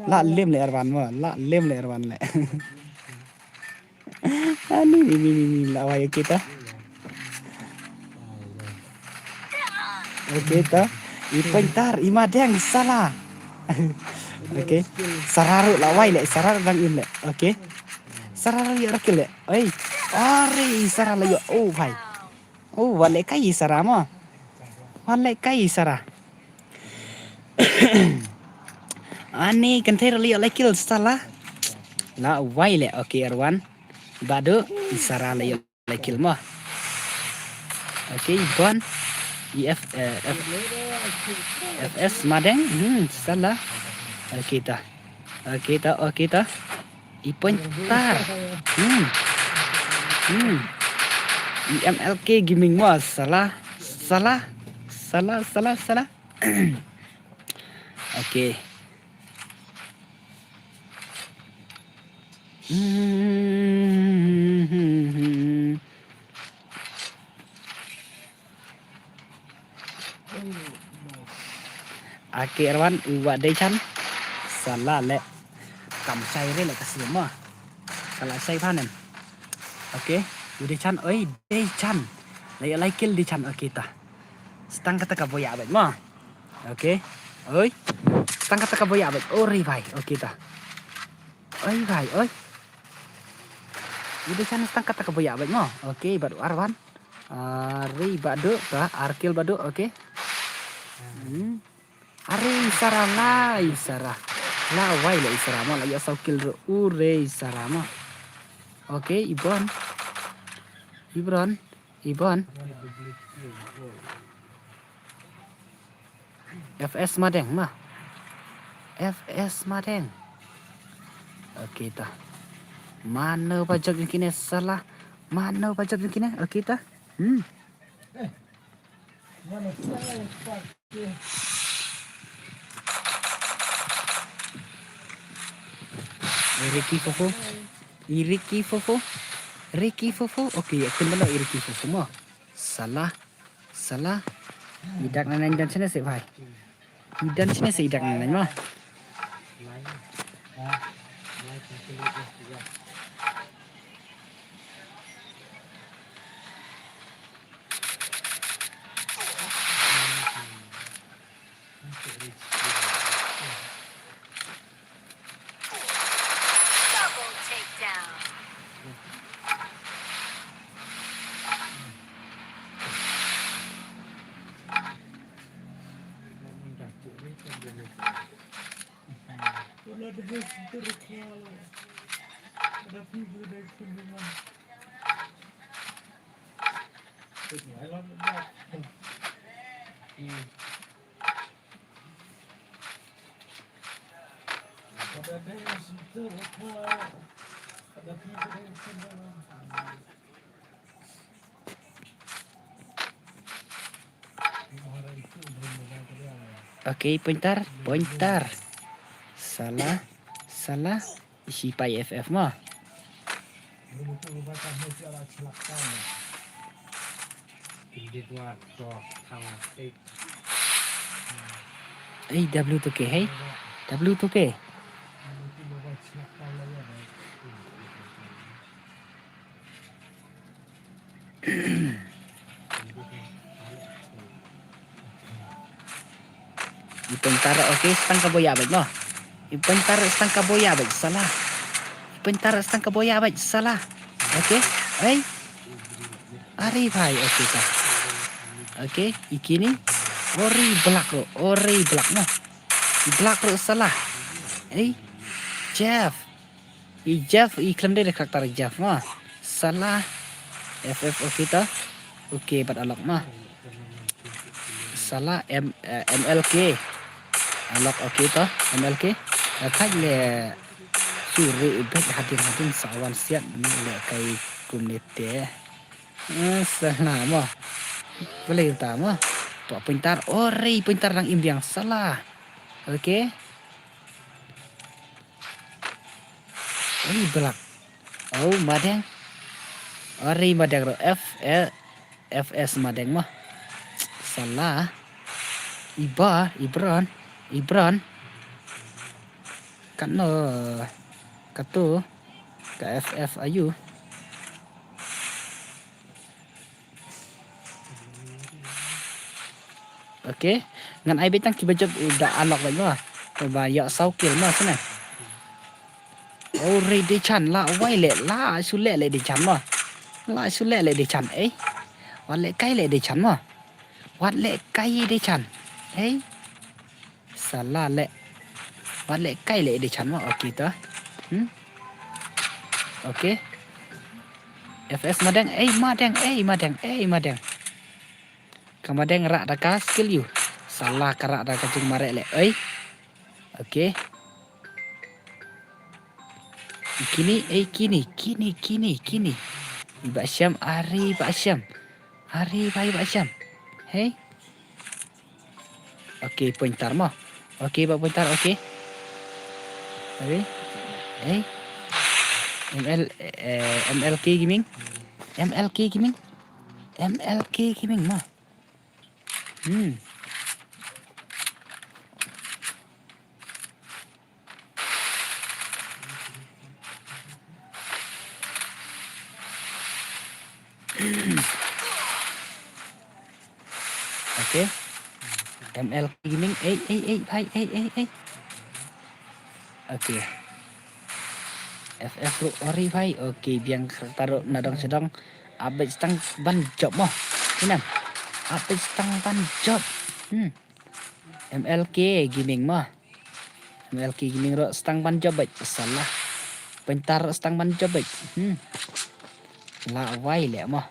Speaker 1: La lem le Arwan mah. La lem le Arwan le. Ini la wai kita. Okey ta. Ipentar imadeng salah. Okay. Sararu lawai le, sararu bang in le. Okay. Sararu ya rakil le. Oi. Ari sararu yo. Oh bhai. Oh wale kai sarama. Wale kai sara. Ani kanther li le kill salah. La wai le. Okay Arwan. Badu isara le kill mah. Okay, Bon. FS madeng. Salah. Kita. Ipentar. IMLK gaming mas salah. Okey. Okey Arwan uwa dei chan. Salah le. Cầm say với lại cả sườn mà. Cả lại say phan em. Ok. Udah chan oi dei chan. Lại kill di chan kita. Stang kata ka boya bet ma. Ok. Oi. Stang kata ka boya bet. Ori vai. Ok ta. Oi vai oi. Udah chan stang kata ka boya bet ma. Ok baru Arwan. Ri badu ta arkil badu ok. Ari Sarah. La wai la Isarama la ya sau kill ro ure Isarama. Okay, Ibon. FS madeng mah. Okay ta. Mana pajak yang kini salah. Mana pajak yang kini? Okay ta.
Speaker 4: Mana salah
Speaker 1: Ricky Fofo. Okey, akan mana Ricky Fofo mah. Salah. Idak nanan dan sini sih, bhai. Idan sini sih idak nanan mah.
Speaker 3: Double takedown.
Speaker 1: Okey, pointer. Salah. Isi pai FF mah. W tu ke, hey. W tu ke. Ipointar okey, stang kaboya baik mah. Ipointar stang kaboya baik salah. Ipointar stang kaboya baik salah. Okey. Hey. Ari bhai, okey ta. Okey, ikini. Ori belak mah. Belak lo salah. Hey. Jeff. Jeff iklan dia karakter Jeff mah. Salah. FF okey ta. Okey, bat alok mah. Salah MLK. Alok okey ta. MLK. Thaj le suri bet hadir sawan siap le kai kumite. Salah mah. Boleh utama. Tok pintar. Ori pintar lang imbiang salah. Okey. Ori belak. Oh, madeng. Ori madeng ro FS madeng mah. Salah. Ibran. Kano katu ke FF ayu. Okey. Ngan ai betang ki bajab udah alok lagi mah. Ba ya saukil mah sana. Oh, de chan la wai le la su le de chan mah. La su le de chan Wat le kai le de chan mah. Wat le kai de chan. Salah le. Wat le kai le de chan mah. Okey ta. Okey. FS madeng madeng. Kamadeng rak daka skill you. Salah karak daka cung marek le. Okey. Kini. Pak Syam, Ari Pak Syam. Hey. Okey, pointar mah. Okey, Pak pointar okey. Hey. MLK Gaming. MLK Gaming mah. Okey. MLK Gaming. Bhai. Okey. FF ro ori bhai. Okey, biang taruh nadang sedang update stang ban job mah. Inam. Update stang ban job. MLK Gaming mah. MLK Gaming ro stang ban job baik. Salah. Pentar stang ban job baik. La wai le mah.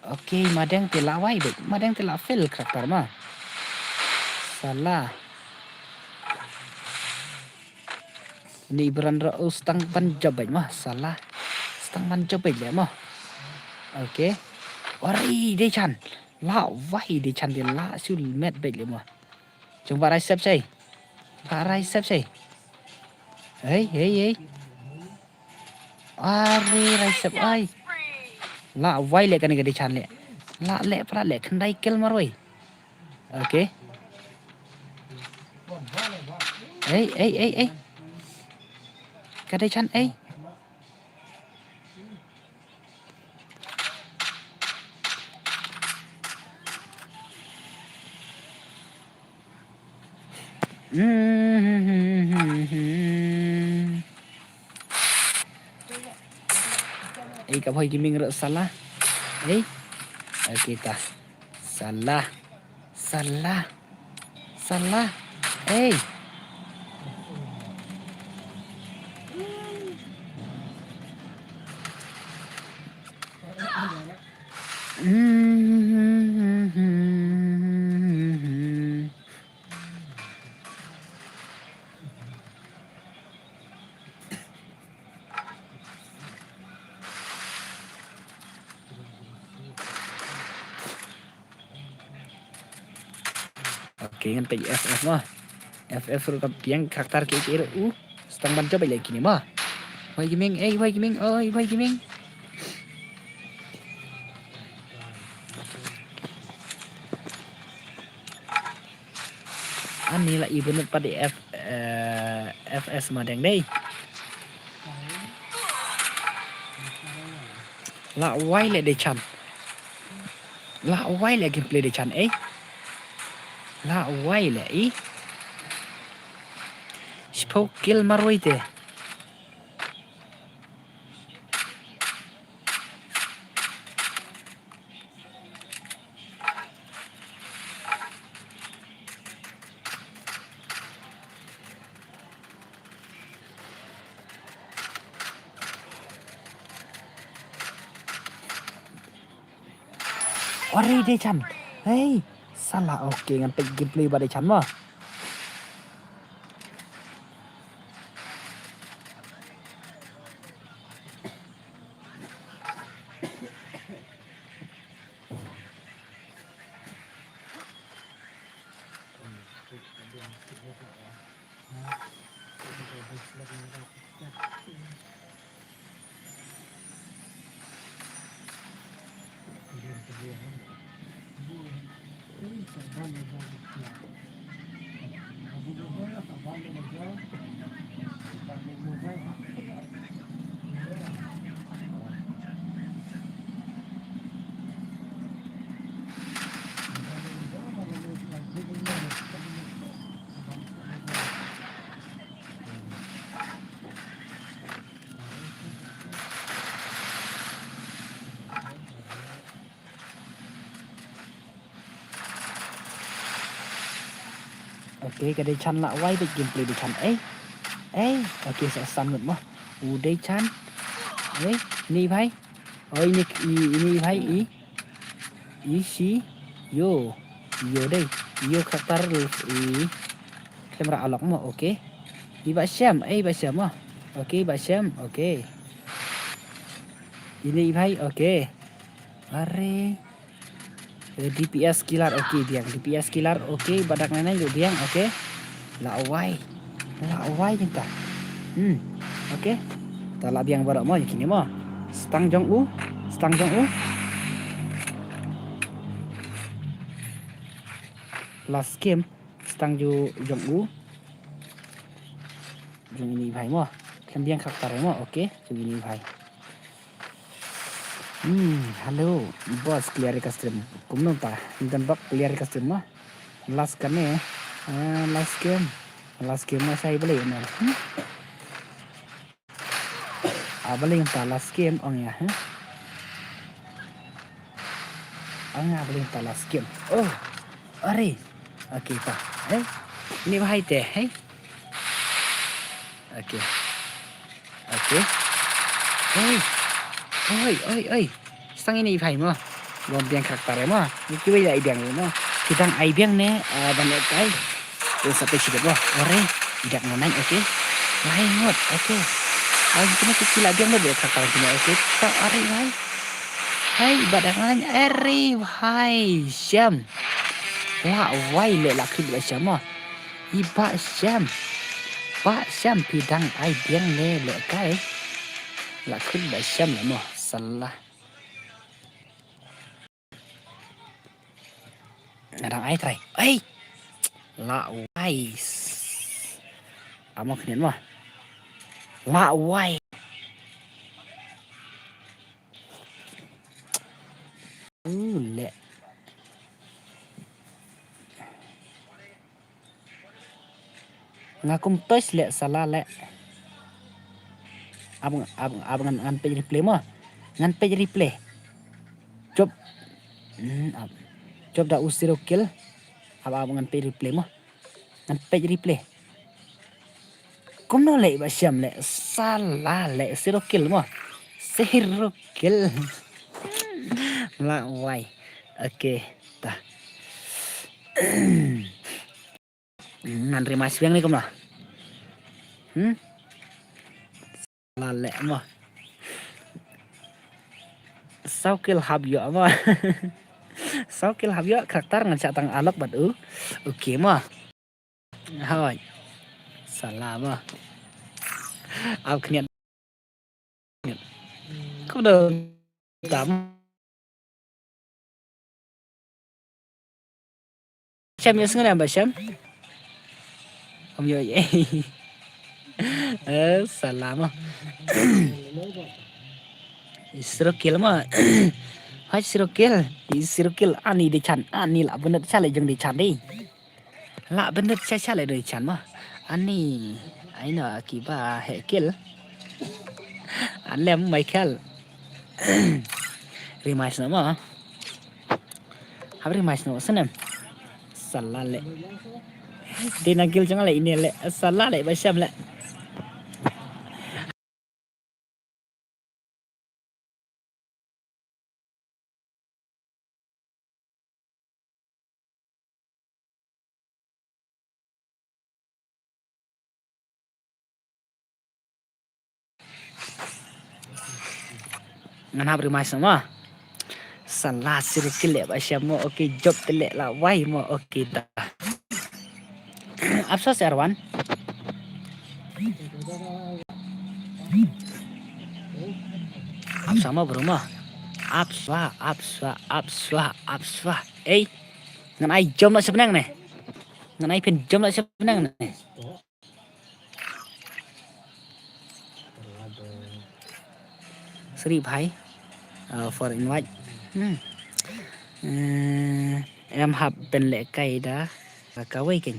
Speaker 1: Okey, madang te la wai baik. Madang te la fail karakter mah. Salah. Ni beranda stang ban job baik mah. Salah. Stang ban job baik le mah. Okey. Ori de chan. La wai de chan de la sul met baik le mah. Jumpa Raisep say. Pak Raisep say. Hey. Ari Raisep ai. La wai le kan de chan le. La le pra le khandai kel maroi. Okay. Ê. Cái đây chăn ê. Ê cặp hơi mình rợ salah. Ê. Kita salah. Ê. Oke, kan tadi FF mah. FF suruh yang karakter kayak kira setang ban coba lagi nih mah. Wai gaming, wai gaming. Ani lah ibu net pada FS madang đây. Lạ quay lại để chặn. Lạ quay lại gameplay để chặn ấy. Lạ quay lại. Spoke kill marway te. Ori để chặn. Hey, salah oke ngantek gameplay pada chặn mah. Oke, cái đây chăn lại quay được gameplay để chăn ấy. Ok, sẽ săn một mà. Đây chăn. Ấy, ini bhai. Oh, ini bhai i si yo đây. Yo karakter kamera alok mah. Oke. Di Pak Syam, Pak Syam mah. Oke, Pak Syam. Oke. Ini bhai, oke. Are DPS killer oke biang DPS killer oke badak nenek juga biang oke lawai kita oke tak lah biang badak mau kini mah stang jong u last game stang jong u jong ini bhai mah kan biang karakter mah oke jong ini bhai. Halo, bos clear custom. Kumno ta? Dan bak clear custom mah. Last kan ya. Last game mah saya beli ya. Beli ta last game ong ya. Beli ta last game. Oh, are. Oke ta. Ini bahai teh. Oke. Oi. Sang ini phải mà. Gồm biang karakter mà. Như cái bây giờ biang này mà. Thì đang ai biang nè. Banyak cái. Terus sampai sini loh. Ore. Tidak ngonang. Oke. Lain ngot. Oke. Cuma kecil biang lo biar karakter sini. Oke. Tak are hai. Hai. Badak ngonang. Are. Hai. Syam. Wah. Wai le laki bila Syam mà. Iba Syam. Pak Syam bidang ai biang nè. Le cái. Laki bila Syam lah mà. Salah. Ngadang ai try. Ai, la wise. Amo kenen mah. La wai. Le. Ngakum tos le salah le. Abang ngan page replay mah. Ngan page replay. Job. Job dah usir kill. Abang ngan page replay mah. Ngan page replay. Kom no le ba syam le salah le zero kill mah. Zero kill. La wai. Okay, dah. Ngan rematch bang ni kom lah. Là lẹ mà sau kia là hab yo mà sau kia là hab yo karakter ngan cak tang alok bad oke mà thôi salah mà ao kenian có được tắm xem như thế nào bà xem không như vậy salah mà zero kill mah hai zero kill ani de chan ani la bener cha le jeng de chan đi la bener cha le de chan mah ani aina akiba he kill lem Michael rematch nama habis rematch nama senam salah le dia nagil jangan le ini le salah le basam le ngan habis rematch nama salah sirkil le basam mo okay job tele la wai mo okay dah Absas Erwan Absama berumah Abswa ngan ai jom nak sebenang nih ngan ai pin jom nak sebenang nih Sri Bhai for invite em học bên lệ cây đã cá quay kình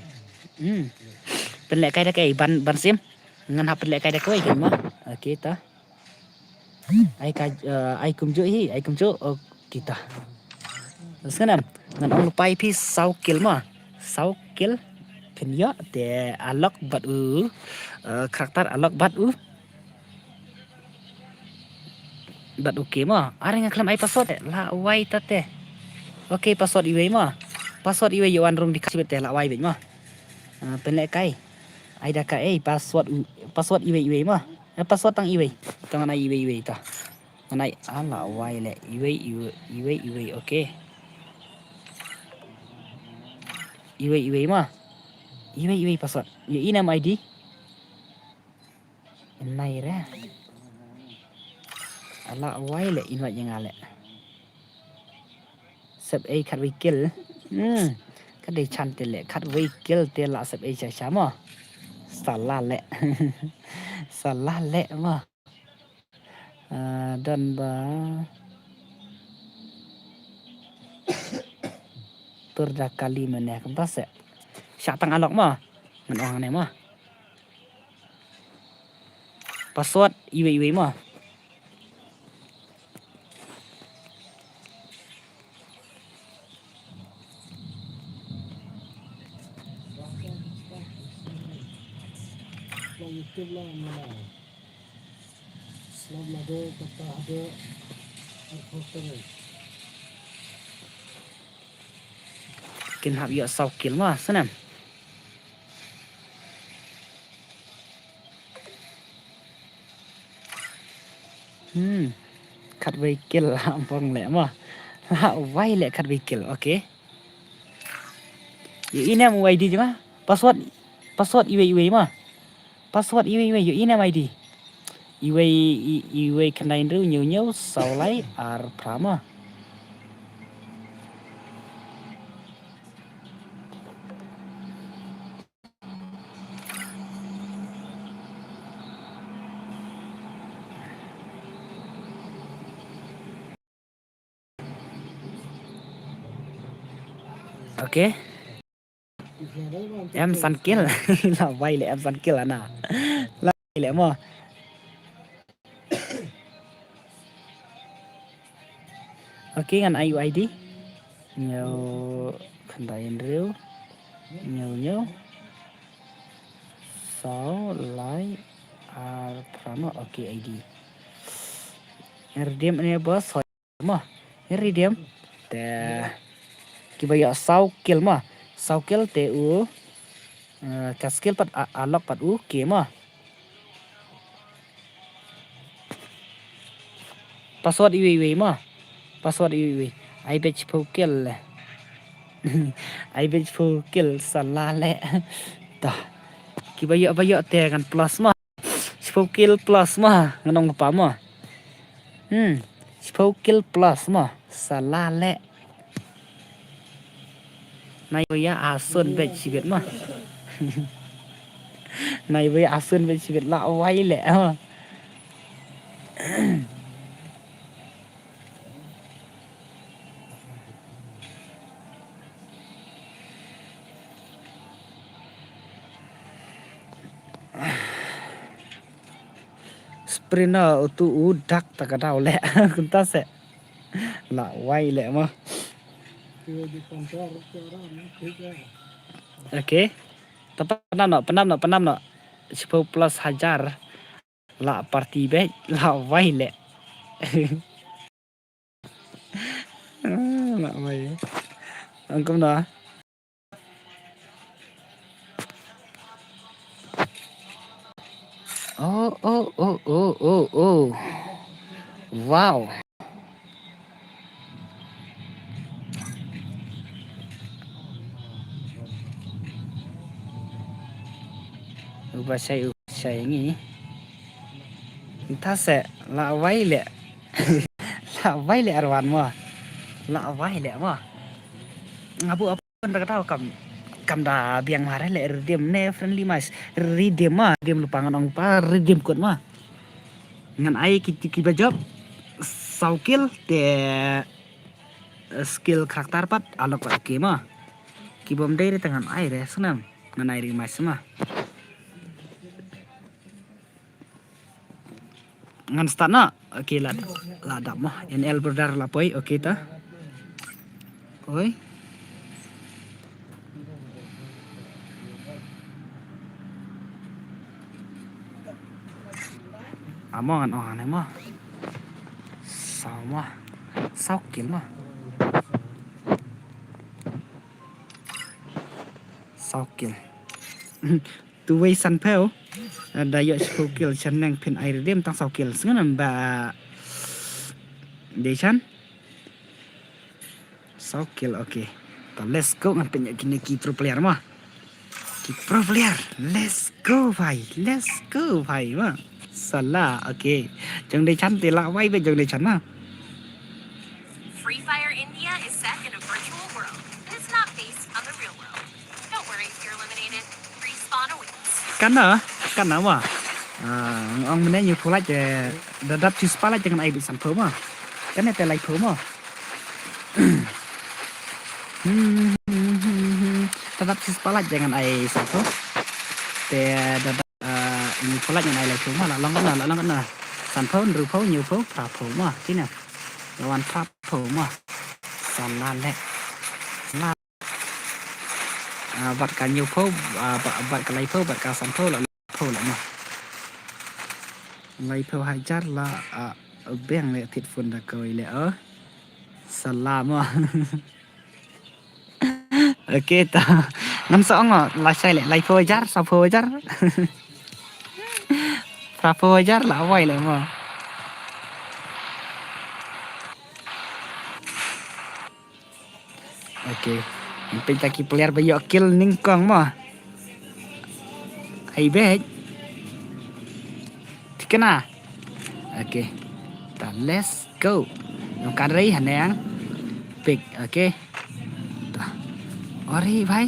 Speaker 1: bên lệ cây đã cây ban sim ngan học bên lệ cây đã quay kình mà kita ai cùng chỗ kita sekarang ngan ông lupai pi 6 kill mà 6 kill kenya te alok bat karakter alok bat bat oke mah ada yang klaim ai password la wai tate oke password iwe mah password iwe yuan rung dikasih bete la wai bet mah penlek kai ai dah kai password iwe mah password tang iwe tangan ai iwe ta ngan ai ala wai le iwe oke iwe mah iwe password ya ini nama ID nai re ala wai le invite yang ale sub a kat wikil kat de chan te le kat wikil te la sub a cha cha ma salah le ma dan ba turda kali mana kempas ya syak tang alok ma ngan orang ne ma password iwe ma
Speaker 4: YouTube lah mana. Selamat ada kata ada perfotoan.
Speaker 1: kin hab yo sau kill ma sanam kat wikil ampong le ma la wai le kat wikil okay ini am ID je ma password iwe ma password iwe yo ini am ID iwe kanain ru nyu saulai ar prama Ok. Em săn kill là vay lại em săn kill là nào là lại mà ok ngàn ai ID nhiều khẩn đại rêu nhiều nhiều sáu lái prama ok ID redeem ini bos mà redeem te kibaya sau kill te u ka skill pat alok pat u ke mà password iwi mà password iwi I bet full kill I bet full kill salah le dah kibaya te kan plus mà full kill plus mà nganong pa mà full kill plus mà salah le này với asun bet chi bet mà này với asun bet chi bet la wai le mà sprinter tu udak tak kadau le kunta se la wai le mà
Speaker 4: Dia di kantor orang tiga.
Speaker 1: oke tapi penam no 10 plus hajar la party bet la wai le la wai angkum no oh wow ubah saya ini entah se la wai le la wai le arwan mo la wai le mo ngabu apa tak tahu kam da biang mare le redeem ne friendly mas redeem ma redeem lupangan ong pa redeem kot ma ngan ai ki job saukil te skill karakter pat alok pat ke ma ki bom dai tangan ai re sunam ngan ai ri mas ma ngan start na oke la dap ma NL berdar la poi oke ta oi amongan oh ma sama saukil ma saukil tu wei san pel da yo saukil chan nang pin ai dem tang saukil sengan ba de chan saukil oke ta let's go ngan pin kini ki pro player ma ki pro player let's go bhai ma salah oke jang de chan te la wai be jang de chan ma
Speaker 3: Free Fire India is set in a virtual world. It's not based on the real world. Don't worry if you're eliminated. Respawn awaits.
Speaker 1: Kan mà ông mình nhiều phô lại để đập chỉ spa lại cho ai bị sản phẩm mà cái này tên lại phẩm mà đập chỉ spa lại cho ai sản phẩm để đập nhiều phô lại cho ai lại phẩm mà là long cái nào sản phẩm rượu phô nhiều phô phá phô mà thế nàoวันพระโผมาสอนลานแหละลานบัตรการยูโพบัตรการไลโพบัตรการสันโพละโพละมาไลโพหายจัดละเบี้ยงเลยติดฝุ่นตะเกยเลยสลามอ่ะโอเคตาน้ำสองอ่ะลายใช่เลยไลโพจัดสับโพจัดพระโพจัดละไว้เลยมาoke penting taki player bayo kill ningkong mo ai bet tikana oke ta let's go nong kadai hanang pick oke ta ori bhai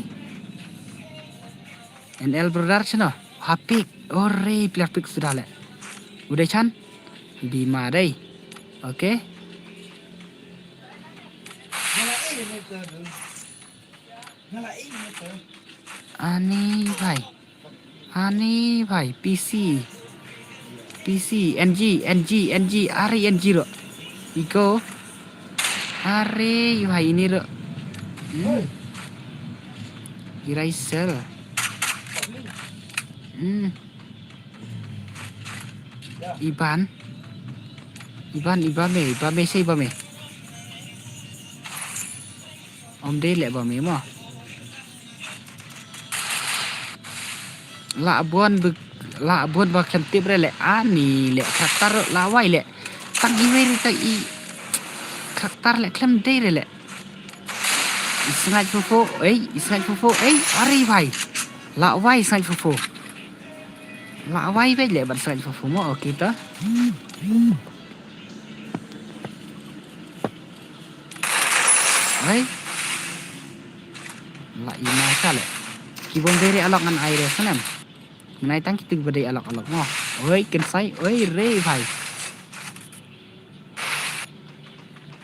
Speaker 1: NL brother chano hapik ori player pick sudah le udah chan bima dai oke Ani bhai PC NG are NG ro iko are bhai ini ro eraser Iban me sei ba me om de le ba me mo la buon ba kan tip re le ani le karakter la wai le tang i re ta i karakter le klem de re le isnai fofo ari bhai la wai sai fofo la wai ve le ban sai fofo mo okay ta ai la ina sale kibon dere alok ngan aire sanam nai tang kitu bade alok mo oi ken sai oi re bhai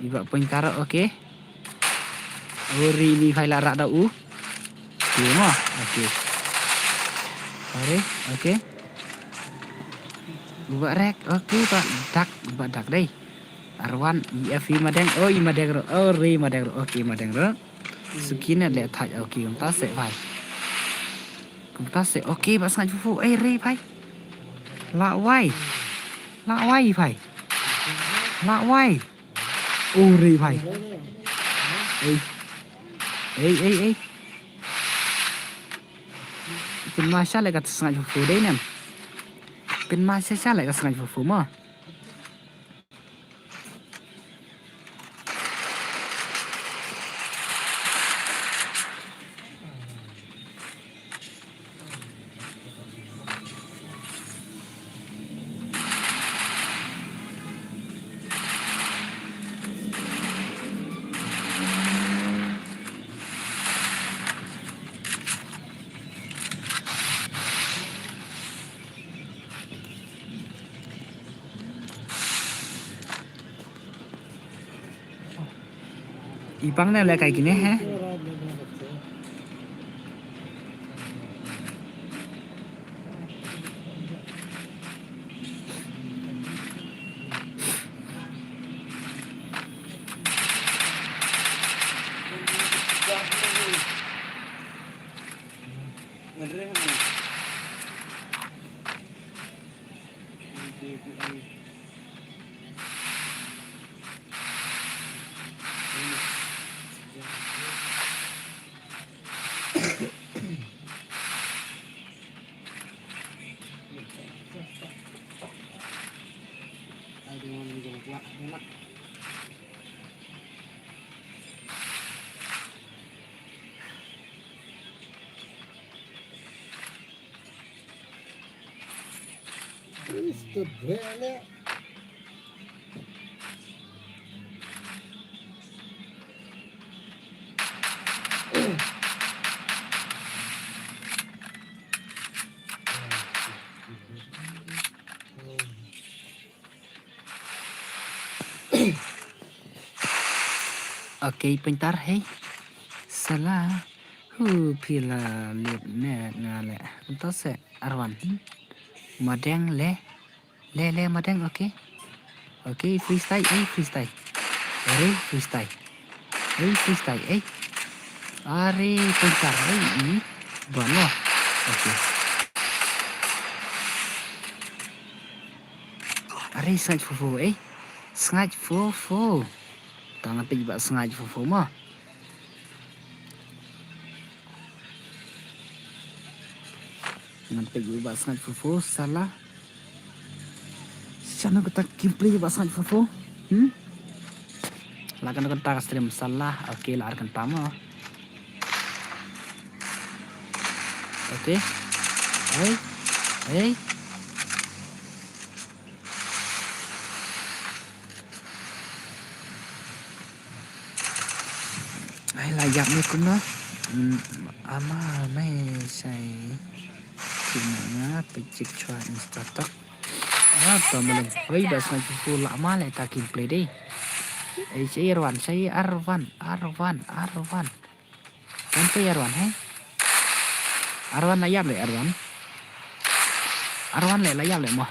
Speaker 1: iba pointara okay ori ni bhai la ra da u mo okay are okay buat rek okay buat dak deh Arwan EFV madeng oh madeng ro oh re madeng ro okay madeng ro sukina le thaj okay chúng ta sẽ phải okay bạn sang chú ê re phải lạ quay phải ô re phải êเป็นมาชาเลยกับsang chú đấy nèเป็นมาชาเลยกับsang chú mà Ipang na kayak gini he.
Speaker 4: Isto bene.
Speaker 1: Oke, pintar hei. Salah. Pila lihat net ngale. Untuk se Arwan. Madeng le madeng oke. Oke, freestyle freestyle. Freestyle. Are pintar ini. Bono. Oke. Are sangat fufu Sangat fufu. Tangan juga sengaja fufu mah. Nanti juga sengaja fufu salah. Sana kita kimpli juga sengaja fufu. Lakan kita stream salah. Oke, lah akan tama. Oke. Hey. Layak ni kuna ama mai sai kena picik chua instatok apa malam oi bas mai fu lama le takin play deh saya Arwan Santai Arwan, hai. Arwan layap le Arwan. Arwan le layap le mah.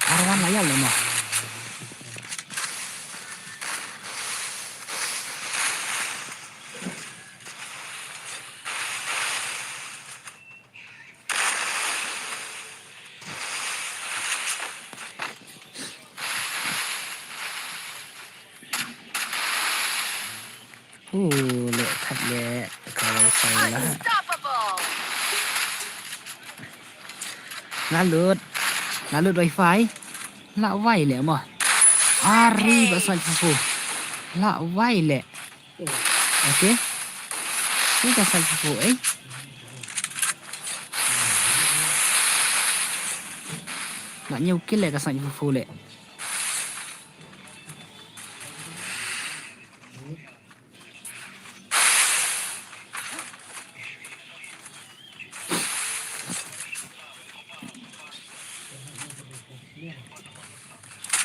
Speaker 1: Arwan layap le mah. Le thật le kalau saya lah.
Speaker 3: Unstoppable!
Speaker 1: Lalut wifi. Lạ vay lẹ mà. Ari bà sang phù. Lạ vay lẹ. Ok. Chúng ta sang phù ấy. Lạ nhiều cái lẹ cả sang phù lẹ.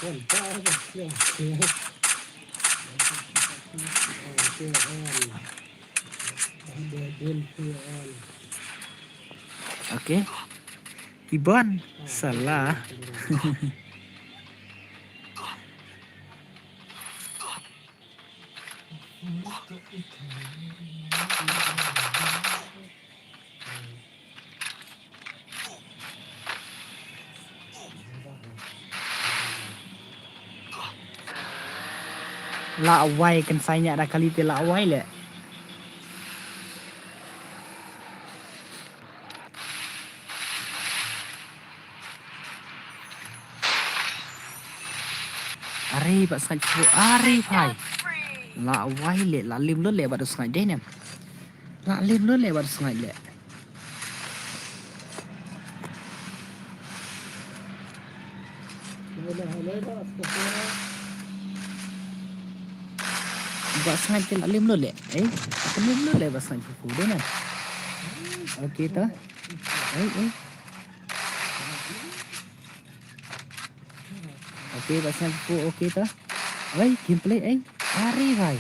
Speaker 4: Con cao rồi, kiểu kiểu. Kiểu on. Bên kia on.
Speaker 1: Ok. Ibon. Salah. Lạ vay kan saya ada kali te lạ vay lẹ. Ari bà sang phù. Ari phải.
Speaker 3: Free!
Speaker 1: Lạ vay lẹ. Lạ lim lốt lẹ bà được sang đây nè. Lạ lim lốt lẹ bà được sang lẹ.
Speaker 4: Lấy đó,
Speaker 1: Bà sang te lạ lim lốt lẹ. Ấy. Cái lim lốt lẹ bà sang phù đây nè. Ok tớ. Ấy. Ok bà sang phù ok tớ. Ấy gameplay ấy. Ari phải.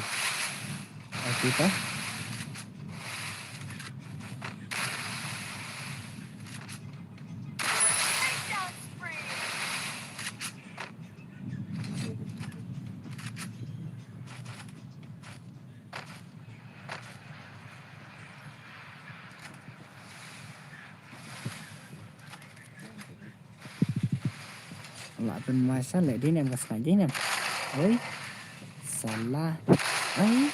Speaker 1: Ok tớ.
Speaker 3: Takedowns free!
Speaker 1: Lạ bên ngoài sao lại đến em gặp phải đến em. Ấy. Salah. Ấy.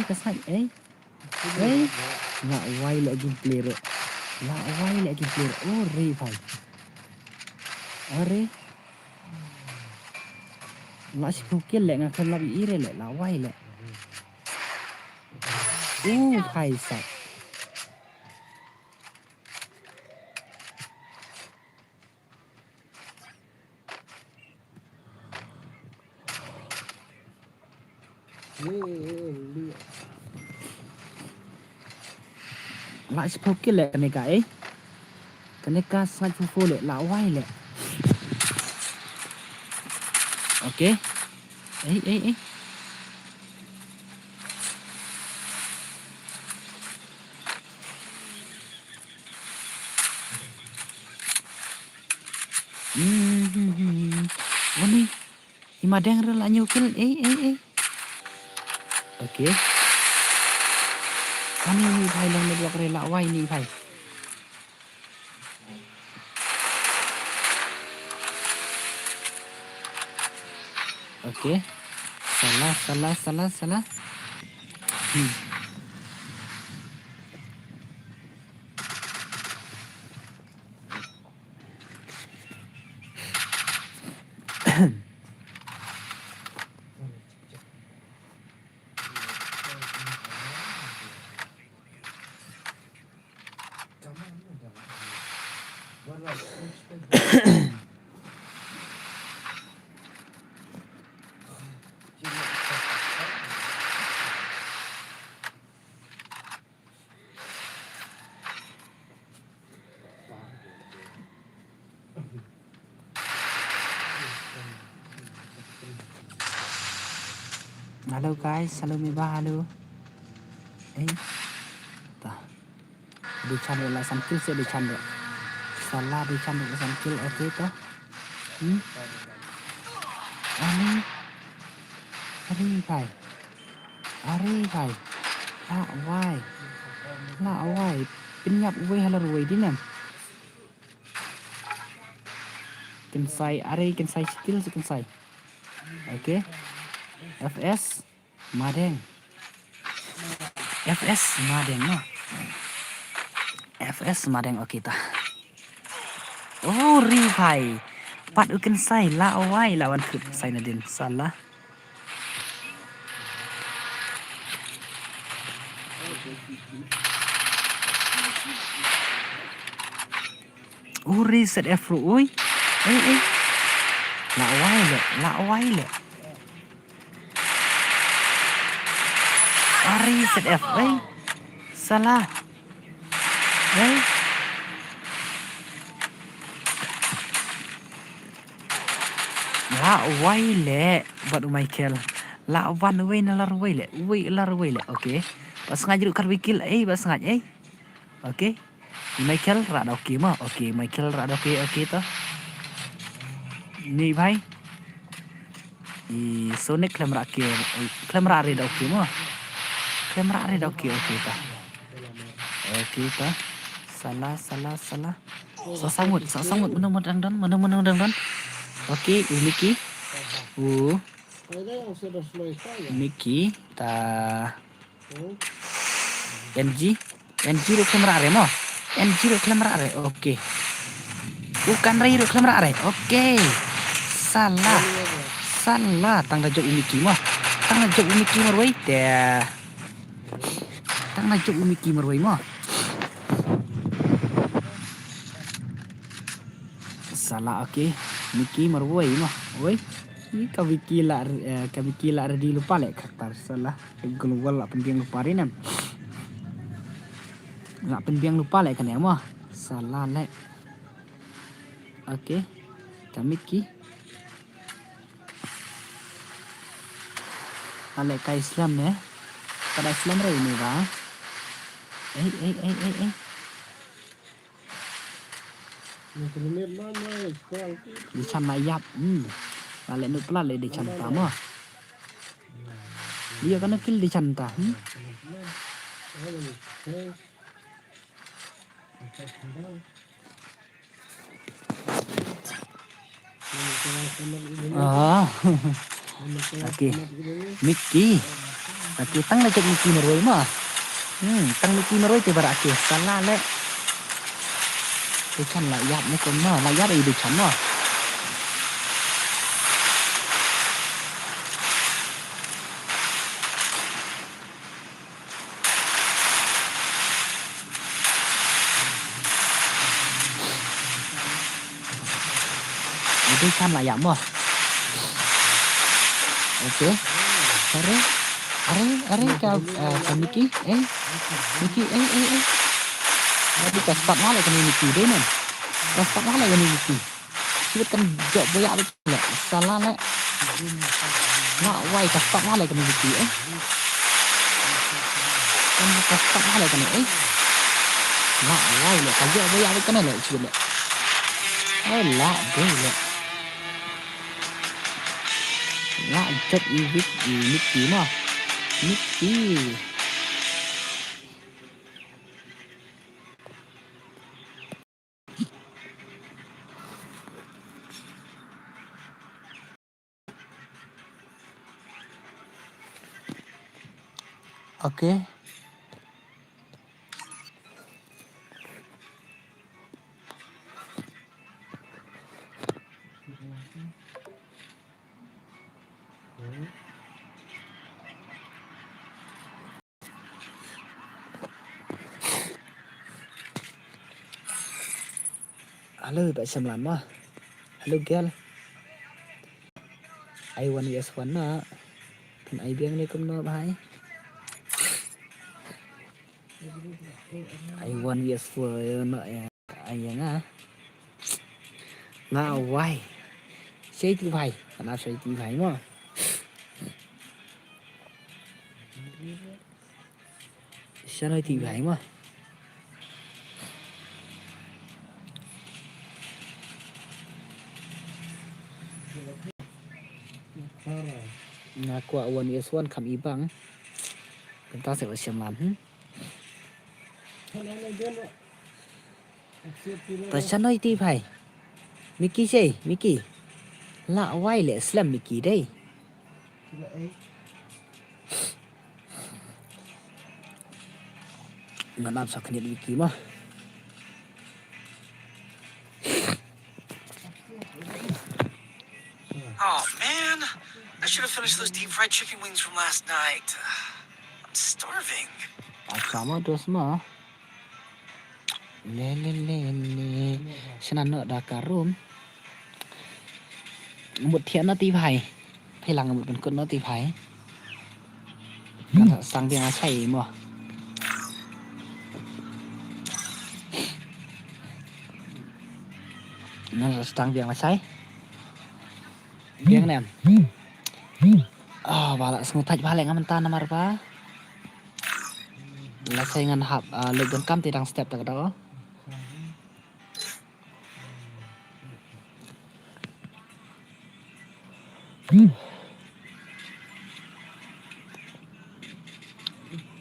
Speaker 1: Kesan ấy. Lạ quay lại gameplay rồi. Oh re phải. Are. Lạ chỉ không kia lẹ ngà không làm ý lẹ lạ quay lẹ. Phải sạch. Lạ chỉ không kia lẹ cái này cả ấy. Cái này cả sạch phô lẹ lạ quay lẹ. Ok. Ấy. Ini Imadang rela nyukil. Ok. Ini भाई lang medwak rela wai ni भाई. Ok. Salah. Halo guys, halo Miba, halo. Tah. Di channel lah sambil saya di channel. Salah di channel lah sambil oke toh. Ani, ari kai. Ari kai. La wai. Pinyap wei halar wei di nem. Can say ari can say skill can say. Oke. FS Madeng. FS Madeng no. FS Madeng oke tah. Oh, Rivai. Pat ukin say la wai lawan kut say nadin salah. Oh, reset F oi. La wai le. Reset F salah. La wai le buat Michael. La wan wei nalar wei le. Oke. Pas ngajak kar wikil pas ngaj Oke. Michael rada oke mah. Oke, Michael rada oke toh. Ni bhai. Sonic kamera reda oke mah. Kamera reda oke toh. Oke toh. Salah. Sasamut mana. Oke, Miki. Miki ta NG ro kamera re mo. Oke. Bukan Rai ro kamera re. Oke. Salah. Tang na jok Miki mo. Tang na jok Miki marwai mo. Salah oke. Miki marwai mo. Oi. Ini kabikila di lupa lek kata salah. Global lah penting lupa rinam. Nggak penting lupa lek kan ya mo. Salah lek. Oke. Kamiki. Alek ka Islam ya. Pada Islam rai ini ba. Di sana yap. Alek nuk pula lek di canta mo. Dia kan kill di canta. Oke. Miki. Oke, tang na jok Miki marwai mo. Tang Miki marwai te bara ke salah lek. Di chan la yap ne ko mo, la yap di chan mo. Di chan la yap mo. Oke. Are ka Miki. Miki. Tapi ka start malah kan Miki deh men. Ka start malah kan Miki. Kita kan jok boyak betul lah. Salah lek. Nak wai ka start malah kan Miki Kan ka start malah kan Nak wai lek ka jok boyak betul lek sikit lek. Lah boleh. Nak jok Miki mah. Miki. Oke. Halo Pak Samlan mah. Halo Gel. I1 yes1 na. Kan ai biang ni kum no bhai. I1 yes4 no ya. Ai nga. Na wai. Sei tu bhai. Kana sei tu bhai mo. Channel TV hay mà.
Speaker 4: Para.
Speaker 1: Nah, kwa wan yes1 kam ibang. Kita sẽ xem làm.
Speaker 4: Kan ana dia nak accept pula.
Speaker 1: Ta channel TV hay. Mickey chơi, Mickey. Lạ quay lệ slam Mickey đây.
Speaker 4: Sila eh.
Speaker 1: Nggak nampak kenit Mickey mah.
Speaker 2: Oh, man. I should have finished those deep fried chicken wings from last night. I'm starving.
Speaker 1: Sama dos mah. Le. Sana nợ đà cà rôm. Một thiện nó tí phải. Hay là một con nó tí phải. Sang tiếng nó chạy mà. Nó sang tiếng nó chạy. Tiếng này. Wala semua taj balik ngaman tanah marpa. Lah saingan hap legon kam tidang step tak ada.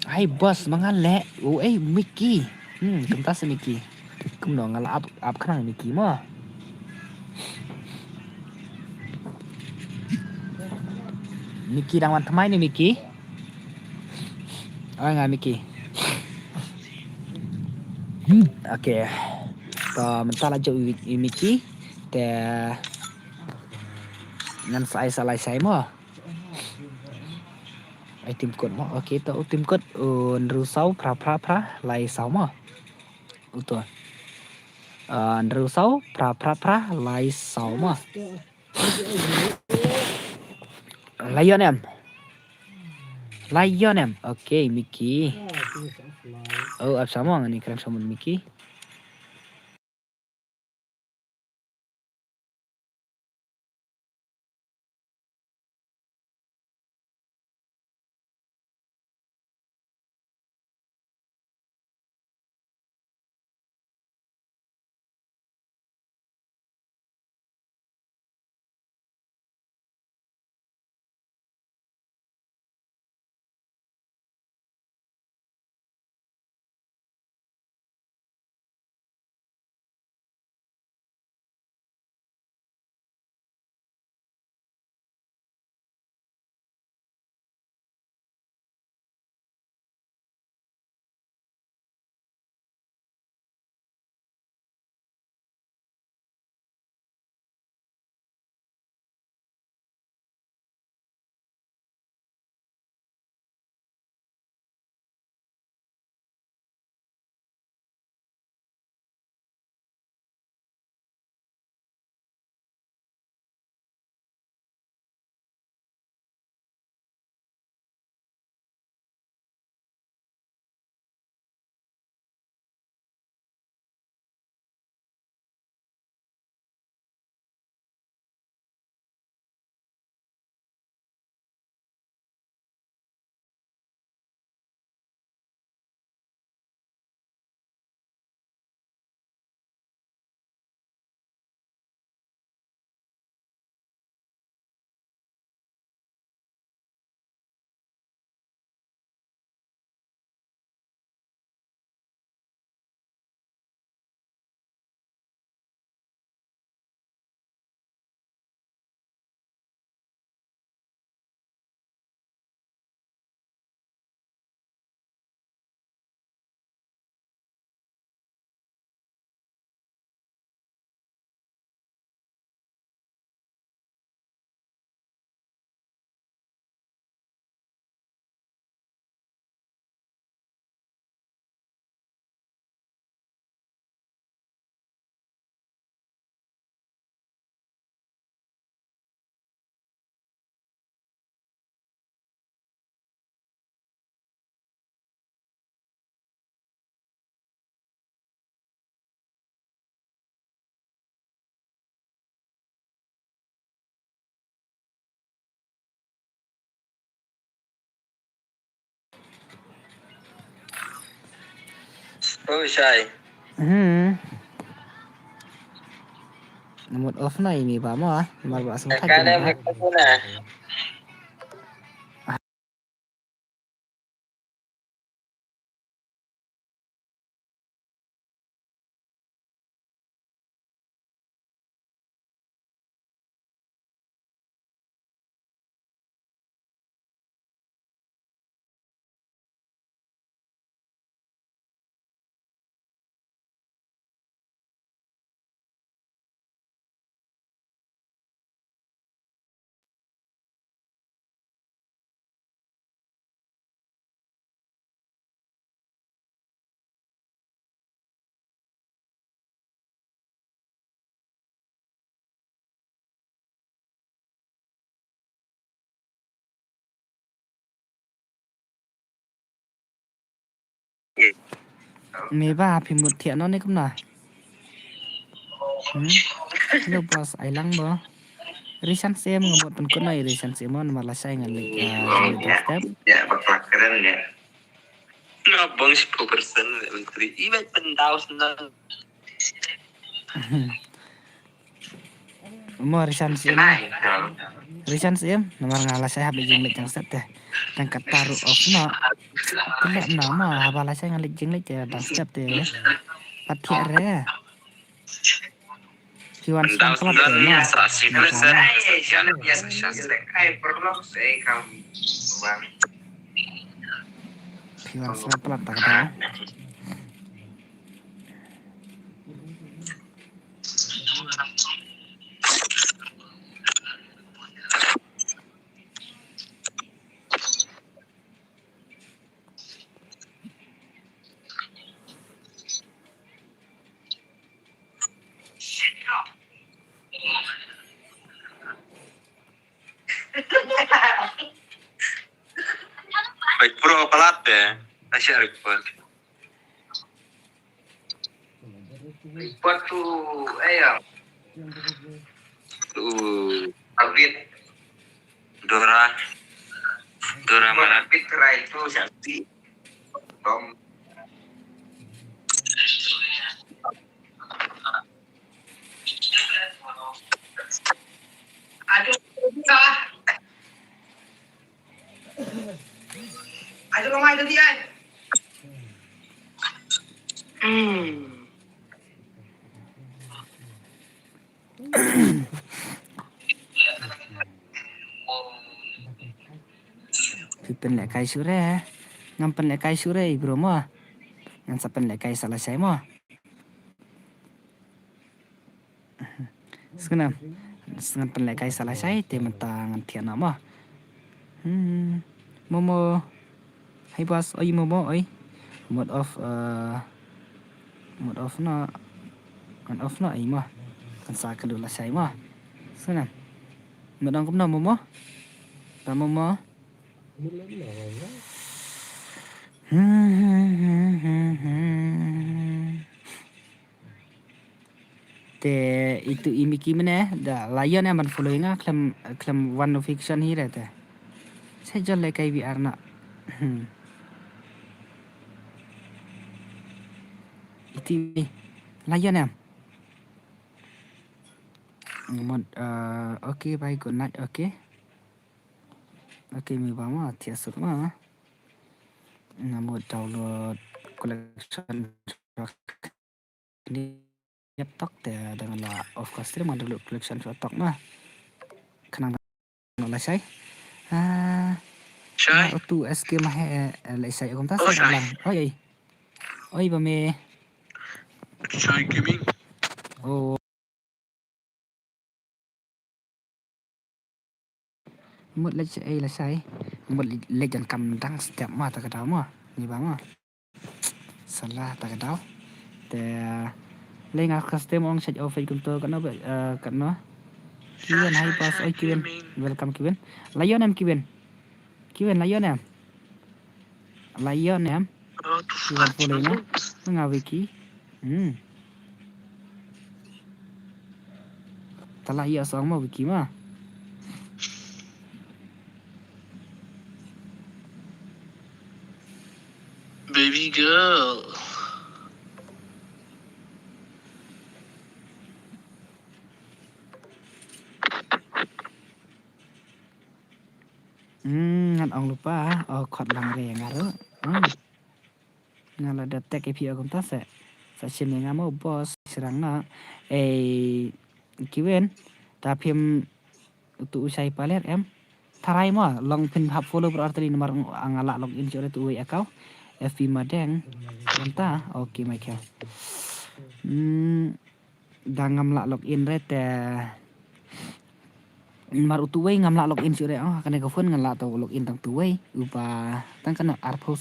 Speaker 1: Hai bos mangale. Mickey. Kemta se Mickey. Kum no ngala up kanang Mickey mah. Mickey đang ăn thmai ni Mickey. Nggak Mickey. Okay. Mental aja Mickey. Te ngan salai sai mah. Ai tìm cột mah. Okay, tao tìm cột nru sau pra lai sau mah. Uto. Nru sau pra lai sau mah. Lion em. Okay, Mickey. Ab sama ni keren sama Mickey.
Speaker 5: Oh, Shay.
Speaker 1: Mood off na ini ba mo Marba asam thaj
Speaker 5: Kaya
Speaker 1: na
Speaker 5: may na.
Speaker 1: me ba phi mut thian no ni kum na hello boss ai lang bo Risan sem ngamot pen ko nai risan semon malah saya ngalik jeng le step
Speaker 5: Ya, bakal keren ya. Ngabang 10% menteri. Iba pendau senang.
Speaker 1: mo risan sem nomor ngalah saya habis jeng le jeng step teh dan kataru off no kelak nama habala saya ngalik jeng le dang step teh patia re Piwan
Speaker 5: Pendau
Speaker 1: selang
Speaker 5: senang
Speaker 1: pelat
Speaker 5: ya,
Speaker 1: teh
Speaker 5: serasi keren saya. Jangan biasa syastre. Perlu saya kamu. Bang.
Speaker 1: Piwan selang pelat tak tahu
Speaker 5: Baik pro pelat ya. Masih report. Report tuh ayam. Abid. Dora mana Fitra itu Sakti. Tom. Aduh, bisa. Aduh, ngomong itu dia.
Speaker 1: Pipen lek kai sure ngampen lek kai sure bro mo ngan sapen lek kai salah saya mo Sekarang ngampen lek kai salah saya te mentang tiana mo Momo hai bos oi momo oi mode off no on off no ai mo kan sa kan dulu saya mo Sekarang medang kum no momo ta momo te itu imiki mana da lion yang man following klem one of fiction hi rete saya jual like kai VR na itu lion yang mod okay bye good night okay mi bama tiasut ma ngamut download collection ini laptop teh dengan la of course dia download collection laptop mah kenang lah saya
Speaker 5: Shay.
Speaker 1: tu SK mah lai saya kom ta saya lang oi ba me
Speaker 5: Shay gaming.
Speaker 1: oh một lấy chạy là sai một lấy dàn cầm đang step mà ta cái đó mà như vậy mà salah ta cái đó để lấy ngã custom on set of computer cái nó bị cái nó Kiwen hai pas oi Kiwen welcome Kiwen Lion em Kiwen Lion em Kiwen follow nó ngào wiki ta lại ở sóng mà wiki mà
Speaker 5: Baby girl.
Speaker 1: Ngan ong lupa. Oh, khot lang re ngaro. Ngala da tek ipi agum ta se. Sa sim ngamo bos serang na. Kiwen. Ta phim tu usai paler em. Tharai mo long pin hap follow berarti nomor angala login jore tu akau. FB madeng. Entah. Oke, Michael. Dangam lak login re te mar utuway ngam lak login sure kane ka phone ngala to login tang tuway upa tang kana arpho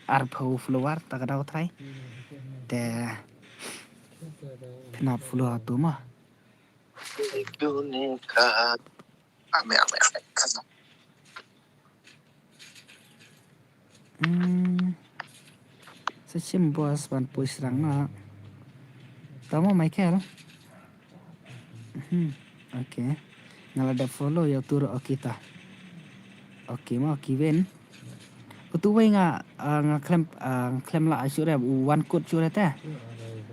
Speaker 1: arpho follower ta ka daw try te pinap follow tu mah
Speaker 5: Bineka. Ame. Kasa.
Speaker 1: Sechim bos ban push rang na tamo Michael. Okay. Ngala da follow ya turo kita. Okay mo kiwen. Utuway nga klem la sure one code sure te.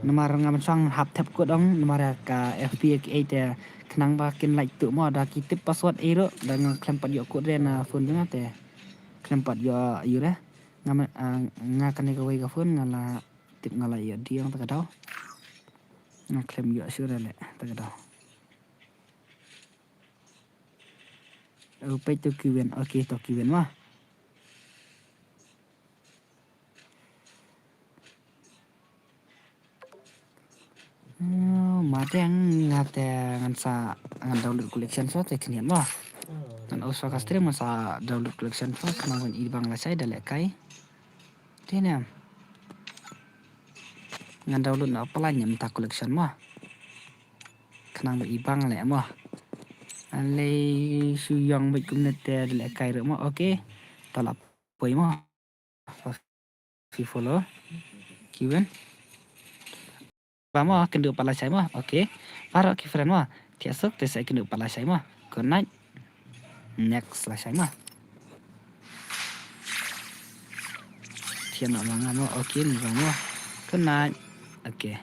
Speaker 1: Nomor ngam sang hap tap code dong nomor ka FP8 te kenang ba kin like tu mo da kitip password ero dan klem pat yo code na phone janga te. Klem pat yo yure ngam ngakan ka way ka phone ngala tip ngala yo diang ta ka daw. Klem yo sure le ta ka daw. Upay to kiwen. Okay, to kiwen mah. Madeng ngate ngansa ngan download collection so te knian mah. Ngan usah ka stream masa download collection so nang ibang la sai dalek kai. Tena. Ngan download na pala nyam ta collection mah. Kenang ibang le mah. Alay suyang baik kumnet dalek kai re mah. Okay. Talap poi mah. Si follow. Kiwen. Vamos kena pala sai mah. Okay. Para ki friend mah. Tiasuk te sai kena pala sai mah. Good night. Next lah sai mah. Tian nak mangamo. Okay ni mah. Good night. Okay.